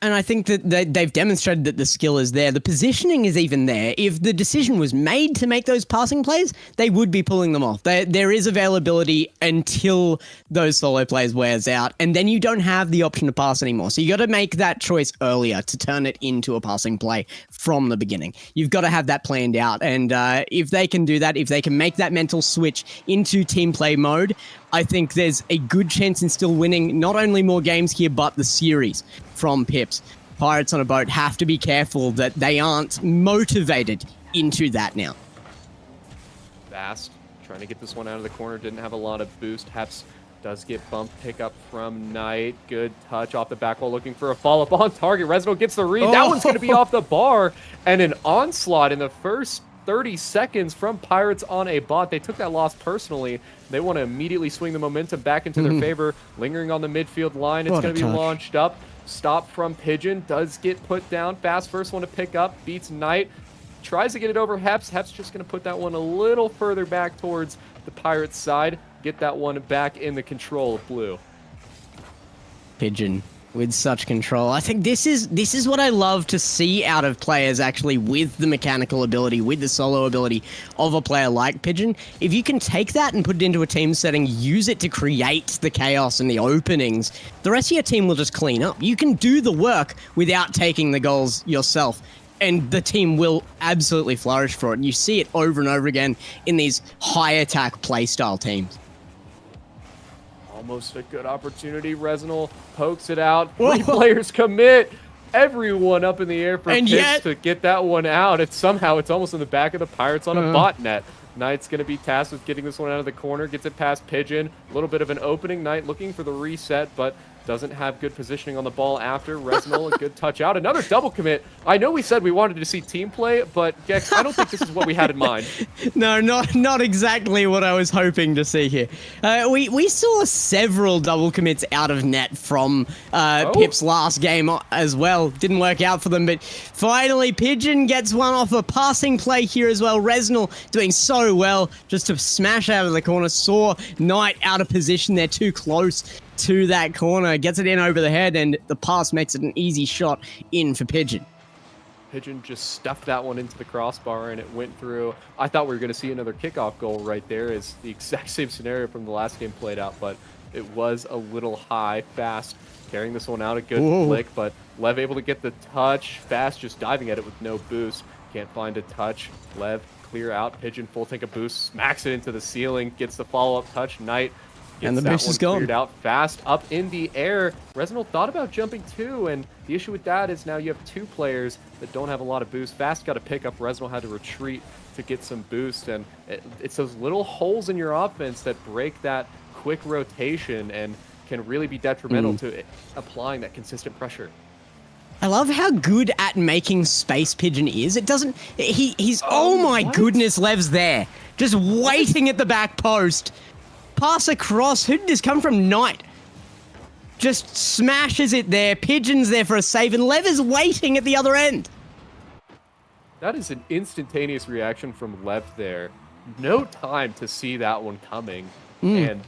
And I think that they've demonstrated that the skill is there. The positioning is even there. If the decision was made to make those passing plays, they would be pulling them off. There is availability until those solo plays wears out, and then you don't have the option to pass anymore. So you got to make that choice earlier to turn it into a passing play from the beginning. You've got to have that planned out, and if they can do that, if they can make that mental switch into team play mode, I think there's a good chance in still winning not only more games here, but the series from Pips. Pirates on a Boat have to be careful that they aren't motivated into that now. Fast, trying to get this one out of the corner, didn't have a lot of boost. Haps does get bumped, pick up from Knight. Good touch off the back wall, looking for a follow-up on target. Reznal gets the read. That one's going to be off the bar, and an onslaught in the first 30 seconds from Pirates on a bot. They took that loss personally. They want to immediately swing the momentum back into their favor. Lingering on the midfield line. It's going to be launched up. Stop from Pigeon. Does get put down. Fast first one to pick up. Beats Knight. Tries to get it over Heps. Heps just going to put that one a little further back towards the Pirates side. Get that one back in the control of Blue. Pigeon with such control. I think this is what I love to see out of players actually with the mechanical ability, with the solo ability of a player like Pigeon. If you can take that and put it into a team setting, use it to create the chaos and the openings, the rest of your team will just clean up. You can do the work without taking the goals yourself, and the team will absolutely flourish for it. And you see it over and over again in these high attack playstyle teams. almost a good opportunity. Resnal pokes it out. 3 Whoa. players commit. Everyone up in the air for And Pips yet- to get that one out. Somehow it's almost in the back of the Pirates on a bot net. Knight's going to be tasked with getting this one out of the corner. Gets it past Pigeon. A little bit of an opening. Knight looking for the reset, but doesn't have good positioning on the ball after. Resnal, a good touch out. Another double commit. I know we said we wanted to see team play, but Gex, I don't think this is what we had in mind. No, not exactly what I was hoping to see here. We saw several double commits out of net from Pip's last game as well. Didn't work out for them, but finally Pigeon gets one off a passing play here as well. Resnal doing so well just to smash out of the corner. Saw Knight out of position there, too close to that corner. Gets it in over the head, and the pass makes it an easy shot in for Pigeon. Pigeon just stuffed that one into the crossbar and it went through. I thought we were going to see another kickoff goal right there. It's the exact same scenario from the last game played out, but it was a little high. Fast carrying this one out, a good flick, but Lev able to get the touch. Fast just diving at it with no boost. Can't find a touch. Lev clear out. Pigeon full tank of boost, smacks it into the ceiling, gets the follow-up touch. Knight gets and the that boost one is gone. cleared out fast up in the air. Resnal thought about jumping too, and the issue with that is now you have 2 players that don't have a lot of boost. Fast got to pick up. Resnal had to retreat to get some boost, and it's those little holes in your offense that break that quick rotation and can really be detrimental to applying that consistent pressure. I love how good at making space Pigeon is. It doesn't... He's... Oh my goodness, Lev's there. Just waiting at the back post. Pass across. Who did this come from? Knight. Just smashes it there. Pigeon's there for a save, and Lev is waiting at the other end. That is an instantaneous reaction from Lev there. No time to see that one coming, and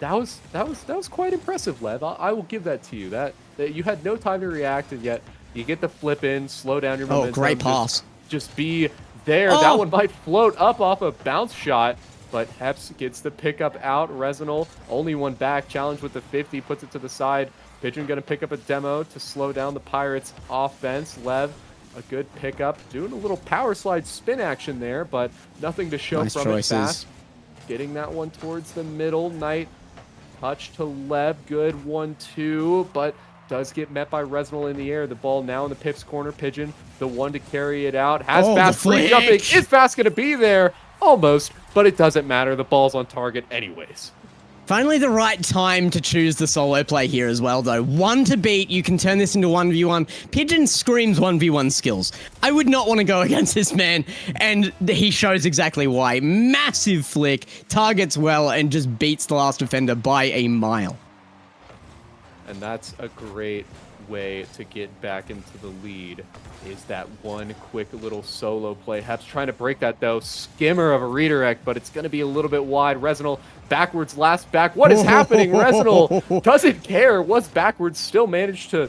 that was quite impressive, Lev. I will give that to you. That you had no time to react, and yet you get the flip in, slow down your momentum. Oh, great pass. Just be there. That one might float up off a bounce shot, but Heps gets the pickup out. Resnal, only one back. Challenge with the 50, puts it to the side. Pigeon going to pick up a demo to slow down the Pirates' offense. Lev, a good pickup. Doing a little power slide spin action there, but nothing to show from it. Fast. Getting that one towards the middle. Knight, touch to Lev. Good 1-2, but does get met by Resnal in the air. The ball now in the Pips corner. Pigeon, the one to carry it out. Has Fast free jumping. Is Fast going to be there? Almost, but it doesn't matter. The ball's on target anyways. Finally the right time to choose the solo play here as well, though. 1 to beat, you can turn this into 1v1. Pigeon screams 1v1 skills. I would not want to go against this man, and he shows exactly why. Massive flick, targets well, and just beats the last defender by a mile. And that's a great way to get back into the lead, is that one quick little solo play. Heps trying to break that though. Skimmer of a redirect, but it's going to be a little bit wide. Resnal backwards, last back. What is happening? Resnal doesn't care. Was backwards, still managed to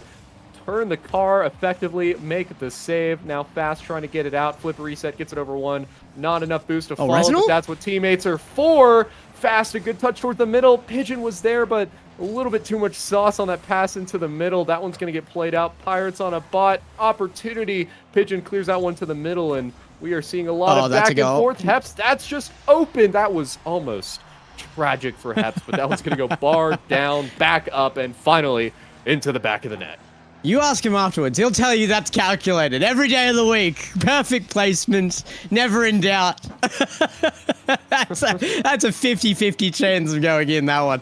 turn the car effectively, make the save. Now Fast trying to get it out. Flip reset, gets it over one. Not enough boost to follow, but that's what teammates are for. Fast, a good touch toward the middle. Pigeon was there, but a little bit too much sauce on that pass into the middle. That one's going to get played out. Pirates on a bot. Opportunity. Pigeon clears that one to the middle, and we are seeing a lot of back and forth. Heps, that's just open. That was almost tragic for Heps, but that one's going to go bar down, back up, and finally into the back of the net. You ask him afterwards. He'll tell you that's calculated every day of the week. Perfect placement. Never in doubt. That's a 50-50 chance of going in, that one.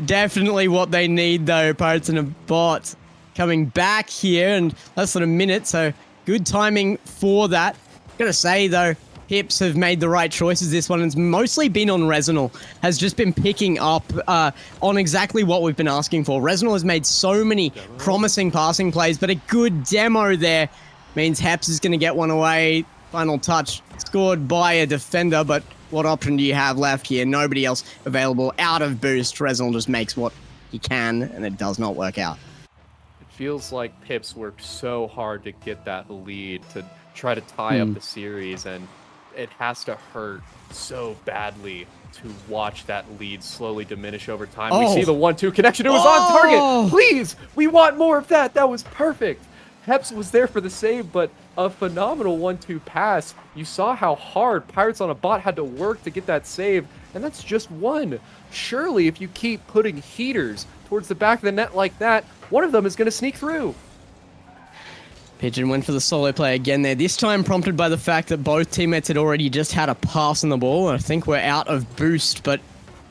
Definitely what they need, though. Pirates and a bot coming back here in less than a minute, so good timing for that. Gotta say, though, Pips have made the right choices this one. It's mostly been on Resnal. Has just been picking up on exactly what we've been asking for. Resnal has made so many promising passing plays, but a good demo there means Heps is going to get one away. Final touch scored by a defender, but what option do you have left here? Nobody else available. Out of boost, Resnal just makes what he can, and it does not work out. It feels like Pips worked so hard to get that lead, to try to tie up the series, and it has to hurt so badly to watch that lead slowly diminish over time. We see the 1-2 connection. It was on target. Please, we want more of that. That was perfect. Heps was there for the save, but a phenomenal 1-2 pass. You saw how hard Pirates on a Bot had to work to get that save, and that's just one. Surely, if you keep putting heaters towards the back of the net like that, one of them is going to sneak through. Pigeon went for the solo play again there, this time prompted by the fact that both teammates had already just had a pass on the ball. I think we're out of boost, but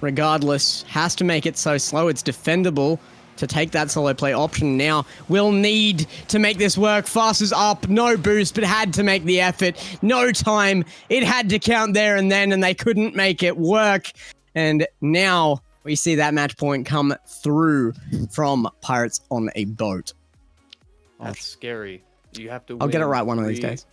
regardless, has to make it so slow. It's defendable to take that solo play option now. Will need to make this work. Fast is up, no boost, but had to make the effort. No time. It had to count there and then, and they couldn't make it work. And now we see that match point come through from Pirates on a boat. That's scary. You have to I'll get it win right one of these 3. days.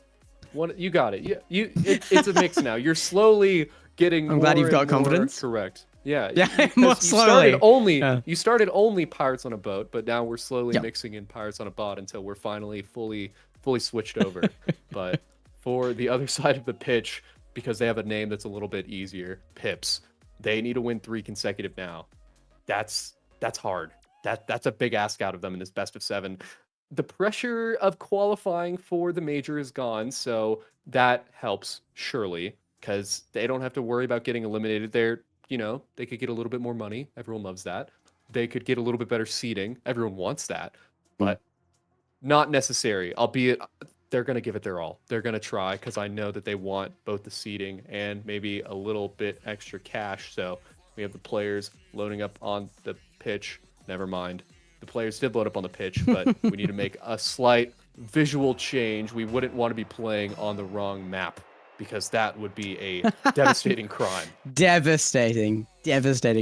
You got it. It's a mix now. You're slowly getting. I'm glad more you've got and more confidence. Correct. Yeah. Yeah, because more you slowly. You started only Pirates on a Boat, but now we're slowly Yep. mixing in Pirates on a Bot until we're finally fully switched over. But for the other side of the pitch, because they have a name that's a little bit easier, Pips, they need to win 3 consecutive now. That's hard. That's a big ask out of them in this best of 7. The pressure of qualifying for the major is gone, so that helps surely, because they don't have to worry about getting eliminated. They could get a little bit more money. Everyone loves that. They could get a little bit better seating. Everyone wants that, but not necessary. Albeit, they're going to give it their all. They're going to try, because I know that they want both the seating and maybe a little bit extra cash. So we have the players loading up on the pitch. Never mind. The players did load up on the pitch, but we need to make a slight visual change. We wouldn't want to be playing on the wrong map, because that would be a devastating crime. Devastating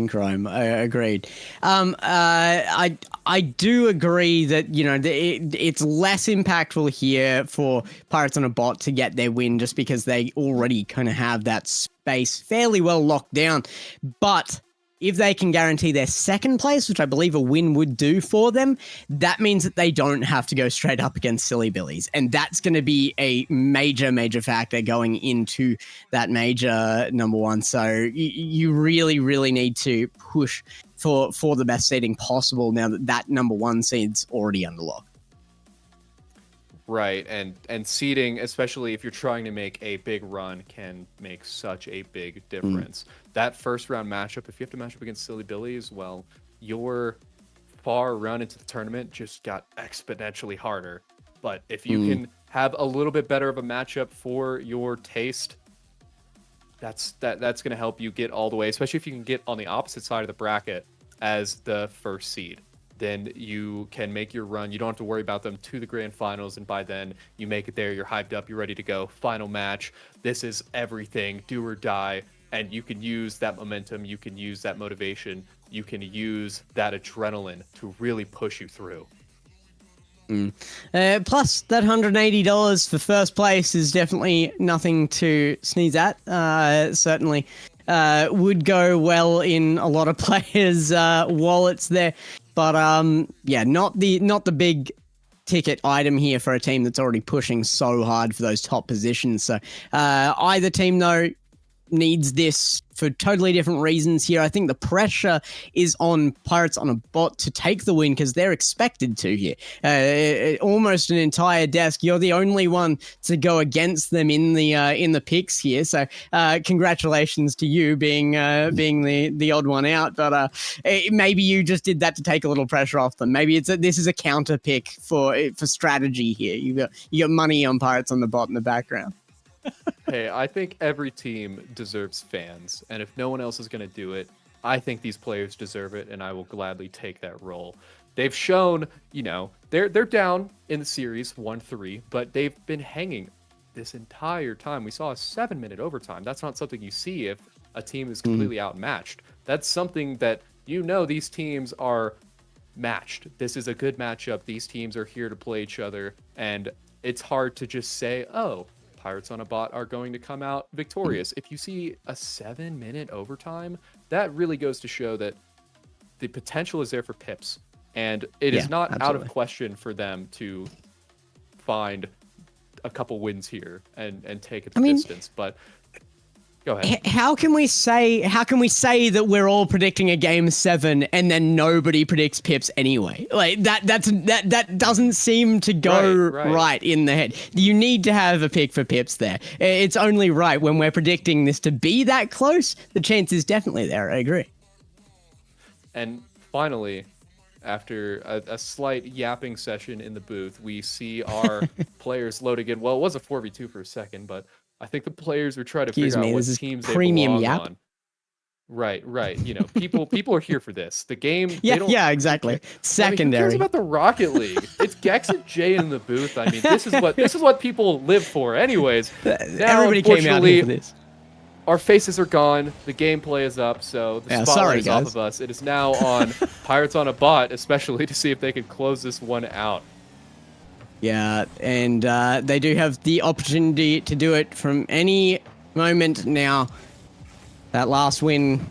crime. Agreed. I do agree that it's less impactful here for Pirates on a Bot to get their win, just because they already kind of have that space fairly well locked down. But if they can guarantee their second place, which I believe a win would do for them, that means that they don't have to go straight up against Silly Billies. And that's going to be a major, major factor going into that major number 1. So you really, really need to push for the best seeding possible now that number 1 seed's already under lock. Right, and seeding, especially if you're trying to make a big run, can make such a big difference. That first round matchup, if you have to match up against Silly Billies, well, your far run into the tournament just got exponentially harder. But if you can have a little bit better of a matchup for your taste, that's going to help you get all the way, especially if you can get on the opposite side of the bracket as the first seed. Then you can make your run. You don't have to worry about them to the grand finals, and by then you make it there, you're hyped up, you're ready to go. Final match. This is everything, do or die, and you can use that momentum, you can use that motivation, you can use that adrenaline to really push you through. Plus, that $180 for first place is definitely nothing to sneeze at. Certainly would go well in a lot of players' wallets there. But not the big ticket item here for a team that's already pushing so hard for those top positions. So either team, though, needs this for totally different reasons here. I think the pressure is on Pirates on a Bot to take the win, because they're expected to here. Almost an entire desk. You're the only one to go against them in the picks here. So congratulations to you being the odd one out. But maybe you just did that to take a little pressure off them. Maybe this is a counter pick for strategy here. You got money on Pirates on the Bot in the background. Hey, I think every team deserves fans, and if no one else is going to do it, I think these players deserve it, and I will gladly take that role. They've shown, they're down in the series 1-3, but they've been hanging this entire time. We saw a 7-minute overtime. That's not something you see if a team is completely outmatched. That's something that these teams are matched. This is a good matchup. These teams are here to play each other, and it's hard to just say, oh, Pirates on a Bot are going to come out victorious. If you see a 7-minute overtime, that really goes to show that the potential is there for Pips, and it is not absolutely out of question for them to find a couple wins here and take it the distance. But Go ahead. How can we say that we're all predicting a game 7 and then nobody predicts Pips anyway? Like that doesn't seem to go right in the head. You need to have a pick for Pips there. It's only right when we're predicting this to be that close. The chance is definitely there. I agree. And finally, after a slight yapping session in the booth, we see our players loading in. Well, it was a 4v2 for a second, but I think the players were trying to figure out what teams they belong on. Right. You know, people are here for this. The game. Yeah, exactly. Secondary. Who cares about the Rocket League? It's Gex and Jay in the booth. I mean, this is what people live for, anyways. Now, everybody came out here for this. Our faces are gone. The gameplay is up, so the spotlight is off of us. It is now on Pirates on a Bot, especially to see if they can close this one out. Yeah, and they do have the opportunity to do it from any moment now. That last win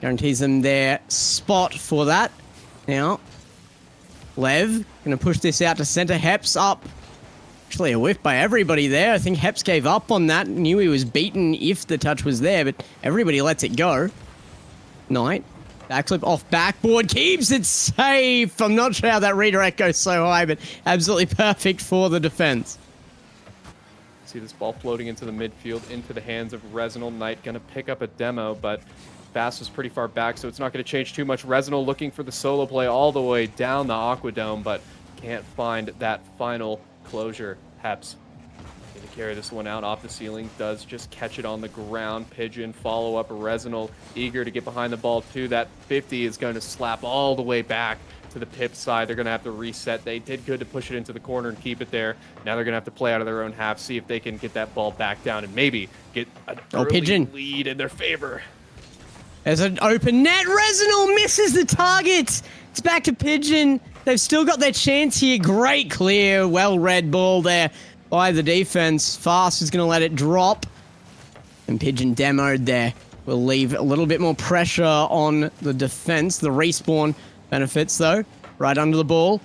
guarantees them their spot for that. Now, Lev going to push this out to center. Heps up. Actually, a whiff by everybody there. I think Heps gave up on that. Knew he was beaten if the touch was there, but everybody lets it go. Knight. Backflip off backboard. Keeps it safe. I'm not sure how that redirect goes so high, but absolutely perfect for the defense. See this ball floating into the midfield, into the hands of Resinal. Knight going to pick up a demo, but Fast was pretty far back, so it's not going to change too much. Resinal looking for the solo play all the way down the Aquadome, but can't find that final closure. Heps going to carry this one out off the ceiling. Does just catch it on the ground. Pigeon follow up. Resinal eager to get behind the ball too. That 50 is going to slap all the way back to the Pip side. They're going to have to reset. They did good to push it into the corner and keep it there. Now they're going to have to play out of their own half, see if they can get that ball back down and maybe get an early lead in their favor. There's an open net. Resinal misses the target. It's back to Pigeon. They've still got their chance here. Great clear, well-read ball there by the defense. Fast is going to let it drop. And Pigeon demoed there. Will leave a little bit more pressure on the defense. The respawn benefits, though. Right under the ball.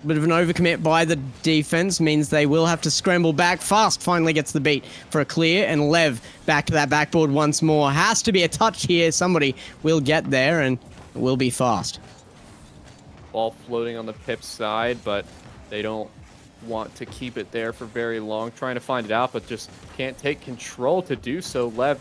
A bit of an overcommit by the defense means they will have to scramble back. Fast finally gets the beat for a clear, and Lev back to that backboard once more. Has to be a touch here. Somebody will get there, and it will be Fast. Ball floating on the Pip side, but they don't want to keep it there for very long. Trying to find it out, but just can't take control to do so. Lev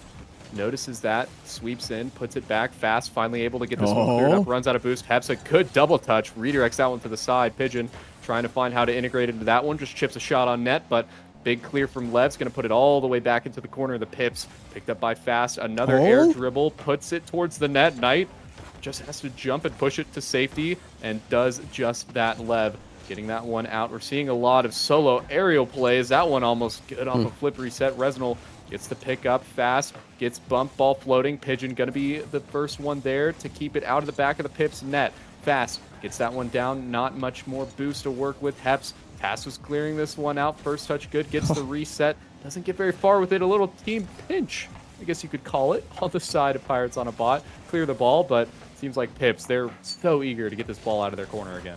notices that, sweeps in, puts it back. Fast, finally able to get this one cleared up, runs out of boost. Heps a good double touch, redirects that one to the side. Pigeon trying to find how to integrate into that one, just chips a shot on net, but big clear from Lev's going to put it all the way back into the corner of the Pips. Picked up by Fast, another air dribble, puts it towards the net. Knight just has to jump and push it to safety, and does just that. Lev getting that one out. We're seeing a lot of solo aerial plays. That one almost good off a flip reset. Resinal gets the pick up. Fast gets bumped, ball floating. Pigeon going to be the first one there to keep it out of the back of the Pips net. Fast gets that one down. Not much more boost to work with. Heps. Tass was clearing this one out. First touch good. Gets the reset. Doesn't get very far with it. A little team pinch, I guess you could call it, on the side of Pirates on a Bot. Clear the ball, but seems like Pips, they're so eager to get this ball out of their corner again.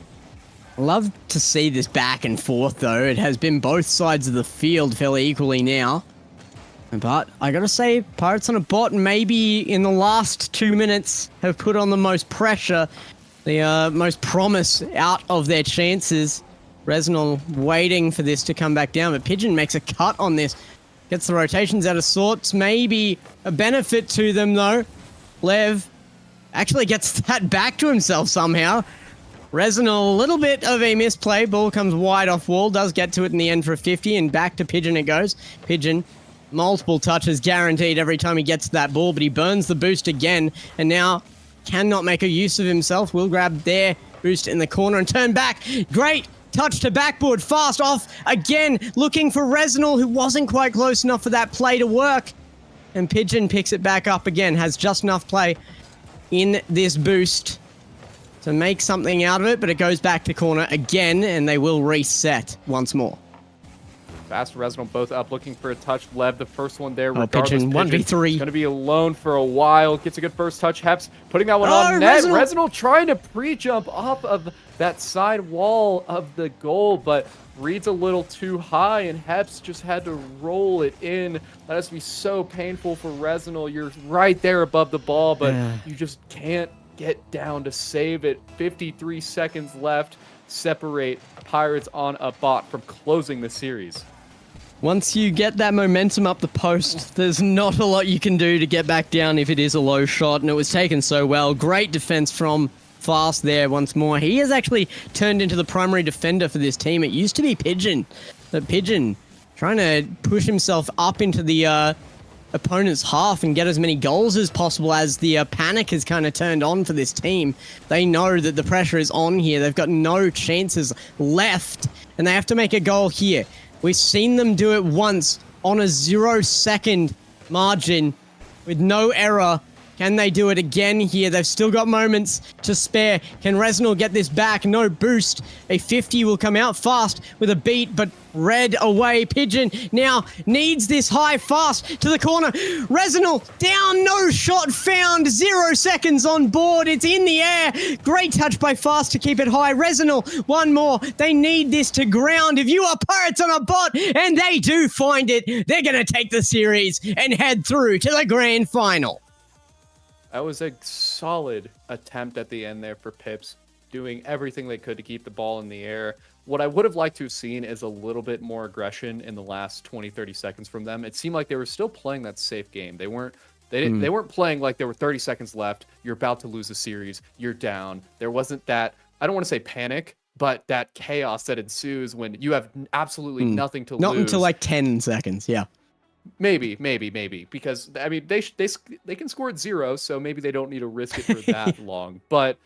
Love to see this back and forth, though. It has been both sides of the field fairly equally now. But I gotta say, Pirates on a Bot maybe in the last 2 minutes have put on the most pressure, the most promise out of their chances. Resinal waiting for this to come back down, but Pigeon makes a cut on this. Gets the rotations out of sorts. Maybe a benefit to them, though. Lev actually gets that back to himself somehow. Resinal, a little bit of a misplay. Ball comes wide off wall. Does get to it in the end for a 50, and back to Pigeon it goes. Pigeon, multiple touches guaranteed every time he gets that ball, but he burns the boost again, and now cannot make a use of himself. Will grab their boost in the corner and turn back. Great touch to backboard. Fast off again, looking for Resinal, who wasn't quite close enough for that play to work. And Pigeon picks it back up again, has just enough play in this boost to make something out of it, but it goes back to corner again, and they will reset once more. Fast and Resonal both up looking for a touch. Lev, the first one there. Oh, Regardless, Pigeon, 1v3. He's going to be alone for a while. Gets a good first touch. Heps putting that one Oh, on net. Resonal. Resonal trying to pre-jump off of that side wall of the goal, but reads a little too high, and Heps just had to roll it in. That has to be so painful for Resonal. You're right there above the ball, but you just can't get down to save it. 53 seconds left. Separate Pirates on a bot from closing the series. Once you get that momentum up the post, there's not a lot you can do to get back down if it is a low shot, and it was taken so well. Great defense from Fast there once more. He has actually turned into the primary defender for this team. It used to be Pigeon, but Pigeon trying to push himself up into the opponent's half and get as many goals as possible as the panic has kind of turned on for this team. They know that the pressure is on here. They've got no chances left, and they have to make a goal here. We've seen them do it once on a 0-second margin with no error. Can they do it again here? They've still got moments to spare. Can Resonal get this back? No boost. A 50 will come out Fast with a beat, but Red away. Pigeon now needs this high Fast to the corner. Resonal down, no shot found. 0 seconds on board. It's in the air. Great touch by Fast to keep it high. Resonal, one more. They need this to ground. If you are Pirates on a bot, and they do find it, they're going to take the series and head through to the grand final. That was a solid attempt at the end there for Pips, doing everything they could to keep the ball in the air. What I would have liked to have seen is a little bit more aggression in the last 20, 30 seconds from them. It seemed like they were still playing that safe game. They weren't playing like there were 30 seconds left. You're about to lose a series. You're down. There wasn't that, I don't want to say panic, but that chaos that ensues when you have absolutely nothing to lose. Not until like 10 seconds, yeah. Maybe, because I mean they can score at 0, so maybe they don't need to risk it for that long. But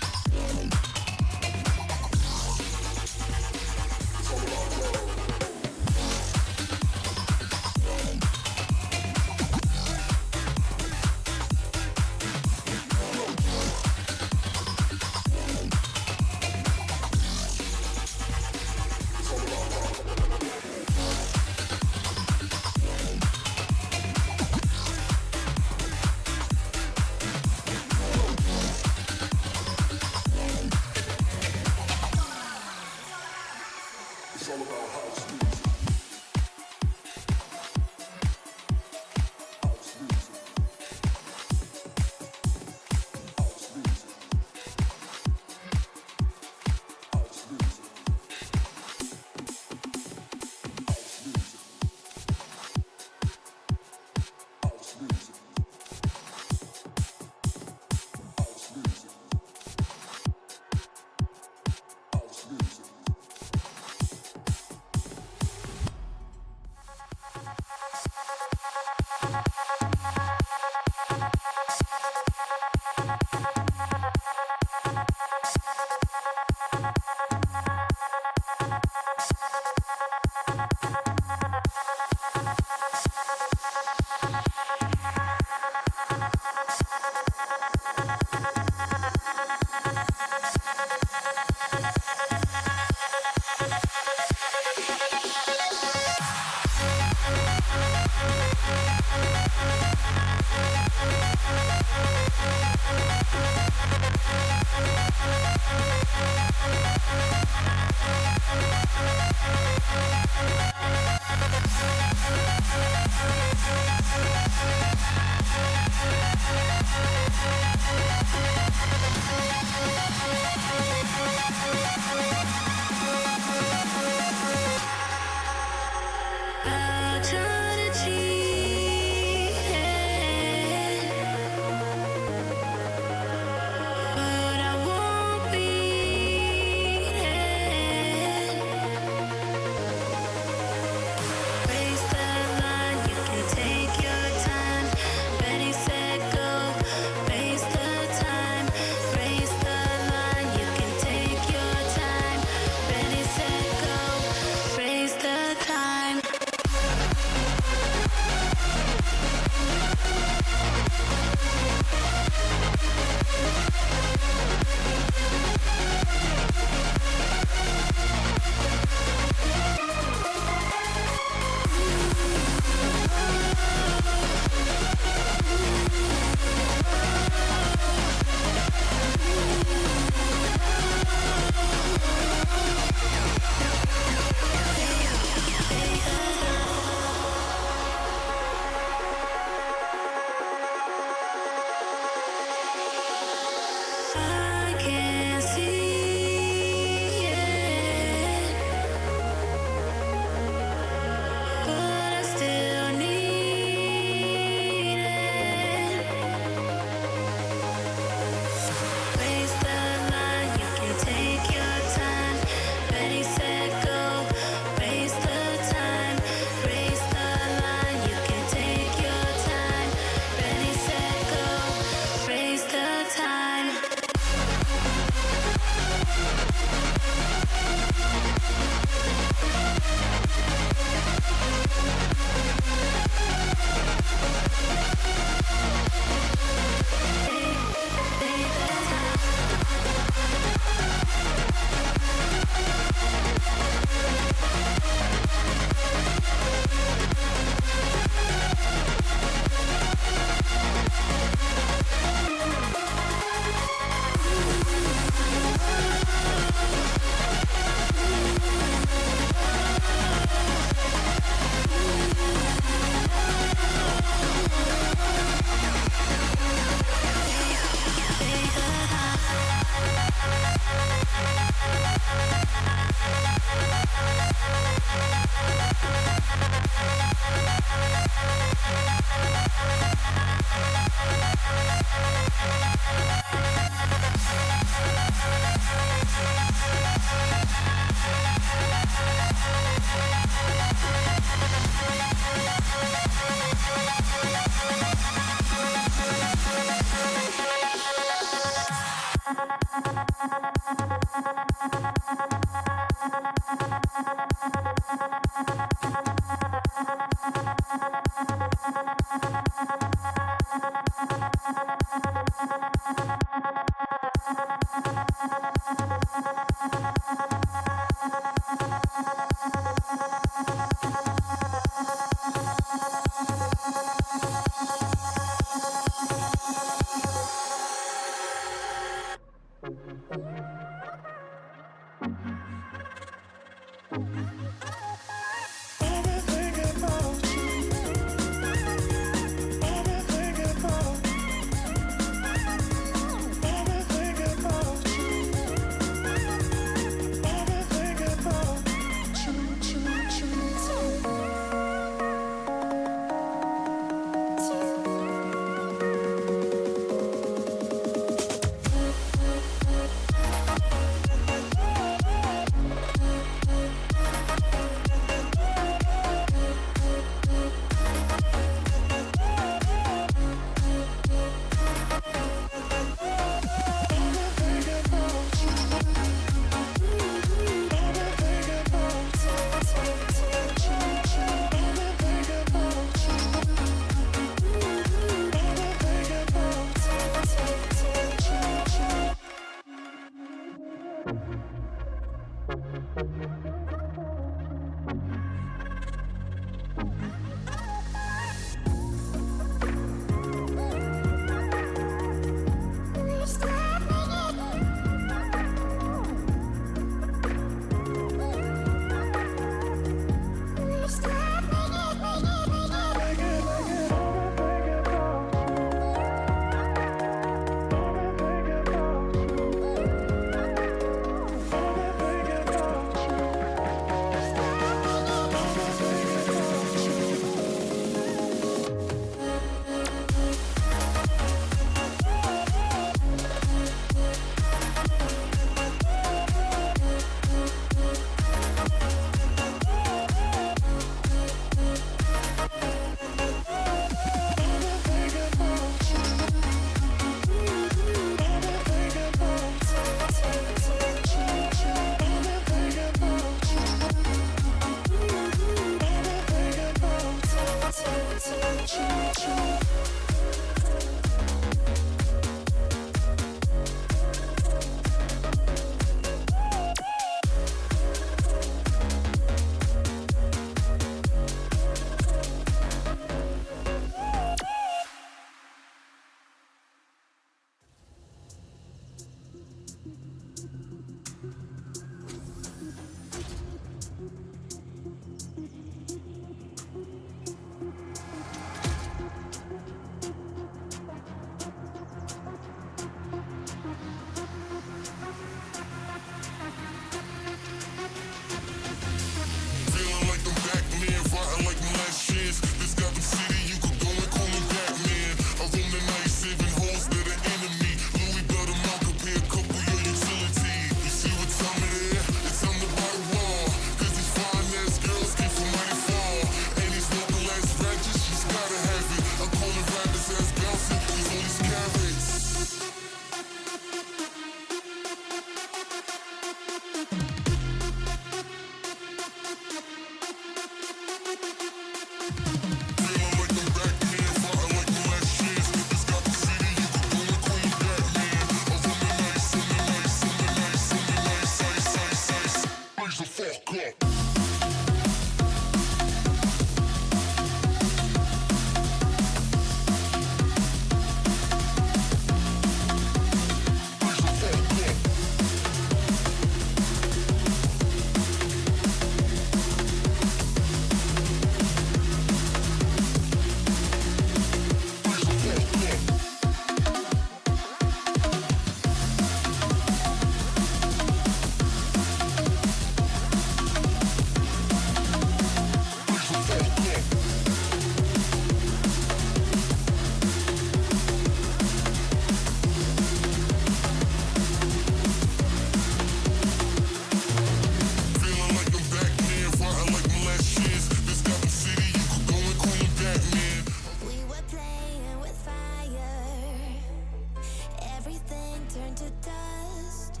turn to dust.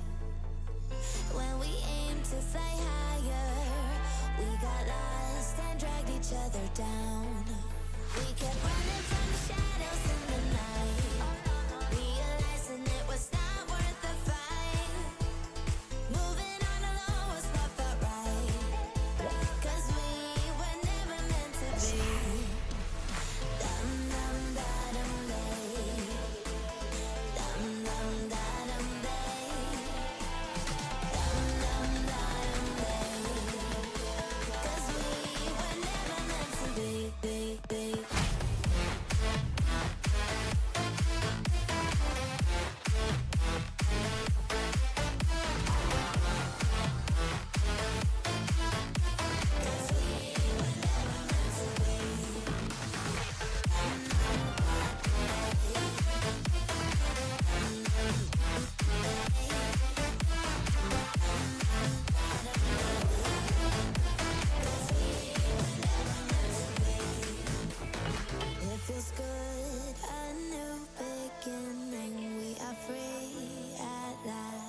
When we aim to fly higher, we got lost and dragged each other down. We kept running from the shadows in the night, realizing it was not worth the fight. Moving on alone was what felt right, 'cause we were never meant to be. Dum dum da dum day. Dum dum da dum day. Dum dum da dum day. 'Cause we were never meant to be. It feels good, a new beginning. We are free at last.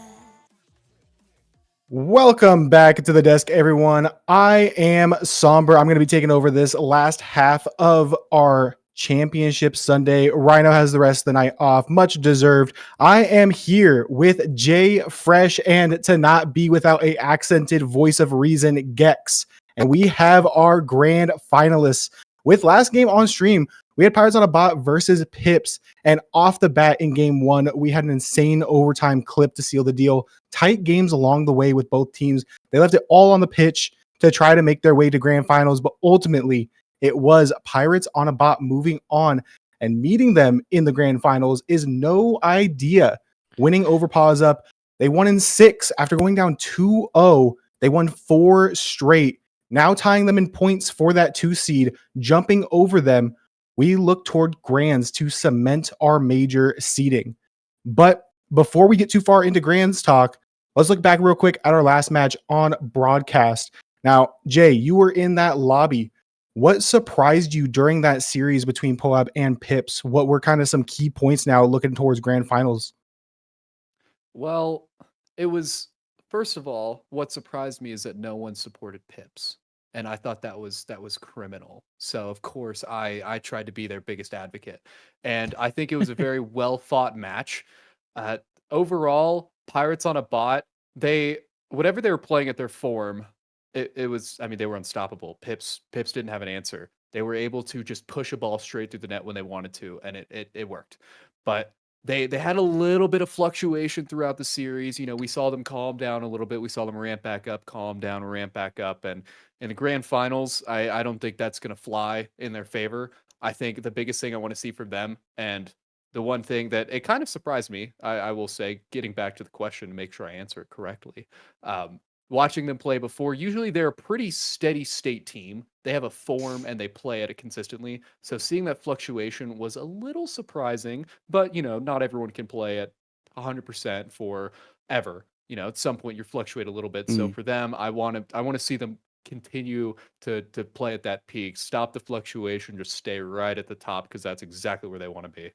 Welcome back to the desk, everyone. I am Somber. I'm going to be taking over this last half of our championship Sunday. Rhino has the rest of the night off, much deserved. I am here with Jay Fresh and to not be without a accented voice of reason, Gex. And we have our grand finalists. With last game on stream, we had Pirates on a Bot versus Pips. And off the bat in game one, we had an insane overtime clip to seal the deal. Tight games along the way with both teams. They left it all on the pitch to try to make their way to grand finals, but ultimately it was Pirates on a Bot moving on, and meeting them in the grand finals is no idea. Winning over Paws Up, they won in 6 after going down 2-0. They won 4 straight, now tying them in points for that 2 seed, jumping over them. We look toward grands to cement our major seeding. But before we get too far into grands talk, let's look back real quick at our last match on broadcast. Now, Jay, you were in that lobby. What surprised you during that series between Poab and Pips? What were kind of some key points now looking towards grand finals? Well, it was, first of all, what surprised me is that no one supported Pips. And I thought that was criminal. So of course I tried to be their biggest advocate. And I think it was a very well fought match. Overall, Pirates on a Bot, whatever they were playing at their form, it was, I mean, they were unstoppable. Pips didn't have an answer. They were able to just push a ball straight through the net when they wanted to, and it worked. But they had a little bit of fluctuation throughout the series. You know, we saw them calm down a little bit. We saw them ramp back up, calm down, ramp back up. And in the grand finals, I don't think that's going to fly in their favor. I think the biggest thing I want to see from them, and the one thing that it kind of surprised me, I will say, getting back to the question to make sure I answer it correctly. Watching them play before, usually they're a pretty steady state team. They have a form and they play at it consistently. So seeing that fluctuation was a little surprising, but you know, not everyone can play at 100% forever. You know, at some point you fluctuate a little bit. So for them, I want to see them continue to play at that peak, stop the fluctuation, just stay right at the top, because that's exactly where they want to be.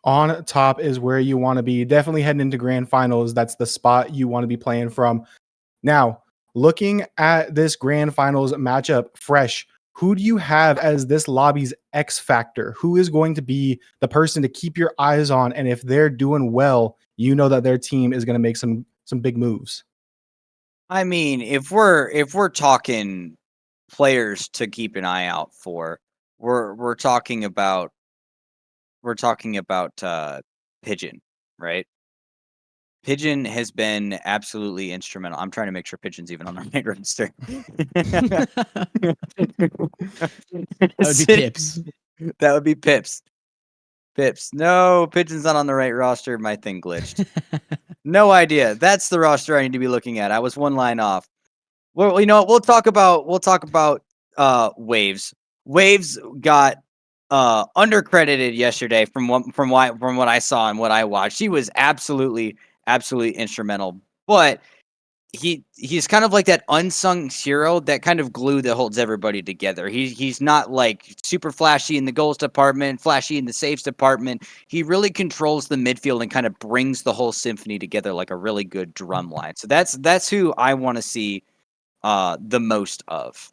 On top is where you want to be. Definitely heading into grand finals. That's the spot you want to be playing from. Now, looking at this grand finals matchup, Fresh, who do you have as this lobby's X factor? Who is going to be the person to keep your eyes on? And if they're doing well, you know that their team is going to make some big moves. I mean, if we're talking players to keep an eye out for, we're talking about Pigeon, right? Pigeon has been absolutely instrumental. I'm trying to make sure Pigeon's even on the right roster. That would be Pips. That would be Pips. Pips. No, Pigeon's not on the right roster. My thing glitched. No idea. That's the roster I need to be looking at. I was one line off. Well, you know, we'll talk about Waves. Waves got undercredited yesterday from what I saw and what I watched. She was absolutely instrumental. But he's kind of like that unsung hero, that kind of glue that holds everybody together. He's not like super flashy in the goals department, flashy in the saves department. He really controls the midfield and kind of brings the whole symphony together like a really good drum line. So that's who I want to see the most of.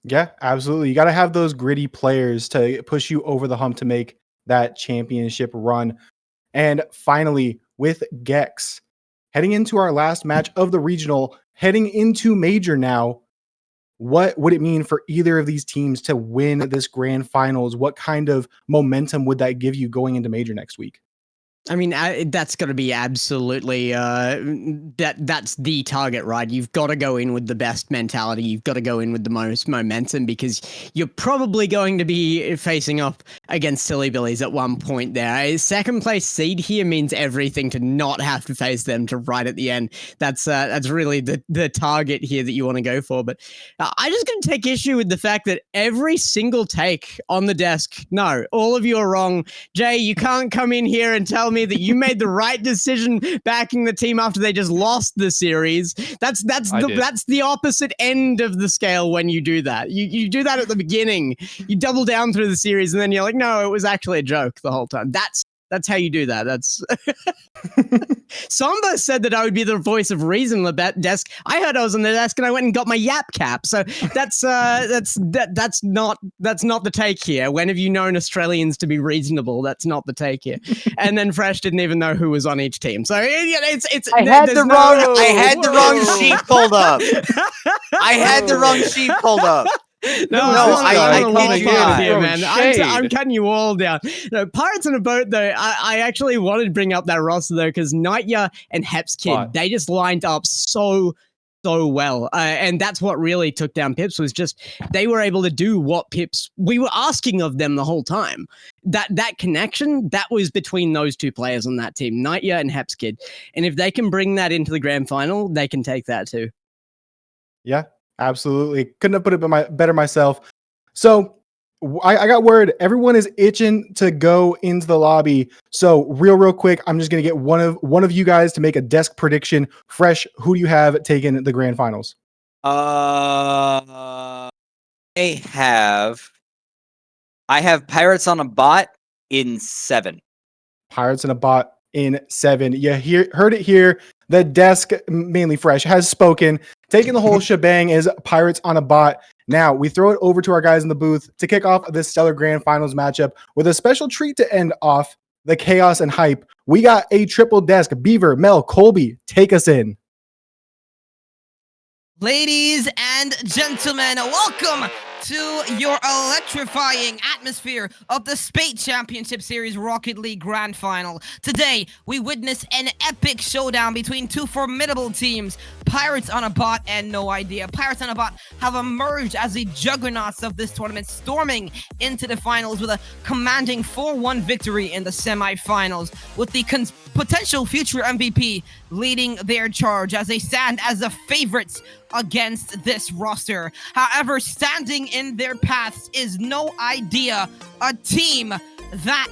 Yeah, absolutely. You got to have those gritty players to push you over the hump to make that championship run. And finally, with Gex, heading into our last match of the regional, heading into major now, what would it mean for either of these teams to win this grand finals? What kind of momentum would that give you going into major next week? I mean, that's got to be absolutely that's the target, right? You've got to go in with the best mentality. You've got to go in with the most momentum because you're probably going to be facing off against Silly Billies at one point there. A second place seed here means everything to not have to face them to right at the end. That's really the target here that you want to go for. But I'm just going to take issue with the fact that every single take on the desk, no, all of you are wrong. Jay, you can't come in here and tell me that you made the right decision backing the team after they just lost the series. That's the opposite end of the scale when you do that. You do that at the beginning. You double down through the series and then you're like, no, it was actually a joke the whole time. That's how you do that. That's Samba said that I would be the voice of reason on the desk. I heard I was on the desk and I went and got my yap cap. So that's not the take here. When have you known Australians to be reasonable? That's not the take here. And then Fresh didn't even know who was on each team. So it's I had the wrong sheet pulled up. I had the wrong sheet pulled up. I kid you not. here, man. I'm cutting you all down. No, Pirates on a Boat, though, I actually wanted to bring up that roster, though, because Nightya and Heps Kid, they just lined up so well. And that's what really took down Pips, was just they were able to do what Pips, we were asking of them the whole time. That connection, that was between those two players on that team, Nightya and Heps Kid. And if they can bring that into the grand final, they can take that too. Yeah, absolutely. Couldn't have put it better myself. So I got word everyone is itching to go into the lobby. So real quick, I'm just gonna get one of you guys to make a desk prediction. Fresh, who do you have taking the grand finals? I have Pirates on a Bot in 7. Pirates and a Bot in 7. You heard it here. The desk, mainly Fresh, has spoken. Taking the whole shebang is Pirates on a Bot. Now, we throw it over to our guys in the booth to kick off this stellar grand finals matchup with a special treat to end off the chaos and hype. We got a triple desk. Beaver, Mel, Colby, take us in. Ladies and gentlemen, welcome to your electrifying atmosphere of the Spate Championship Series Rocket League Grand Final. Today, we witness an epic showdown between two formidable teams, Pirates on a Bot and No Idea. Pirates on a Bot have emerged as the juggernauts of this tournament, storming into the finals with a commanding 4-1 victory in the semifinals, with the potential future MVP leading their charge as they stand as the favorites against this roster. However, standing in their paths is No Idea, a team that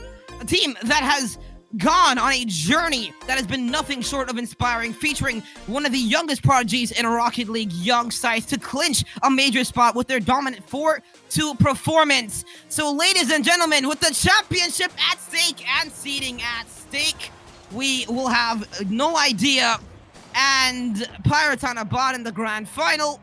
has gone on a journey that has been nothing short of inspiring, featuring one of the youngest prodigies in Rocket League, Young Scythe, to clinch a major spot with their dominant 4-2 performance. So, ladies and gentlemen, with the championship at stake and seeding at stake, we will have No Idea and Pirates on a Bot in the grand final.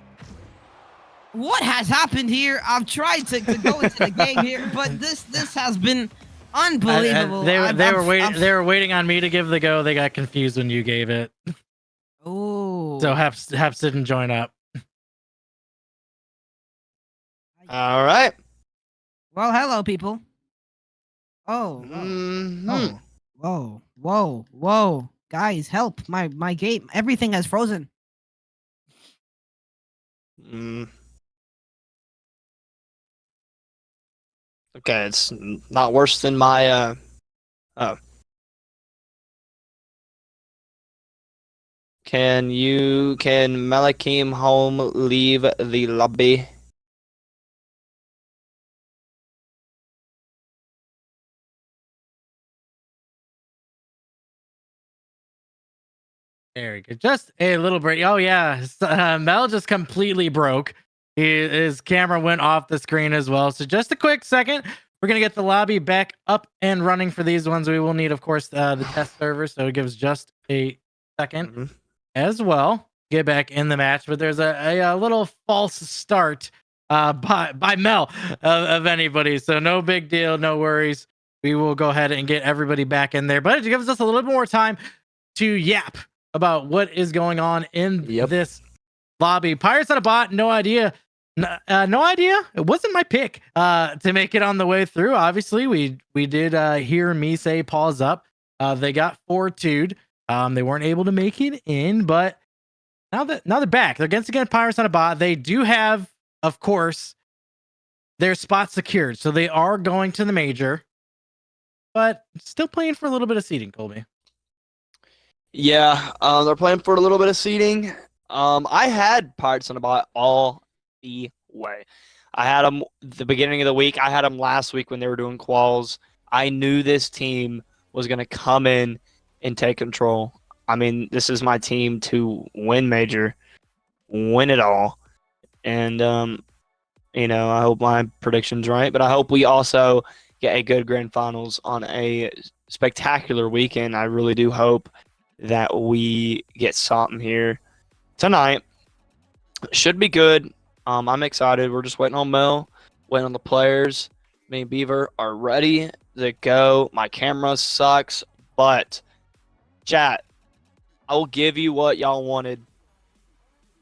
What has happened here? I've tried to go into the game here, but this has been unbelievable. They were waiting on me to give the go. They got confused when you gave it. Oh. So Haps didn't join up. All right. Well, hello, people. Oh. Mhm. Oh. Whoa. Guys, help. My game. Everything has frozen. Okay, it's not worse than my oh. Can Malakim Home leave the lobby? There we go. Just a little break. Oh yeah, Mel just completely broke. His camera went off the screen as well. So just a quick second. We're gonna get the lobby back up and running for these ones. We will need, of course, the test server. So it gives just a second as well. Get back in the match, but there's a little false start by Mel of anybody. So no big deal, no worries. We will go ahead and get everybody back in there, but it gives us a little more time to yap about what is going on in this lobby. Pirates on a bot, no idea. No idea. It wasn't my pick to make it on the way through. Obviously, we did hear me say pause up. They got 4-2'd. They weren't able to make it in, but now they're back. They're against Pirates on a bot. They do have, of course, their spot secured, so they are going to the major, but still playing for a little bit of seeding, Colby. Yeah, they're playing for a little bit of seeding. I had Pirates on the bot all the way. I had them the beginning of the week. I had them last week when they were doing quals. I knew this team was going to come in and take control. I mean, this is my team to win major, win it all. And, I hope my prediction's right, but I hope we also get a good grand finals on a spectacular weekend. I really do hope that we get something here tonight. Should be good. I'm excited. We're just waiting on Mel, waiting on the players. Me and Beaver are ready to go. My camera sucks, but chat, I will give you what y'all wanted.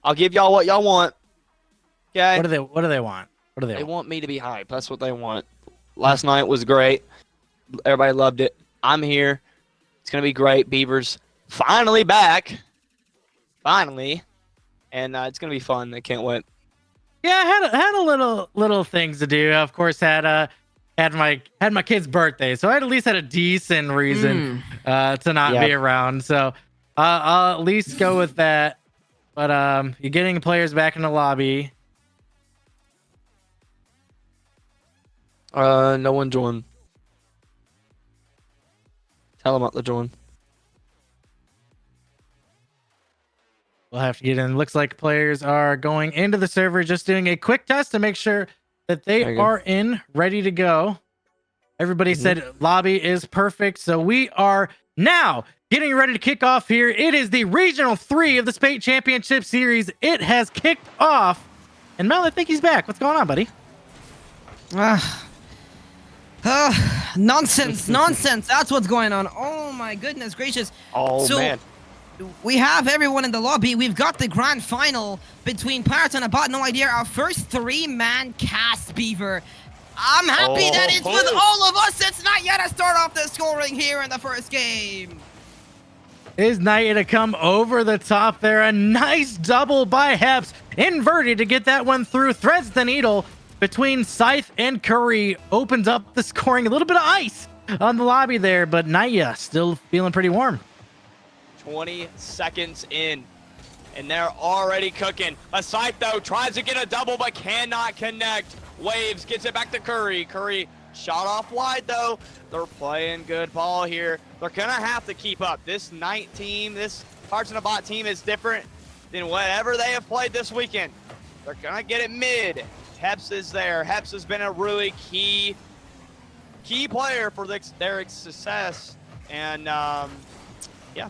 I'll give y'all what y'all want. Okay. What do they want? What do they They want? want me to be hype. That's what they want. Last night was great. Everybody loved it. I'm here. It's gonna be great. Beaver's finally back. Finally. And it's gonna be fun. I can't wait. Yeah, I had a little things to do. Of course, had my kid's birthday, so I at least had a decent reason to not be around. So I'll at least go with that. But you're getting players back in the lobby. No one joined. Tell them not to join. We'll have to get in. Looks like players are going into the server, just doing a quick test to make sure that they are in, ready to go. Everybody said lobby is perfect. So we are now getting ready to kick off here. It is the Regional 3 of the Spate Championship Series. It has kicked off. And Mel, I think he's back. What's going on, buddy? Nonsense. That's what's going on. Oh my goodness gracious. Man. We have everyone in the lobby. We've got the grand final between Pirates and a bot. No idea. Our first 3-man cast, Beaver. I'm happy that it's with all of us. It's not yet to start off the scoring here in the first game. Is Naya to come over the top there? A nice double by Heps. Inverted to get that one through. Threads the needle between Scythe and Curry. Opens up the scoring. A little bit of ice on the lobby there, but Naya still feeling pretty warm. 20 seconds in, and they're already cooking. A Scythe, though, tries to get a double, but cannot connect. Waves gets it back to Curry. Curry shot off wide, though. They're playing good ball here. They're going to have to keep up. This night team, this Pirates and a Bot team is different than whatever they have played this weekend. They're going to get it mid. Heps is there. Heps has been a really key player for their success. And, yeah.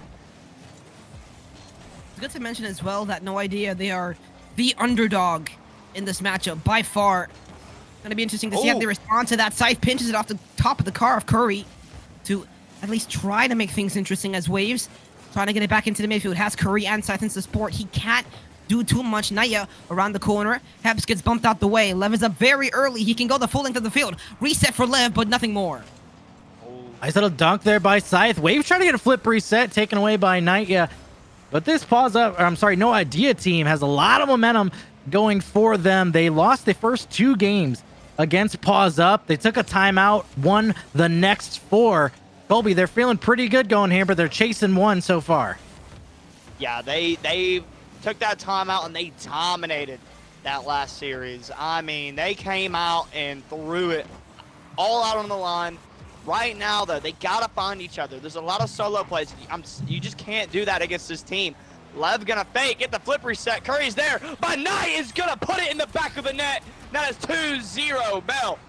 It's good to mention as well that No Idea, they are the underdog in this matchup by far. Gonna be interesting to see how they respond to that. Scythe pinches it off the top of the car of Curry to at least try to make things interesting as Waves trying to get it back into the midfield. Has Curry and Scythe into support. He can't do too much. Naya around the corner. Heps gets bumped out the way. Lev is up very early. He can go the full length of the field. Reset for Lev, but nothing more. Nice little dunk there by Scythe. Waves trying to get a flip reset, taken away by Naya. But this No Idea team has a lot of momentum going for them. They lost the first 2 games against Pause Up. They took a timeout, won the next 4. Colby, they're feeling pretty good going here, but they're chasing 1 so far. Yeah, they took that timeout and they dominated that last series. I mean, they came out and threw it all out on the line. Right now, though, they gotta find each other. There's a lot of solo plays. You just can't do that against this team. Lev gonna fake, get the flip reset. Curry's there, but Knight is gonna put it in the back of the net. That is 2-0, Bell.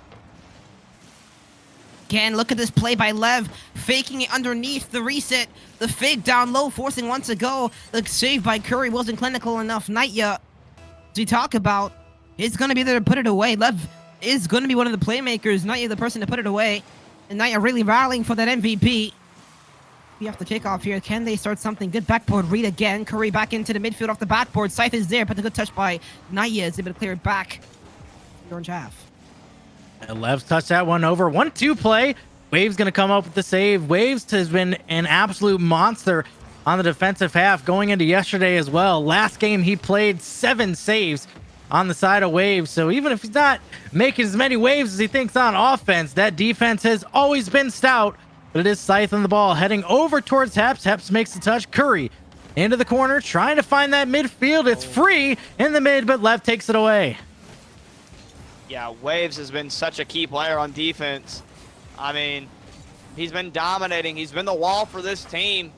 Again, look at this play by Lev, faking it underneath the reset, the fake down low, forcing one to go. The save by Curry wasn't clinical enough. Naya, to talk about, is going to be there to put it away. Lev is going to be one of the playmakers. Naya, the person to put it away. And Naya really rallying for that MVP. We have to kick off here. Can they start something? Good backboard read again. Curry back into the midfield off the backboard. Scythe is there, but the good touch by Naya is able to clear it back. The orange half. And Lev's touched that one over. 1-2 play. Waves going to come up with the save. Waves has been an absolute monster on the defensive half going into yesterday as well. Last game he played 7 saves on the side of Waves. So even if he's not making as many waves as he thinks on offense, that defense has always been stout. But it is Scythe on the ball heading over towards Heps. Heps makes the touch. Curry into the corner trying to find that midfield. It's free in the mid, but Lev takes it away. Yeah, Waves has been such a key player on defense. I mean, he's been dominating. He's been the wall for this team.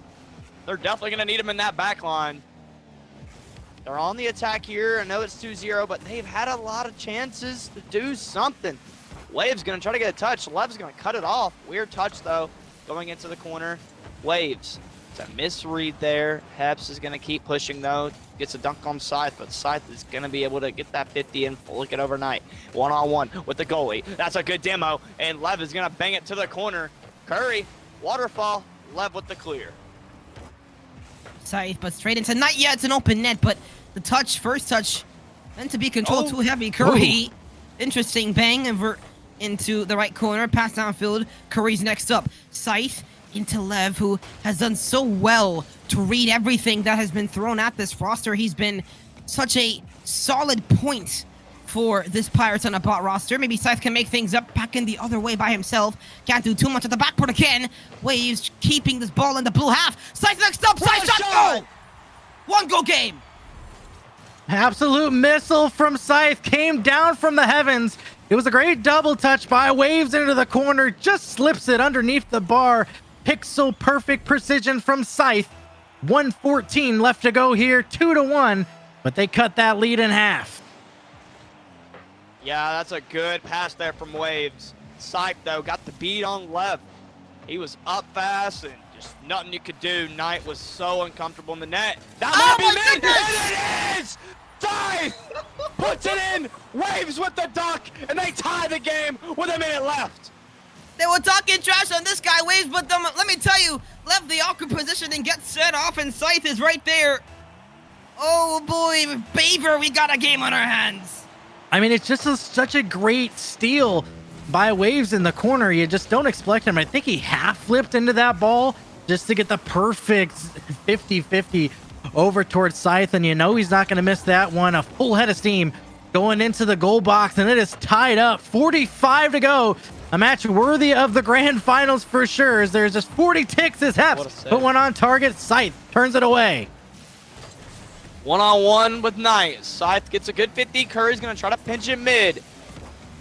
They're definitely going to need him in that back line. They're on the attack here. I know it's 2-0, but they've had a lot of chances to do something. Waves going to try to get a touch. Lev's going to cut it off. Weird touch, though, going into the corner. Waves. It's a misread there. Heps is going to keep pushing, though. Gets a dunk on Scythe, but Scythe is going to be able to get that 50 and flick it overnight. One-on-one with the goalie. That's a good demo, and Lev is going to bang it to the corner. Curry, waterfall, Lev with the clear. Scythe, but straight into Knight. Yeah, it's an open net, but the touch, first touch, meant to be controlled too heavy. Curry, interesting bang into the right corner, pass downfield. Curry's next up. Scythe into Lev, who has done so well to read everything that has been thrown at this roster. He's been such a solid point for this Pirates on a bot roster. Maybe Scythe can make things up, back in the other way by himself. Can't do too much at the backboard again. Waves keeping this ball in the blue half. Scythe next up, Scythe shot goal! 1-goal game. Absolute missile from Scythe came down from the heavens. It was a great double touch by Waves into the corner, just slips it underneath the bar. Pixel perfect precision from Scythe. 1:14 left to go here, 2-1, but they cut that lead in half. Yeah, that's a good pass there from Waves. Scythe, though, got the beat on Lev. He was up fast and just nothing you could do. Knight was so uncomfortable in the net. That might be mid, and it is! Scythe puts it in. Waves with the duck, and they tie the game with a minute left. They were talking trash on this guy, Waves, but let me tell you, left the awkward position and gets set off, and Scythe is right there. Oh boy, Baver, we got a game on our hands. I mean, it's just such a great steal by Waves in the corner. You just don't expect him. I think he half flipped into that ball just to get the perfect 50-50 over towards Scythe, and you know he's not going to miss that one. A full head of steam going into the goal box, and it is tied up. 45 to go. A match worthy of the grand finals for sure, as there's just 40 ticks as Heps put one on target. Scythe turns it away. One-on-one with Knight. Scythe gets a good 50. Curry's going to try to pinch it mid.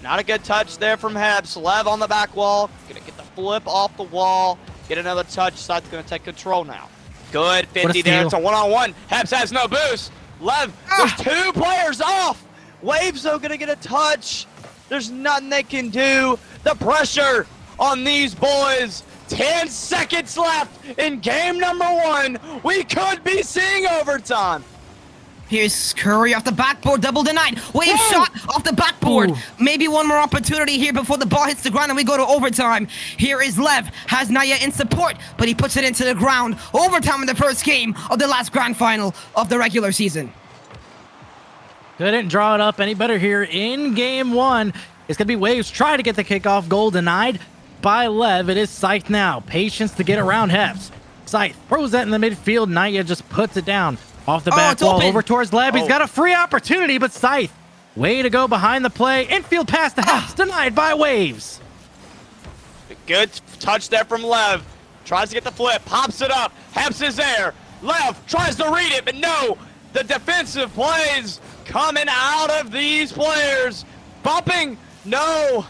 Not a good touch there from Heps. Lev on the back wall. Going to get the flip off the wall. Get another touch. Scythe's going to take control now. Good 50 there. It's a one-on-one. Heps has no boost. Lev, there's 2 players off. Waves, though, going to get a touch. There's nothing they can do. The pressure on these boys. 10 seconds left in game number 1. We could be seeing overtime. Here's Curry off the backboard, double denied. Wave shot off the backboard. Maybe one more opportunity here before the ball hits the ground and we go to overtime. Here is Lev, has Naya in support, but he puts it into the ground. Overtime in the first game of the last grand final of the regular season. Couldn't draw it up any better here in game 1. It's going to be Waves trying to get the kickoff goal, denied by Lev. It is Scythe now. Patience to get around Heps. Scythe throws that in the midfield. Naya just puts it down off the back wall over towards Lev. He's got a free opportunity, but Scythe, way to go behind the play. Infield pass to Heps, denied by Waves. Good touch there from Lev. Tries to get the flip, pops it up. Heps is there. Lev tries to read it, but no. The defensive plays coming out of these players. Bumping, no.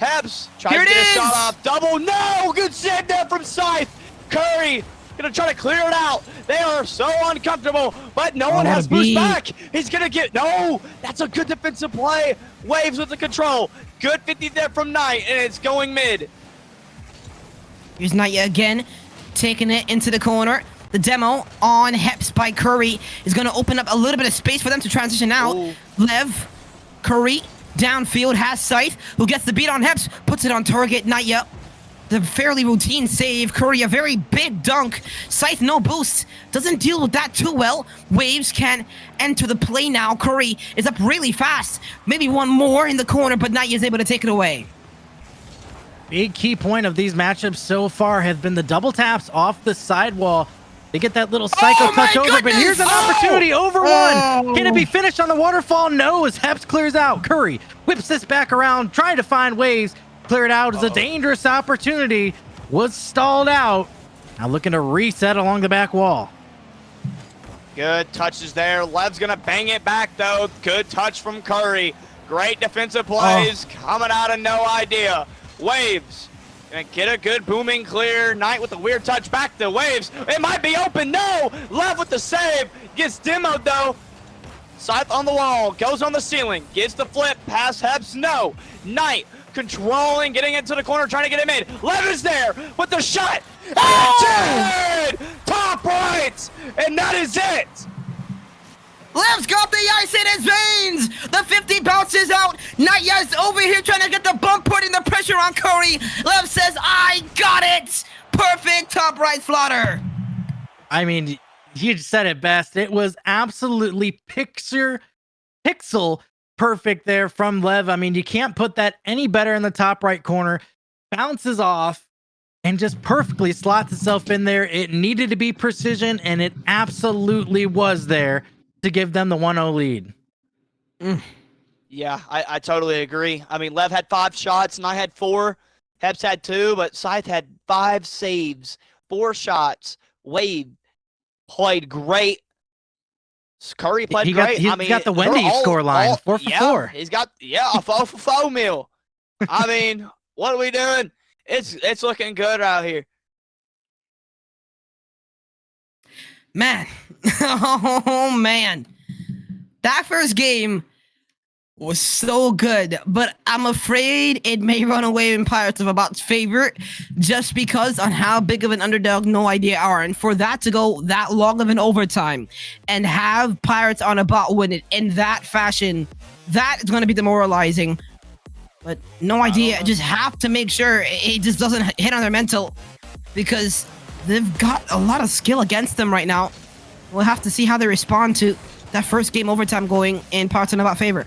Hebs tries Here to it get a is! shot off. Double, no! Good save there from Scythe. Curry gonna try to clear it out. They are so uncomfortable, but no one what has a boost beat. back. He's gonna get, no! That's a good defensive play. Waves with the control. Good 50 there from Knight, and it's going mid. Here's Naya again, taking it into the corner. The demo on Heps by Curry is going to open up a little bit of space for them to transition out. Ooh. Lev, Curry, downfield, has Scythe, who gets the beat on Heps, puts it on target. Naya, the fairly routine save. Curry, a very big dunk. Scythe, no boost. Doesn't deal with that too well. Waves can enter the play now. Curry is up really fast. Maybe one more in the corner, but Naya is able to take it away. Big key point of these matchups so far have been the double taps off the sidewall. They get that little psycho touch over, but here's an opportunity over one. Can it be finished on the waterfall? No, as Heps clears out. Curry whips this back around, trying to find Waves. Clear it out is a dangerous opportunity. Was stalled out. Now looking to reset along the back wall. Good touches there. Lev's gonna bang it back though. Good touch from Curry. Great defensive plays coming out of no idea. Waves gonna get a good booming clear. Knight with a weird touch back to Waves. It might be open. No! Lev with the save. Gets demoed though. Scythe on the wall. Goes on the ceiling. Gets the flip. Pass Heps. No. Knight controlling. Getting into the corner. Trying to get him in. Lev is there with the shot. And top right. And that is it. Lev's got the ice in his veins. The 50 bounces out. Naya's over here trying to get the bump, putting the pressure on Curry. Lev says, I got it. Perfect top right flotter. I mean, you said it best. It was absolutely pixel perfect there from Lev. I mean, you can't put that any better in the top right corner. Bounces off and just perfectly slots itself in there. It needed to be precision, and it absolutely was there to give them the 1-0 lead. Yeah, I totally agree. I mean, Lev had 5 shots and I had 4. Heps had 2, but Scythe had 5 saves, 4 shots. Wade played great. Curry played great. He's got the Wendy score line, 4 for 4. He's got, a 4 for 4 meal. I mean, what are we doing? It's looking good out here. Man. Oh, man. That first game was so good, but I'm afraid it may run away in Pirates of About's favor just because on how big of an underdog No Idea are. And for that to go that long of an overtime and have Pirates on About win it in that fashion, that is going to be demoralizing. But No Idea just have to make sure it just doesn't hit on their mental because they've got a lot of skill against them right now. We'll have to see how they respond to that first game overtime going in Pirates of About favor.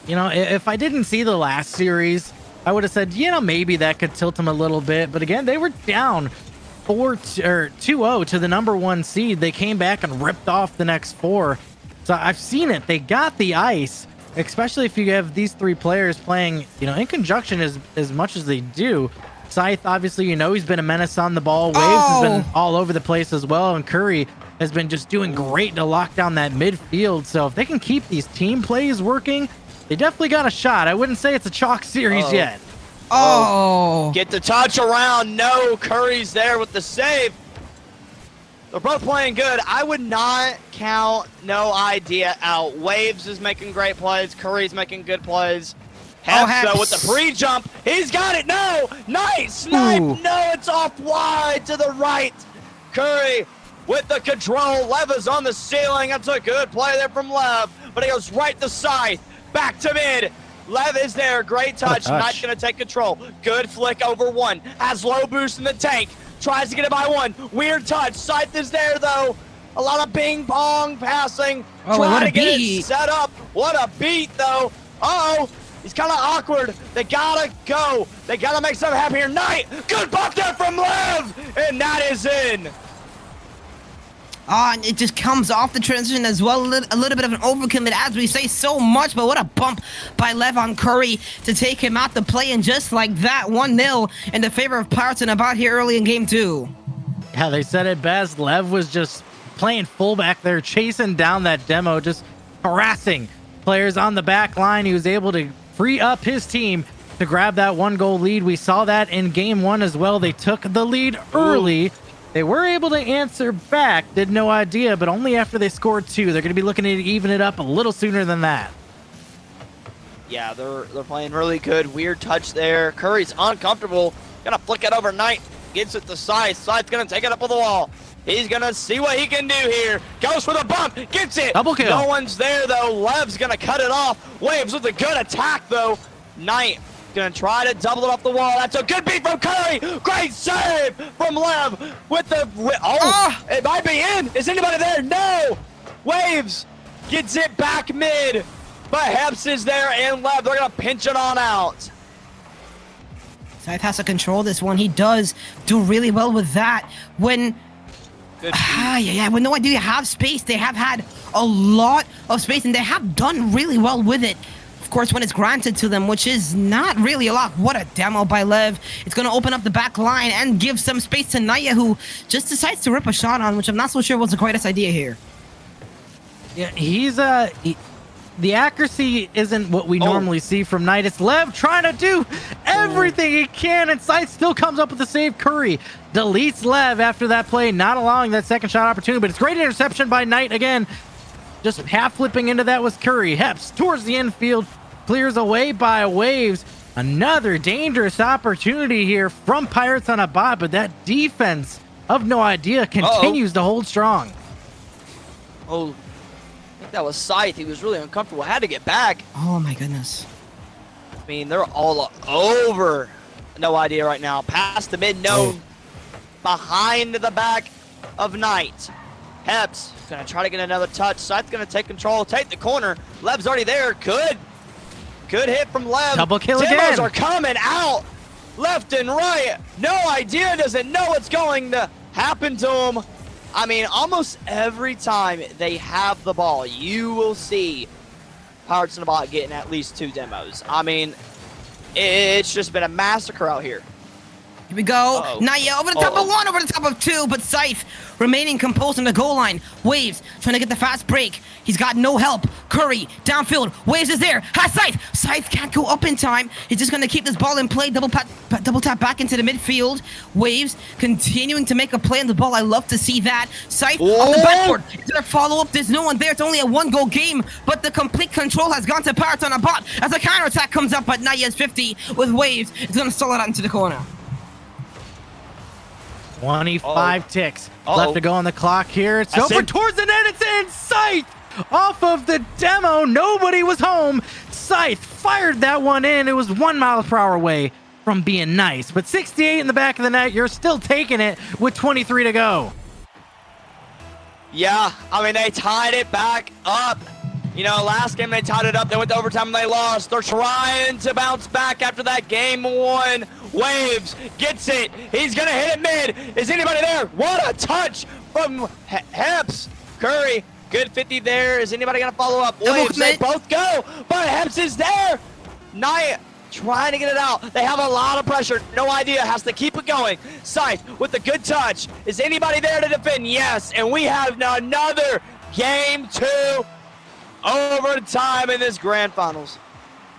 You know, if I didn't see the last series, I would have said, maybe that could tilt them a little bit. But again, they were down 2-0 to the number 1 seed. They came back and ripped off the next 4. So I've seen it. They got the ice, especially if you have these 3 players playing, in conjunction as much as they do. Scythe, obviously, he's been a menace on the ball. Waves has been all over the place as well. And Curry has been just doing great to lock down that midfield. So if they can keep these team plays working, they definitely got a shot. I wouldn't say it's a chalk series yet. Get the touch around. No, Curry's there with the save. They're both playing good. I would not count No Idea out. Waves is making great plays. Curry's making good plays. Heps, though, with the pre-jump. He's got it. No. Nice snipe. Ooh. No, it's off wide to the right. Curry with the control. Lev is on the ceiling. That's a good play there from Lev. But he goes right to Scythe. Back to mid. Lev is there. Great touch. Knight's going to take control. Good flick over 1. Has low boost in the tank. Tries to get it by 1. Weird touch. Scythe is there, though. A lot of ping pong passing. Trying to get it set up. What a beat, though. Uh-oh. He's kind of awkward. They got to go. They got to make something happen here. Knight. Good bump there from Lev. And that is in. And it just comes off the transition as well. A little bit of an overcommit, as we say so much, but what a bump by Lev on Curry to take him out the play. And just like that, 1-0 in the favor of Pirates and About here early in game 2. Yeah, they said it best. Lev was just playing fullback there, chasing down that demo, just harassing players on the back line. He was able to free up his team, to grab that 1-goal lead. We saw that in game 1 as well. They took the lead early. They were able to answer back, did no idea, but only after they scored 2. They're going to be looking to even it up a little sooner than that. Yeah, they're playing really good. Weird touch there. Curry's uncomfortable. Gonna flick it over Knight. Gets it to Scythe. Scythe's gonna take it up on the wall. He's gonna see what he can do here. Goes for the bump. Gets it. Double kill. No one's there though. Lev's gonna cut it off. Waves with a good attack though. Knight gonna try to double it off the wall. That's a good beat from Curry. Great save from Lev with the. It might be in. Is anybody there? No. Waves gets it back mid. But Heps is there and Lev. They're going to pinch it on out. Scythe has to control this one. He does do really well with that. When when No Idea have space, they have had a lot of space and they have done really well with it. Of course, when it's granted to them, which is not really a lot. What a demo by Lev. It's going to open up the back line and give some space to Naya, who just decides to rip a shot on, which I'm not so sure was the greatest idea here. Yeah, he's the accuracy isn't what we normally see from Knight. It's Lev trying to do everything he can, and Scythe still comes up with the save. Curry deletes Lev after that play, not allowing that second shot opportunity, but it's great interception by Knight again. Just half flipping into that was Curry. Heps towards the infield, clears away by Waves. Another dangerous opportunity here from Pirates on a bot, but that defense of No Idea continues to hold strong. I think that was Scythe. He was really uncomfortable. Had to get back. Oh my goodness. I mean, they're all over No Idea right now. Past the mid-known. Behind the back of Knight. Heps gonna try to get another touch. Scythe's gonna take control, take the corner. Lev's already there. Good hit from Lev. Double kill Demos again. are coming out left and right. No Idea doesn't know what's going to happen to him. I mean, almost every time they have the ball, you will see Pirates in the Bot getting at least 2 demos. I mean, it's just been a massacre out here. Here we go. Naya over the top of 1, over the top of 2, but Scythe remaining composed on the goal line. Waves trying to get the fast break. He's got no help. Curry downfield. Waves is there. Has Scythe. Scythe can't go up in time. He's just going to keep this ball in play. Double tap back into the midfield. Waves continuing to make a play on the ball. I love to see that. Scythe on the backboard. Is there a follow-up? There's no one there. It's only a 1-goal game, but the complete control has gone to Pirates on a bot as a counterattack comes up, but Naya's 50 with Waves. It's going to stall it out into the corner. 25 ticks left to go on the clock here. It's over towards the net. It's in. Scythe off of the demo. Nobody was home. Scythe fired that one in. It was 1 mile per hour away from being nice. But 68 in the back of the net. You're still taking it with 23 to go. Yeah, I mean, they tied it back up. You know, last game they tied it up. They went to overtime and they lost. They're trying to bounce back after that game 1. Waves gets it. He's going to hit it mid. Is anybody there? What a touch from Heps. Curry, good 50 there. Is anybody going to follow up? Waves, they both go, but Heps is there. Knight trying to get it out. They have a lot of pressure. No Idea has to keep it going. Scythe with a good touch. Is anybody there to defend? Yes, and we have another game 2 overtime in this grand finals.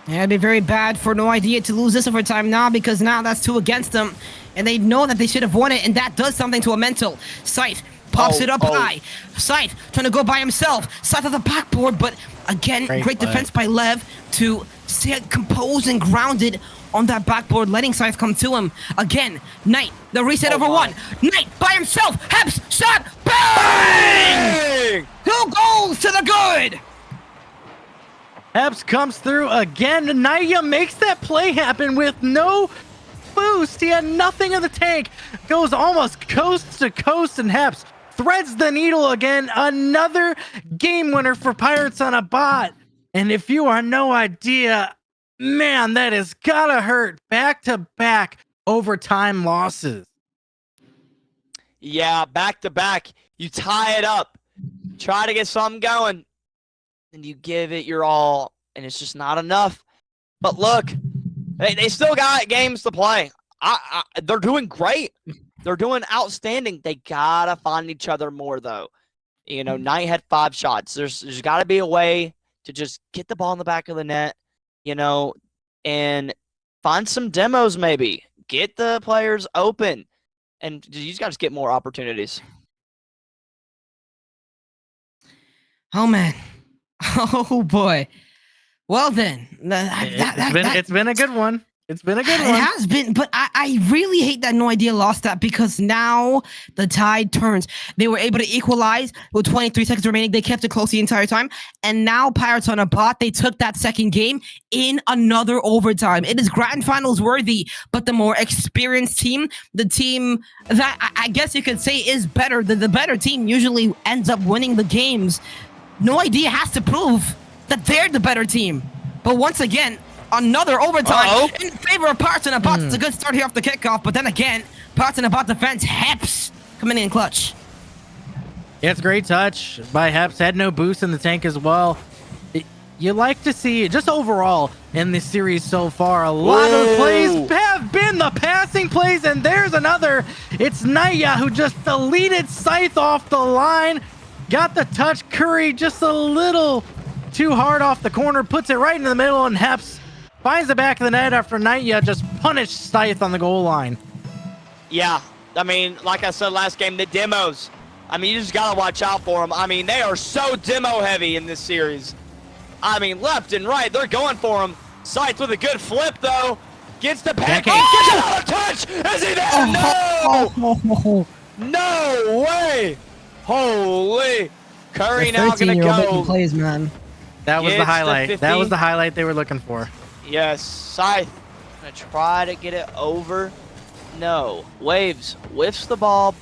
Yeah, it'd be very bad for No Idea to lose this overtime now, because now that's 2 against them, and they know that they should have won it, and that does something to a mental. Scythe pops it up high. Scythe trying to go by himself. Scythe at the backboard, but again, great defense by Lev to stay composed and grounded on that backboard, letting Scythe come to him. Again, Knight, the reset over 1. Knight by himself. Heps, shot, bang! 2 goals to the good. Heps comes through again. Naya makes that play happen with no boost. He had nothing in the tank. Goes almost coast to coast, and Heps threads the needle again. Another game winner for Pirates on a bot. And if you are No Idea, man, that has gotta hurt. Back-to-back overtime losses. Yeah, back-to-back. You tie it up. Try to get something going. And you give it your all, and it's just not enough. But look, they still got games to play. They're doing great. They're doing outstanding. They gotta find each other more, though. You know, Knight had 5 shots. There's got to be a way to just get the ball in the back of the net, you know, and find some demos maybe. Get the players open. And you guys get more opportunities. Oh man. Oh boy. Well then, It's been a good one. It's been a good it one. has been, but I really hate that No Idea lost that because now the tide turns. They were able to equalize with 23 seconds remaining. They kept it close the entire time. And now Pirates on a bot, they took that second game in another overtime. It is grand finals worthy, but the more experienced team, the team that I guess you could say is better, the better team usually ends up winning the games. No Idea has to prove that they're the better team. But once again, another overtime in favor of Pirates and a bot. It's a good start here off the kickoff, but then again, Pirates and a bot defense, Heps coming in clutch. Yeah, it's a great touch by Heps. Had no boost in the tank as well. You like to see, just overall in this series so far, a lot of plays have been the passing plays, and there's another. It's Naya who just deleted Scythe off the line. Got the touch. Curry just a little too hard off the corner, puts it right in the middle, and Heps finds the back of the net after Naya just punished Scythe on the goal line. Yeah, I mean, like I said last game, the demos. I mean, you just got to watch out for them. I mean, they are so demo heavy in this series. I mean, left and right, they're going for him. Scythe with a good flip, though. Gets the pancake. Gets another touch. Is he there? No! No way. Holy. Curry now going to go. Plays, man. That was the highlight. That was the highlight they were looking for. Yes, Scythe gonna try to get it over. No, Waves whiffs the ball,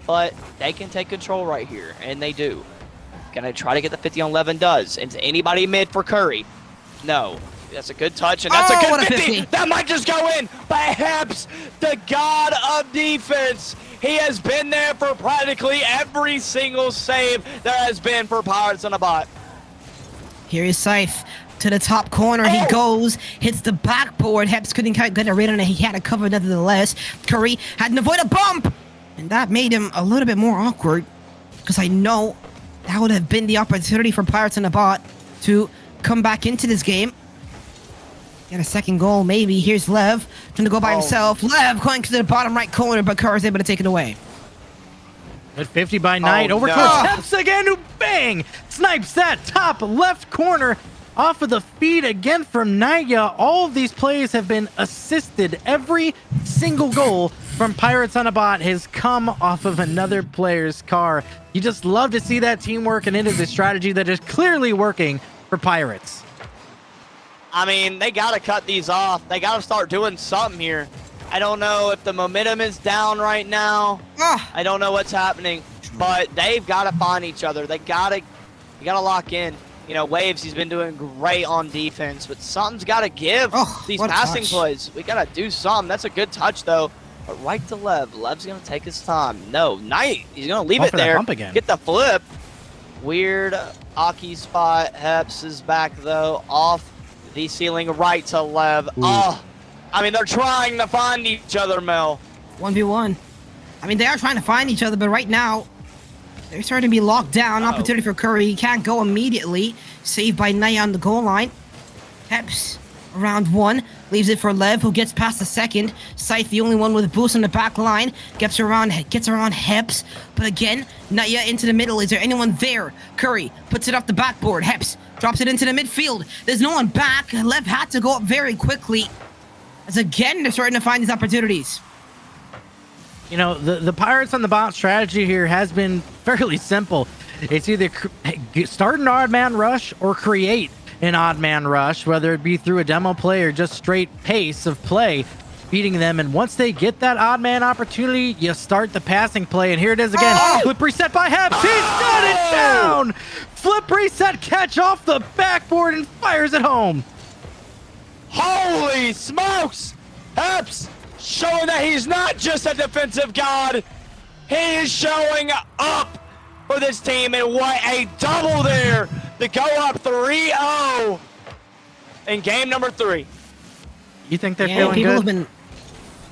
but they can take control right here, and they do. Gonna try to get the 50 on 11, does. Into anybody mid for Curry. No, that's a good touch, and that's a good 50. That might just go in. But Heps, the god of defense, he has been there for practically every single save there has been for Pirates on a bot. Here is Scythe to the top corner. He goes, hits the backboard. Heps couldn't get a read on it. He had it covered nevertheless. Curry had to avoid a bump, and that made him a little bit more awkward because I know that would have been the opportunity for Pirates and the bot to come back into this game. Get a second goal, maybe. Here's Lev trying to go by himself. Lev going to the bottom right corner, but Curry's able to take it away. Good 50 by Knight. Over towards Heps again, who bang! Snipes that top left corner off of the feed again from Naya. All of these plays have been assisted. Every single goal from Pirates on a bot has come off of another player's car. You just love to see that teamwork, and it is a strategy that is clearly working for Pirates. I mean, they got to cut these off. They got to start doing something here. I don't know if the momentum is down right now. I don't know what's happening, but they've got to find each other. You got to lock in. You know, Waves, he's been doing great on defense, but something's got to give. These passing plays, we got to do something. That's a good touch, though. But right to Lev. Lev's going to take his time. No, Knight, he's going to leave it there. Get the flip. Weird Aki spot. Heps is back, though, off the ceiling right to Lev. I mean, they're trying to find each other, Mel. 1v1. I mean, they are trying to find each other, but right now, they're starting to be locked down. Opportunity for Curry. He can't go immediately. Saved by Naya on the goal line. Heps, around one. Leaves it for Lev, who gets past the second. Scythe, the only one with a boost on the back line. Gets around Heps. But again, Naya into the middle. Is there anyone there? Curry puts it off the backboard. Heps drops it into the midfield. There's no one back. Lev had to go up very quickly. As again, they're starting to find these opportunities. You know, the Pirates on the bot strategy here has been fairly simple. It's either start an odd man rush or create an odd man rush, whether it be through a demo play or just straight pace of play, beating them. And once they get that odd man opportunity, you start the passing play. And here it is again. Flip reset by Heps. He's got it down. Flip reset catch off the backboard and fires it home. Holy smokes! Heps showing that he's not just a defensive god. He is showing up for this team, and what a double there to go up 3-0 in game number 3. You think they're feeling good? Have been,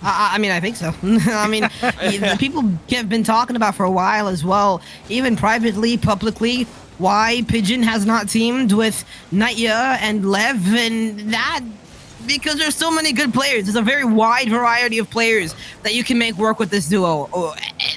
I mean, I think so. I mean, the people have been talking about for a while as well, even privately, publicly, why Pigeon has not teamed with Naya and Lev, and that because there's so many good players. There's a very wide variety of players that you can make work with this duo. Oh,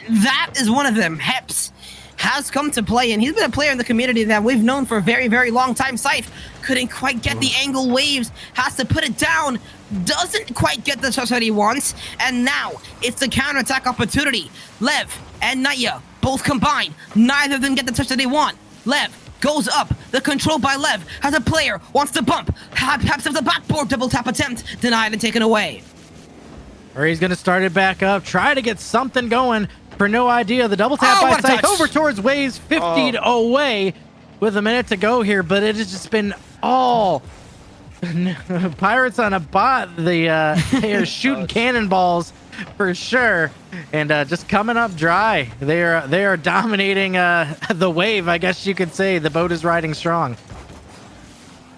that is one of them. Heps has come to play, and he's been a player in the community that we've known for a very, very long time. Scythe couldn't quite get the angle waves, has to put it down, doesn't quite get the touch that he wants, and now it's the counterattack opportunity. Lev and Naya both combined. Neither of them get the touch that they want. Lev goes up. The control by Lev has a player, wants to bump. Perhaps of the backboard double tap attempt, denied and taken away. Or he's going to start it back up, try to get something going. For no idea, the double tap by Scythe over towards Waves, 50 away with a minute to go here, but it has just been all Pirates on a bot. They are shooting cannonballs for sure, and just coming up dry. They are dominating the wave, I guess you could say. The boat is riding strong.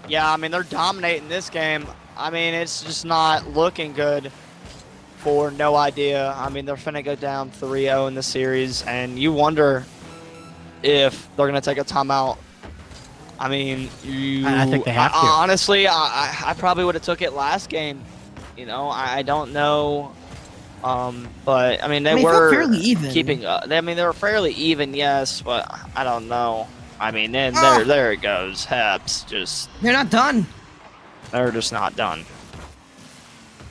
Yeah, I mean, they're dominating this game. I mean, it's just not looking good for No Idea. I mean, they're finna go down 3-0 in the series, and you wonder if they're gonna take a timeout. I mean, I think they have to. Honestly, I probably would have took it last game. You know, I don't know. But I mean, they were fairly even. keeping up. I mean, they were fairly even, yes, but I don't know. I mean, then there it goes. Heps just They're not done. they're just not done.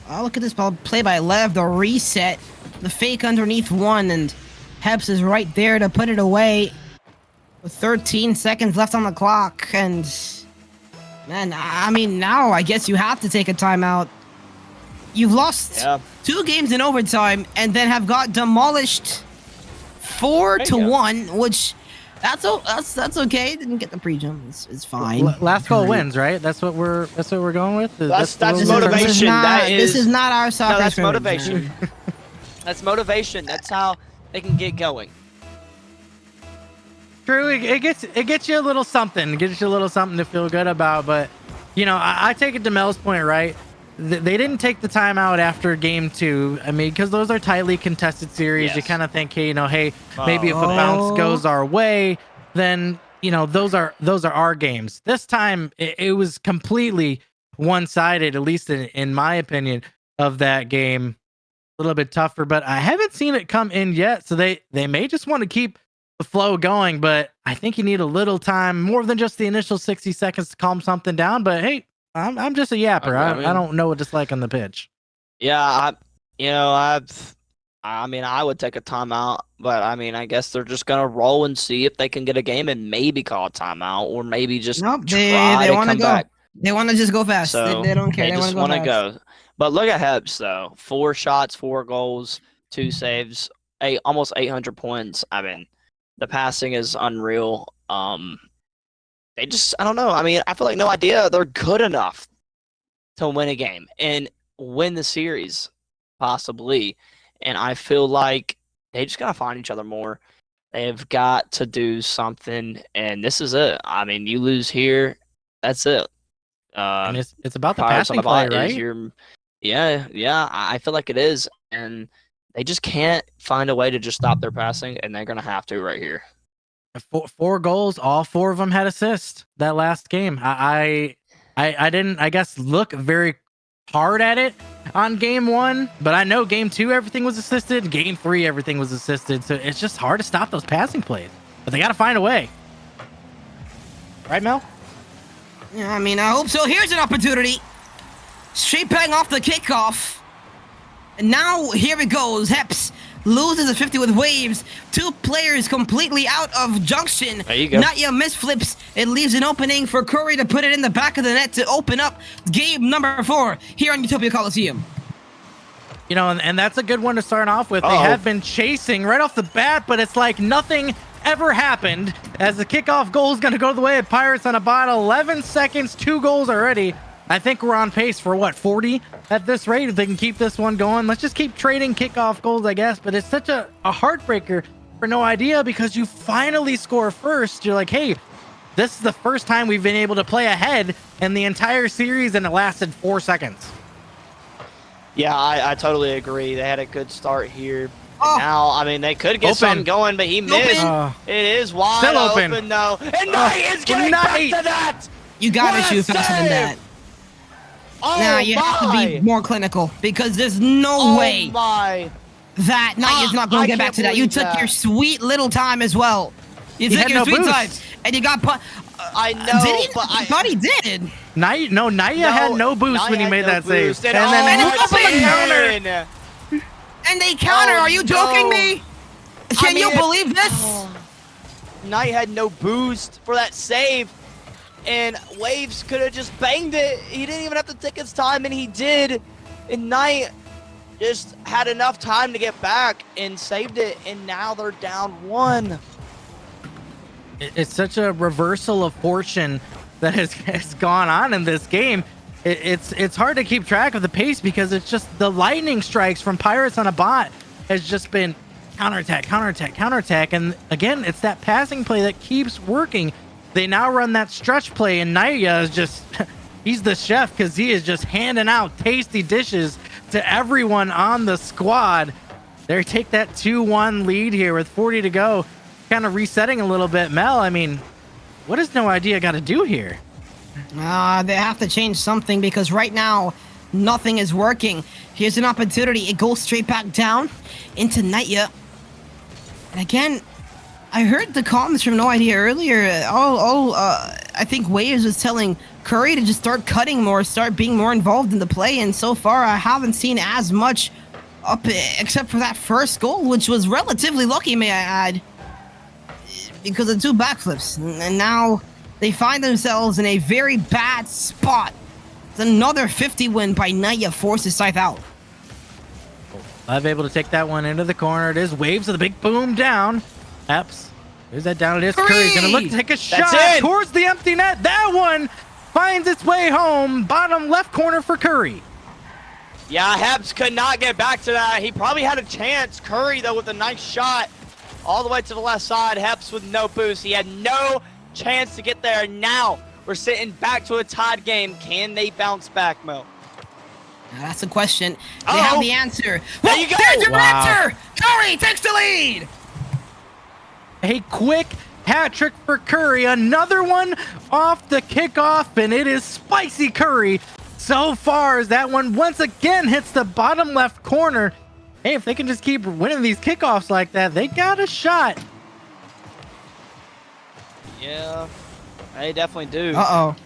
Oh, look at this ball play by Lev, the reset, the fake underneath one, and Heps is right there to put it away with 13 seconds left on the clock. And man, I mean, now I guess you have to take a timeout. You've lost 2 games in overtime and then have got demolished 4-1, which that's okay. Didn't get the pre-jump. It's fine. Last goal wins, right? That's what we're going with. That's the motivation. This is not our soccer. No, that's scrimmage. motivation. That's motivation. That's how they can get going. True, it gets you a little something. It gets you a little something to feel good about. But you know, I take it to Mel's point, right? They didn't take the timeout after game 2. I mean, because those are tightly contested series. Yes. You kind of think, hey, you know, hey, maybe if a bounce goes our way, then you know those are our games. This time it was completely one-sided, at least in my opinion, of that game. A little bit tougher, but I haven't seen it come in yet. So they may just want to keep the flow going, but I think you need a little time, more than just the initial 60 seconds to calm something down. But hey, I'm just a yapper. I don't know what it's like on the pitch. Yeah, I mean, I would take a timeout, but I mean, I guess they're just gonna roll and see if they can get a game and maybe call a timeout, or maybe just Nope, try they to want to come go. back. They want to just go fast. So They don't care. They They just want want to to go. But look at Heps though: 4 shots, 4 goals, 2 saves, almost 800 points. I mean, the passing is unreal. They just, I don't know. I mean, I feel like No Idea they're good enough to win a game and win the series, possibly. And I feel like they just gotta find each other more. They've got to do something, and this is it. I mean, you lose here, that's it. And it's about the Pirates on passing the play, Bot is right? yeah. I feel like it is, and they just can't find a way to just stop their passing, and they're gonna have to right here. 4 goals, all 4 of them had assists that last game. I didn't, I guess, look very hard at it on game 1, but I know game 2 everything was assisted. Game 3 everything was assisted. So it's just hard to stop those passing plays, but they got to find a way. Right, Mel? Yeah, I mean, I hope so. Here's an opportunity. Straight bang off the kickoff. And now here it goes. Heps loses a 50 with Waves. 2 players completely out of junction. There you go. Not yet misflips. It leaves an opening for Curry to put it in the back of the net to open up game number 4 here on Utopia Coliseum. You know, and that's a good one to start off with. They have been chasing right off the bat, but it's like nothing ever happened as the kickoff goal is going to go the way of Pirates on a bot. 11 seconds, 2 goals already. I think we're on pace for what, 40 at this rate? If they can keep this one going, let's just keep trading kickoff goals, I guess. But it's such a heartbreaker for No Idea, because you finally score first. You're like, hey, this is the first time we've been able to play ahead in the entire series, and it lasted 4 seconds. Yeah, I totally agree. They had a good start here. Now, I mean, they could get something going, but he missed. It is wide Still open, though. And Knight is getting back to that! You gotta What a shoot faster than save! that. Oh Now you have to be more clinical because there's no way my. that Naya's not going I to get back can't to that. You believe took that. your sweet little time as well. You He took had your no sweet boost. time, and you got put. I know, Did he? but I thought he did. Naya had no boost when he made that save. And, And then And oh, up on the counter. And they counter. Oh, Are you joking no. me? Can you believe this? Knight had no boost for that save, and Waves could have just banged it. He didn't even have to take his time, and he did. And Knight just had enough time to get back and saved it, and now they're down 1. It's such a reversal of fortune that has gone on in this game. It's hard to keep track of the pace because it's just the lightning strikes from Pirates on a bot has just been counterattack, counterattack, counterattack. And again, it's that passing play that keeps working. They now run that stretch play, and Naya is just, he's the chef because he is just handing out tasty dishes to everyone on the squad. They take that 2-1 lead here with 40 to go, kind of resetting a little bit. Mel, I mean, what does No Idea got to do here? They have to change something because right now nothing is working. Here's an opportunity. It goes straight back down into Naya. And again, I heard the comments from No Idea earlier. I think Waves was telling Curry to just start cutting more, start being more involved in the play. And so far, I haven't seen as much up except for that first goal, which was relatively lucky, may I add, because of 2 backflips. And now they find themselves in a very bad spot. It's another 50 win by Naya forces Scythe out. Lev able to take that one into the corner. It is Waves with a big boom down. Epps. There's that down. It is Curry's gonna look to take a shot towards the empty net. That one finds its way home. Bottom left corner for Curry. Yeah, Heps could not get back to that. He probably had a chance. Curry, though, with a nice shot all the way to the left side. Heps with no boost. He had no chance to get there. Now we're sitting back to a tied game. Can they bounce back, Mo? Now that's the question. They have the answer. There you go. There's your answer. Curry takes the lead. A quick hat trick for Curry. Another one off the kickoff, and it is Spicy Curry. So far as that one once again hits the bottom left corner. Hey, if they can just keep winning these kickoffs like that, they got a shot. Yeah, they definitely do. Uh-oh.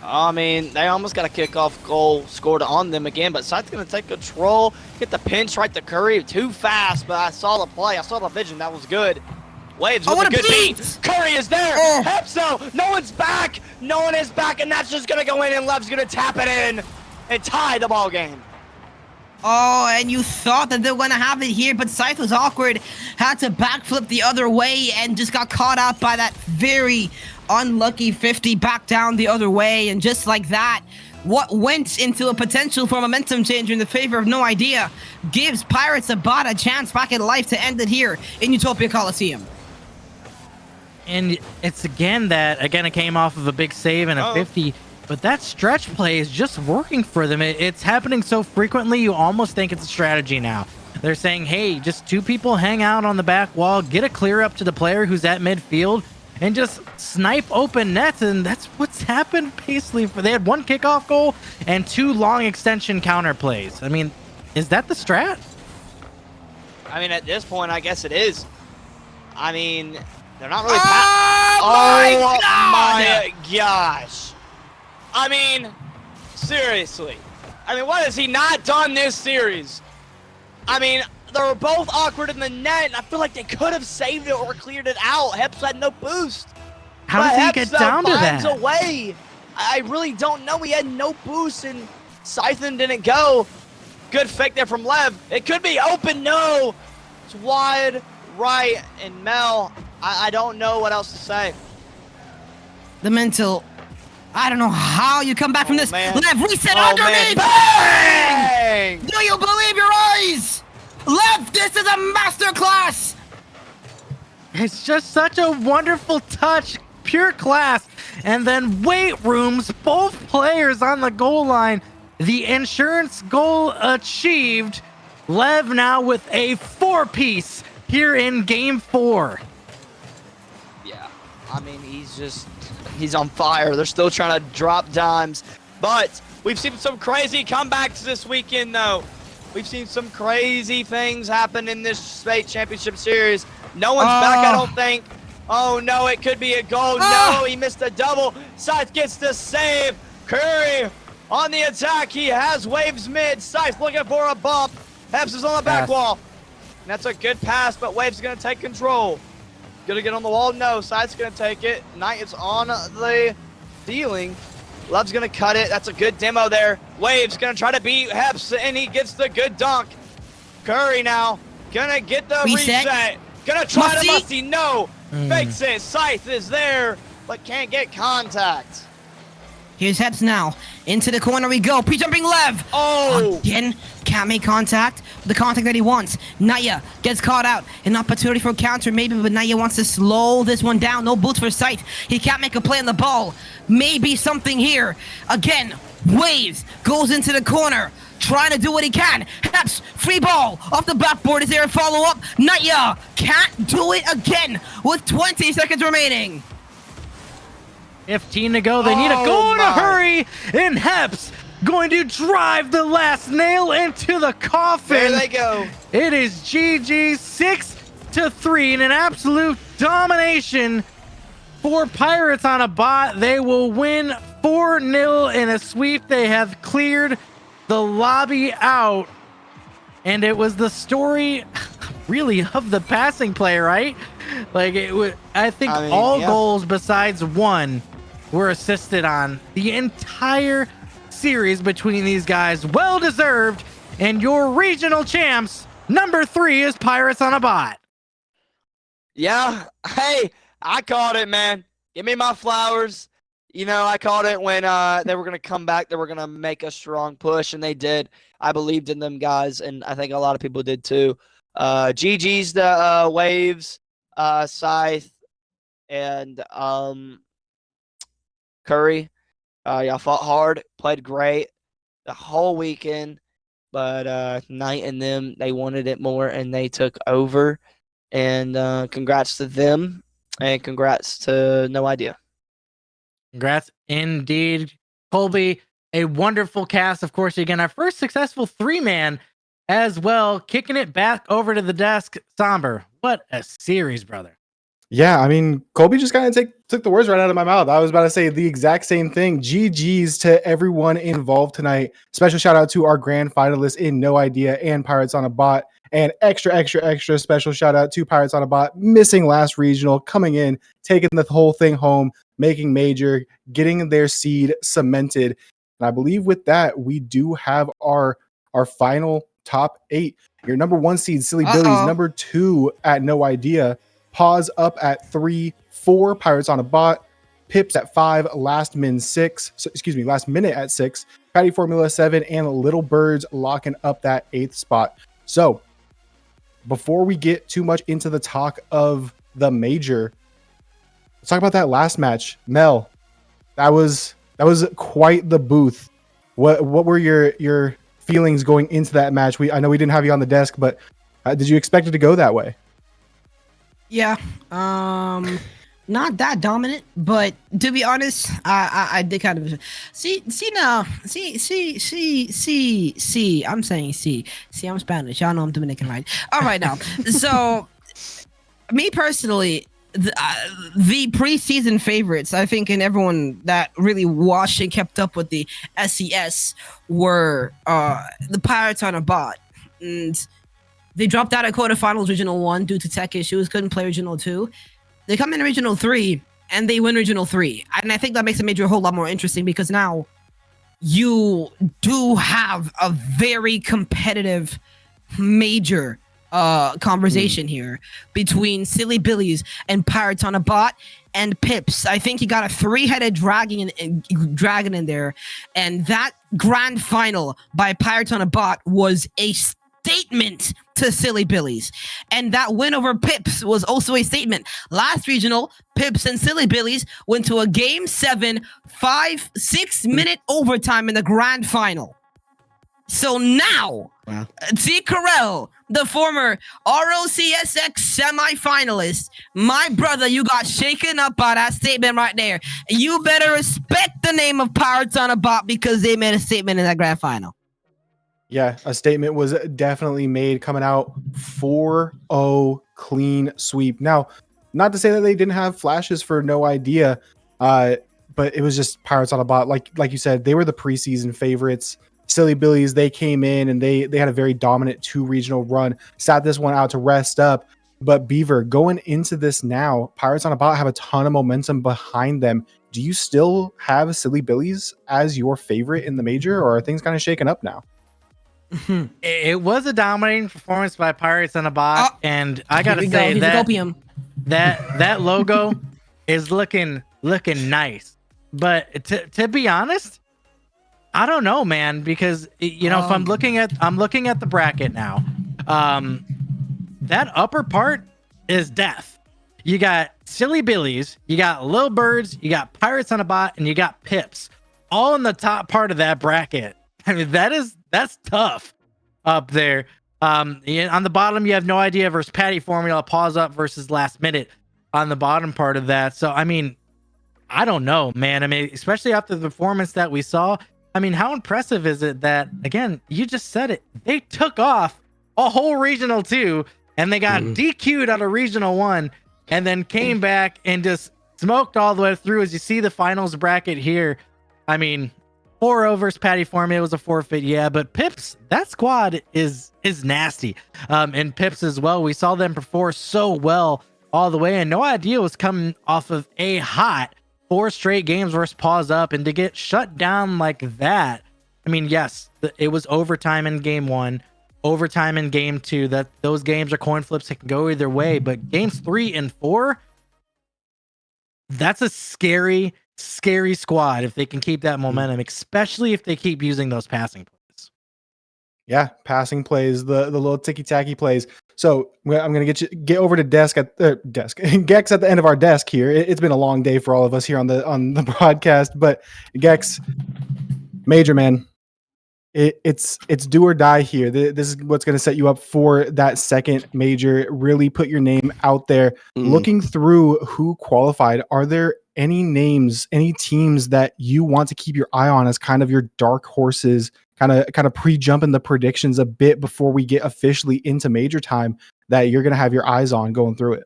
I mean, they almost got a kickoff goal scored on them again, but Scythe's going to take control, get the pinch right to Curry. Too fast, but I saw the play. I saw the vision. That was good. Waves with a good beat. Curry is there. Hepso, no one's back. No one is back, and that's just going to go in, and Lev's going to tap it in and tie the ball game. Oh, and you thought that they were going to have it here, but Scythe was awkward. Had to backflip the other way and just got caught out by that very unlucky 50 back down the other way. And just like that, what went into a potential for momentum changer in the favor of No Idea gives Pirates a bot a chance back in life to end it here in Utopia Coliseum. And it's again it came off of a big save and a 50, but that stretch play is just working for them. It's happening so frequently, you almost think it's a strategy now. They're saying, hey, just 2 people hang out on the back wall, get a clear up to the player who's at midfield, and just snipe open nets, and that's what's happened basically. They had 1 kickoff goal and 2 long extension counter plays. I mean, is that the strat? I mean, at this point, I guess it is. I mean, they're not really. Oh my gosh! I mean, seriously. I mean, what has he not done this series? I mean, they were both awkward in the net, and I feel like they could have saved it or cleared it out. Heps had no boost. How does he get down to that? Away. I really don't know. He had no boost, and Scythen didn't go. Good fake there from Lev. It could be open. No. It's wide right, and Mel, I don't know what else to say. The mental. I don't know how you come back from this. Man. Lev, reset underneath. Bang! Do you believe your eyes? Lev, this is a masterclass. It's just such a wonderful touch, pure class. And then weight rooms, both players on the goal line. The insurance goal achieved. Lev now with a 4-piece here in game 4. Yeah, I mean, he's on fire. They're still trying to drop dimes, but We've seen some crazy comebacks this weekend, though. We've seen some crazy things happen in this state championship series. No one's back, I don't think. Oh, no, it could be a goal. No, he missed a double. Scythe gets the save. Curry on the attack. He has Waves mid. Scythe looking for a bump. Heps is on the back wall. And that's a good pass, but Waves is going to take control. Going to get on the wall? No. Scythe's going to take it. Knight is on the dealing. Love's going to cut it. That's a good demo there. Waves going to try to beat Heps, and he gets the good dunk. Curry now going to get the reset. Going to try to Musty. No. Fakes it. Scythe is there, but can't get contact. Here's Heps now. Into the corner we go. Pre-jumping Lev. Oh. Again, can't make contact. The contact that he wants. Naya gets caught out. An opportunity for a counter maybe, but Naya wants to slow this one down. No boots for Scythe. He can't make a play on the ball. Maybe something here. Again, Waves goes into the corner. Trying to do what he can. Heps, free ball off the backboard. Is there a follow-up? Naya can't do it again with 20 seconds remaining. 15 to go. They need to go in a hurry. And Heps going to drive the last nail into the coffin. There they go. It is GG 6-3 in an absolute domination for Pirates on a bot. They will win 4-0 in a sweep. They have cleared the lobby out. And it was the story really of the passing play, right? Like I think all goals besides one were assisted on the entire series between these guys. Well deserved. And your regional champs, number 3 is Pirates on a bot. Yeah. Hey, I called it, man. Give me my flowers. You know, I called it when they were going to come back. They were going to make a strong push, and they did. I believed in them guys, and I think a lot of people did too. GG's the Waves, Scythe, and Curry. Y'all fought hard, played great the whole weekend, but Knight and them, they wanted it more, and they took over. And congrats to them, and congrats to No Idea. Congrats indeed, Colby. A wonderful cast, of course. Again, our first successful 3-man as well. Kicking it back over to the desk. Somber, what a series, brother. Yeah, I mean, Colby just kind of took the words right out of my mouth. I was about to say the exact same thing. GG's to everyone involved tonight. Special shout out to our grand finalists in No Idea and Pirates on a Bot. And extra special shout out to Pirates on a Bot, missing last regional, coming in, taking the whole thing home, making major, getting their seed cemented. And I believe with that, we do have our final top 8. Your number 1 seed, Silly Billies. Number 2 at No Idea. Pause up at 3, 4, Pirates on a Bot. Pips at 5, last minute at 6. Patty Formula 7 and Little Birds locking up that 8th spot. So before we get too much into the talk of the major, let's talk about that last match. Mel, that was quite the booth. What were your feelings going into that match? I know we didn't have you on the desk, but did you expect it to go that way? Yeah, not that dominant, but to be honest, I did kind of see. I'm saying see. I'm Spanish. Y'all know I'm Dominican, right? All right now. So, me personally, the preseason favorites, I think, and everyone that really watched and kept up with the SCS were the Pirates on a Bot, and they dropped out of quarterfinals Regional 1 due to tech issues, couldn't play Regional 2. They come in Regional 3, and they win Regional 3. And I think that makes the major a whole lot more interesting because now you do have a very competitive major conversation here between Silly Billies and Pirates on a Bot and Pips. I think you got a 3-headed dragon in there. And that grand final by Pirates on a Bot was a statement to Silly Billies, and that win over Pips was also a statement. Last regional, Pips and Silly Billies went to a game 7 5-6 minute overtime in the grand final. So now Wow. T. Carell, the former ROCSX semi-finalist. My brother, you got shaken up by that statement right there. You better respect the name of Pirates on a Bot because they made a statement in that grand final. Yeah, a statement was definitely made coming out 4-0 clean sweep. Now, not to say that they didn't have flashes for no idea, but it was just Pirates on a Bot. Like you said, they were the preseason favorites. Silly Billies, they came in and they had a very dominant 2 regional run. Sat this one out to rest up. But Beaver, going into this now, Pirates on a Bot have a ton of momentum behind them. Do you still have Silly Billies as your favorite in the major, or are things kind of shaken up now? It was a dominating performance by Pirates on a Bot, and I gotta say Here's that the copium. that logo is looking nice. But to be honest, I don't know, man, because if I'm looking at the bracket now, that upper part is death. You got Silly Billies, you got Lil Birds, you got Pirates on a Bot, and you got Pips, all in the top part of that bracket. I mean, that's tough up there. On the bottom, you have No Idea versus Patty Formula, Pause Up versus Last Minute on the bottom part of that. So, I mean, I don't know, man. I mean, especially after the performance that we saw. I mean, how impressive is it that, again, you just said it, they took off a whole regional 2 and they got DQ'd out of regional 1 and then came back and just smoked all the way through. As you see the finals bracket here, I mean, 4-0 versus Patty Formula was a forfeit, yeah, but Pips, that squad is nasty. And Pips as well, we saw them perform so well all the way, and No Idea was coming off of a hot 4 straight games versus Pause Up, and to get shut down like that, I mean, yes, it was overtime in game 1, overtime in game 2. That those games are coin flips, it can go either way, but games 3 and 4, that's a scary squad if they can keep that momentum, especially if they keep using those passing plays. Yeah, passing plays, the little ticky-tacky plays. So I'm gonna get over to Gex at the end of our desk here. It's been a long day for all of us here on the broadcast, but Gex, major man, it's do or die here. This is what's gonna set you up for that second major. Really put your name out there. Looking through who qualified, are there any names, any teams that you want to keep your eye on as kind of your dark horses, kind of pre-jumping the predictions a bit before we get officially into major time, that you're going to have your eyes on going through it?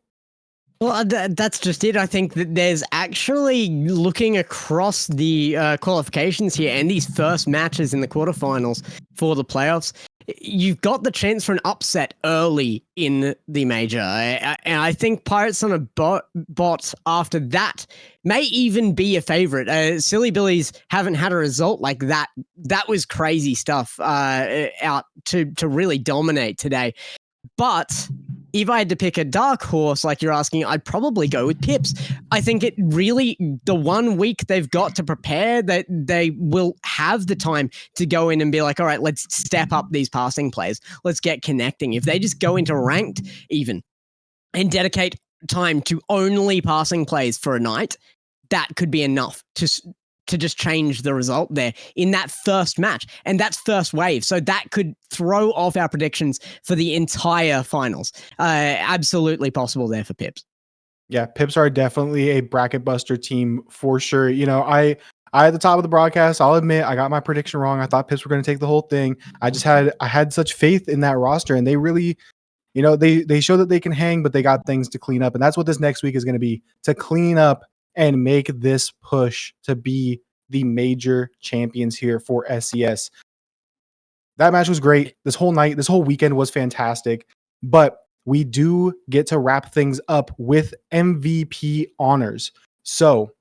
Well, that's just it. I think that there's actually, looking across the qualifications here and these first matches in the quarterfinals for the playoffs, you've got the chance for an upset early in the major. And I think Pirates on a bot after that may even be a favorite. Silly Billies haven't had a result like that. That was crazy stuff out to really dominate today. But if I had to pick a dark horse, like you're asking, I'd probably go with Pips. I think it really, the 1 week they've got to prepare, that they will have the time to go in and be like, all right, let's step up these passing plays. Let's get connecting. If they just go into ranked even and dedicate time to only passing plays for a night, that could be enough to just change the result there in that first match. And that's first wave. So that could throw off our predictions for the entire finals. Absolutely possible there for Pips. Yeah, Pips are definitely a bracket buster team for sure. I at the top of the broadcast, I'll admit I got my prediction wrong. I thought Pips were going to take the whole thing. I had such faith in that roster, and they really, they show that they can hang, but they got things to clean up. And that's what this next week is going to be, to clean up and make this push to be the major champions here for SCS. That match was great. This whole night, this whole weekend was fantastic. But we do get to wrap things up with MVP honors. So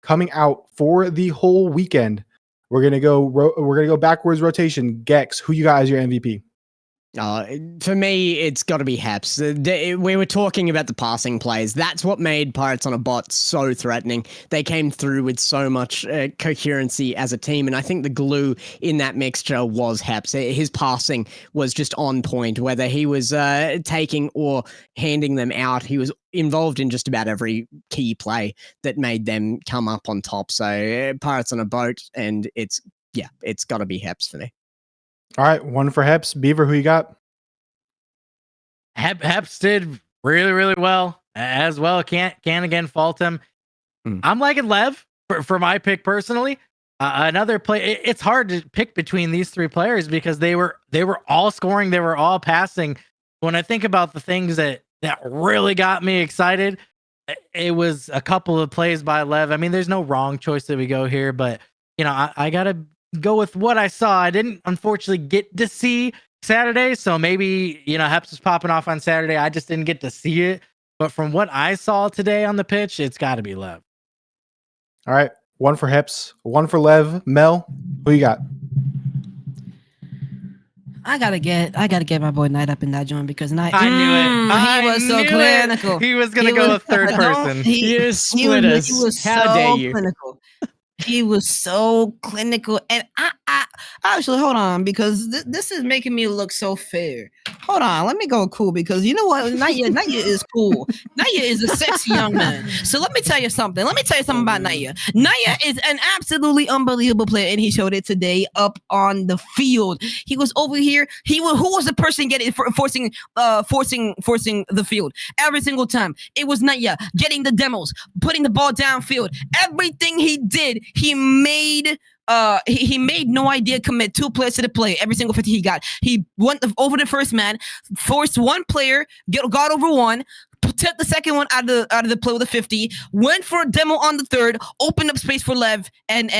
coming out for the whole weekend, we're gonna go backwards rotation. Gex, who you got as your MVP? For me, it's got to be Haps. We were talking about the passing plays. That's what made Pirates on a Bot so threatening. They came through with so much coherency as a team, and I think the glue in that mixture was Haps. His passing was just on point, whether he was taking or handing them out. He was involved in just about every key play that made them come up on top. So Pirates on a Boat, and it's got to be Haps for me. All right, one for Heps. Beaver, who you got? Heps did really, really well as well. Can't again fault him. I'm liking Lev for my pick personally. Another play. It's hard to pick between these three players because they were all scoring. They were all passing. When I think about the things that really got me excited, it was a couple of plays by Lev. I mean, there's no wrong choice that we go here, but I gotta go with what I saw. I didn't unfortunately get to see Saturday, so maybe Heps was popping off on Saturday. I just didn't get to see it, but from what I saw today on the pitch, it's got to be Lev. All right, one for Heps, one for Lev. Mel, who you got? I gotta get my boy Knight up in that joint because Knight. I knew it. He was so clinical. He was gonna go with third person. You splitters. He was How so dare you? clinical. He was so clinical, and I actually hold on because this is making me look so fair. Hold on, let me go cool because you know what? Naya is cool. Naya is a sexy young man. So let me tell you something. Let me tell you something about Naya. Naya is an absolutely unbelievable player, and he showed it today up on the field. He was over here. Who was the person forcing the field every single time? It was Naya getting the demos, putting the ball downfield. Everything he did. He made no idea commit 2 players to the play every single 50 he got. He went over the first man, forced one player, got over one, took the second one out of the play with a 50, went for a demo on the third, opened up space for Lev and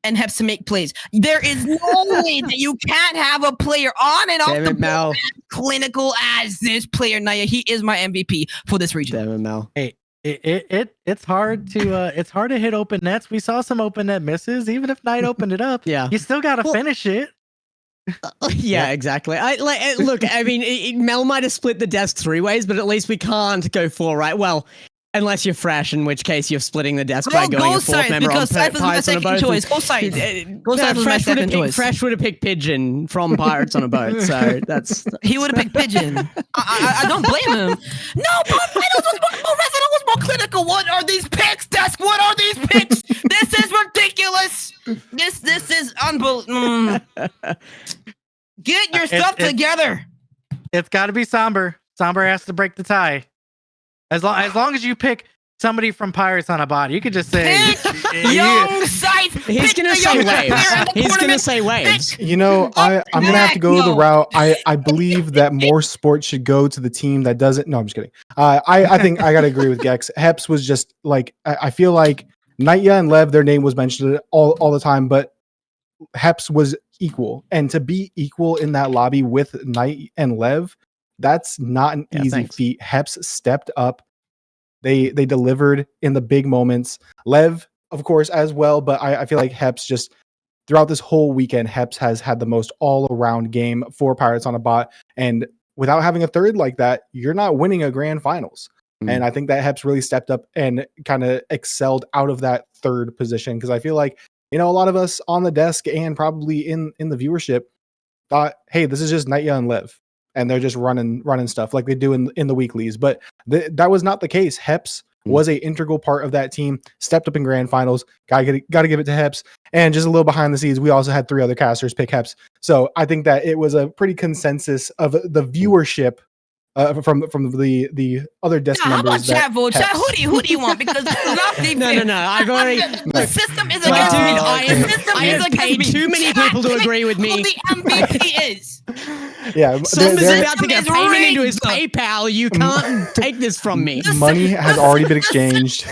Heps to make plays. There is no way that you can't have a player on and off the ball as clinical as this player Naya. He is my MVP for this region. Damn it, Mel. Hey. It's hard to hit open nets. We saw some open net misses. Even if Knight opened it up, Yeah. you still got to finish it. Yeah, exactly. Look. I mean, Mel might have split the desk 3 ways, but at least we can't go 4, right? Well, unless you're fresh, in which case you're splitting the desk by going a 4th member on Pirates on a boat. Choice. Go side. Go side was my second choice. Fresh would have picked Pigeon from Pirates on a boat, so that's he would have picked Pigeon. I don't blame him. No, but Resident was more clinical. What are these picks, Desk? What are these picks? This is ridiculous. This is unbelievable. Get your stuff together. It's got to be Somber. Somber has to break the tie. As long as you pick somebody from Pirates on a bot, you could just say young Scythe. He's gonna say waves. He's gonna say waves. I'm gonna have to go the route. I believe that more sports should go to the team that doesn't. No, I'm just kidding. I think I gotta agree with Gex. Heps was just like I feel like Naya and Lev, their name was mentioned all the time, but Heps was equal, and to be equal in that lobby with Knight and Lev, that's not an easy feat. Heps stepped up. They delivered in the big moments. Lev, of course, as well, but I feel like Heps just throughout this whole weekend, Heps has had the most all-around game for Pirates on a bot. And without having a third like that, you're not winning a grand finals. And I think that Heps really stepped up and kind of excelled out of that third position. Because I feel like, a lot of us on the desk and probably in the viewership thought, hey, this is just Naya and Lev. And they're just running stuff like they do in the weeklies. But that was not the case. Heps was a integral part of that team, stepped up in grand finals. Got to give it to Heps. And just a little behind the scenes, we also had 3 other casters pick Heps. So I think that it was a pretty consensus of the viewership from the other desk members. How about chat vote? Chat, who do you want? Because this is not the No. I've already. The system is against me. I have paid too many people to agree with me. Who the MVP is? Yeah, Someone's about to get payment into his PayPal. You can't take this from me. Money has already been exchanged.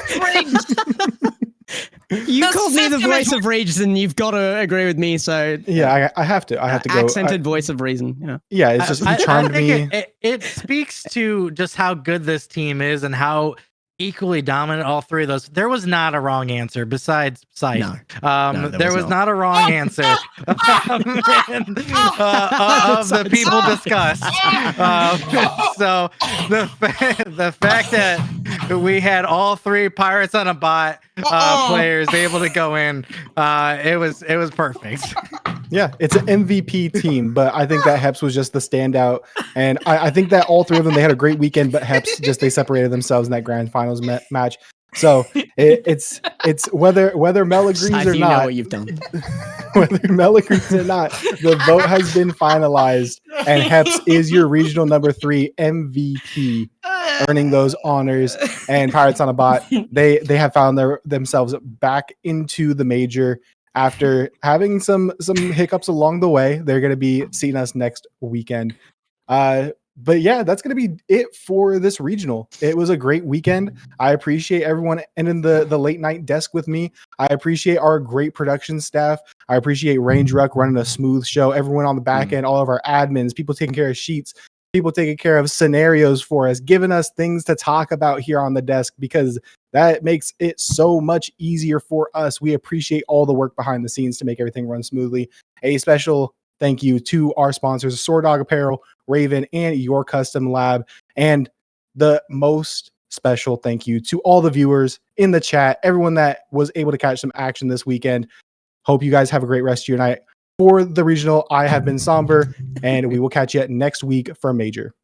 You called me the voice of reason. You've got to agree with me. So yeah, I have to. I have to go. Accented voice of reason. Yeah, it's just he charmed me. It speaks to just how good this team is and how equally dominant all 3 of those. There was not a wrong answer besides Sight. There was not a wrong answer of the people discussed. So the fact that we had all 3 Pirates on a bot players able to go in, it was perfect. Yeah, it's an MVP team, but I think that Heps was just the standout, and I think that all 3 of them, they had a great weekend, but Heps they separated themselves in that grand finals match. So it's whether Mel agrees I or think you know not, what you've done. whether Mel agrees or not, the vote has been finalized, and Heps is your regional number 3 MVP, earning those honors. And Pirates on a Bot, they have found themselves back into the major after having some hiccups along the way. They're going to be seeing us next weekend. But yeah, that's going to be it for this regional. It was a great weekend. I appreciate everyone in the late night desk with me. I appreciate our great production staff. I appreciate Range Ruck running a smooth show. Everyone on the back end, all of our admins, people taking care of sheets, people taking care of scenarios for us, giving us things to talk about here on the desk, because that makes it so much easier for us. We appreciate all the work behind the scenes to make everything run smoothly. A special thank you to our sponsors, Sword Dog Apparel, Raven, and Your Custom Lab. And the most special thank you to all the viewers in the chat, everyone that was able to catch some action this weekend. Hope you guys have a great rest of your night. For the regional, I have been Somber, and we will catch you next week for Major.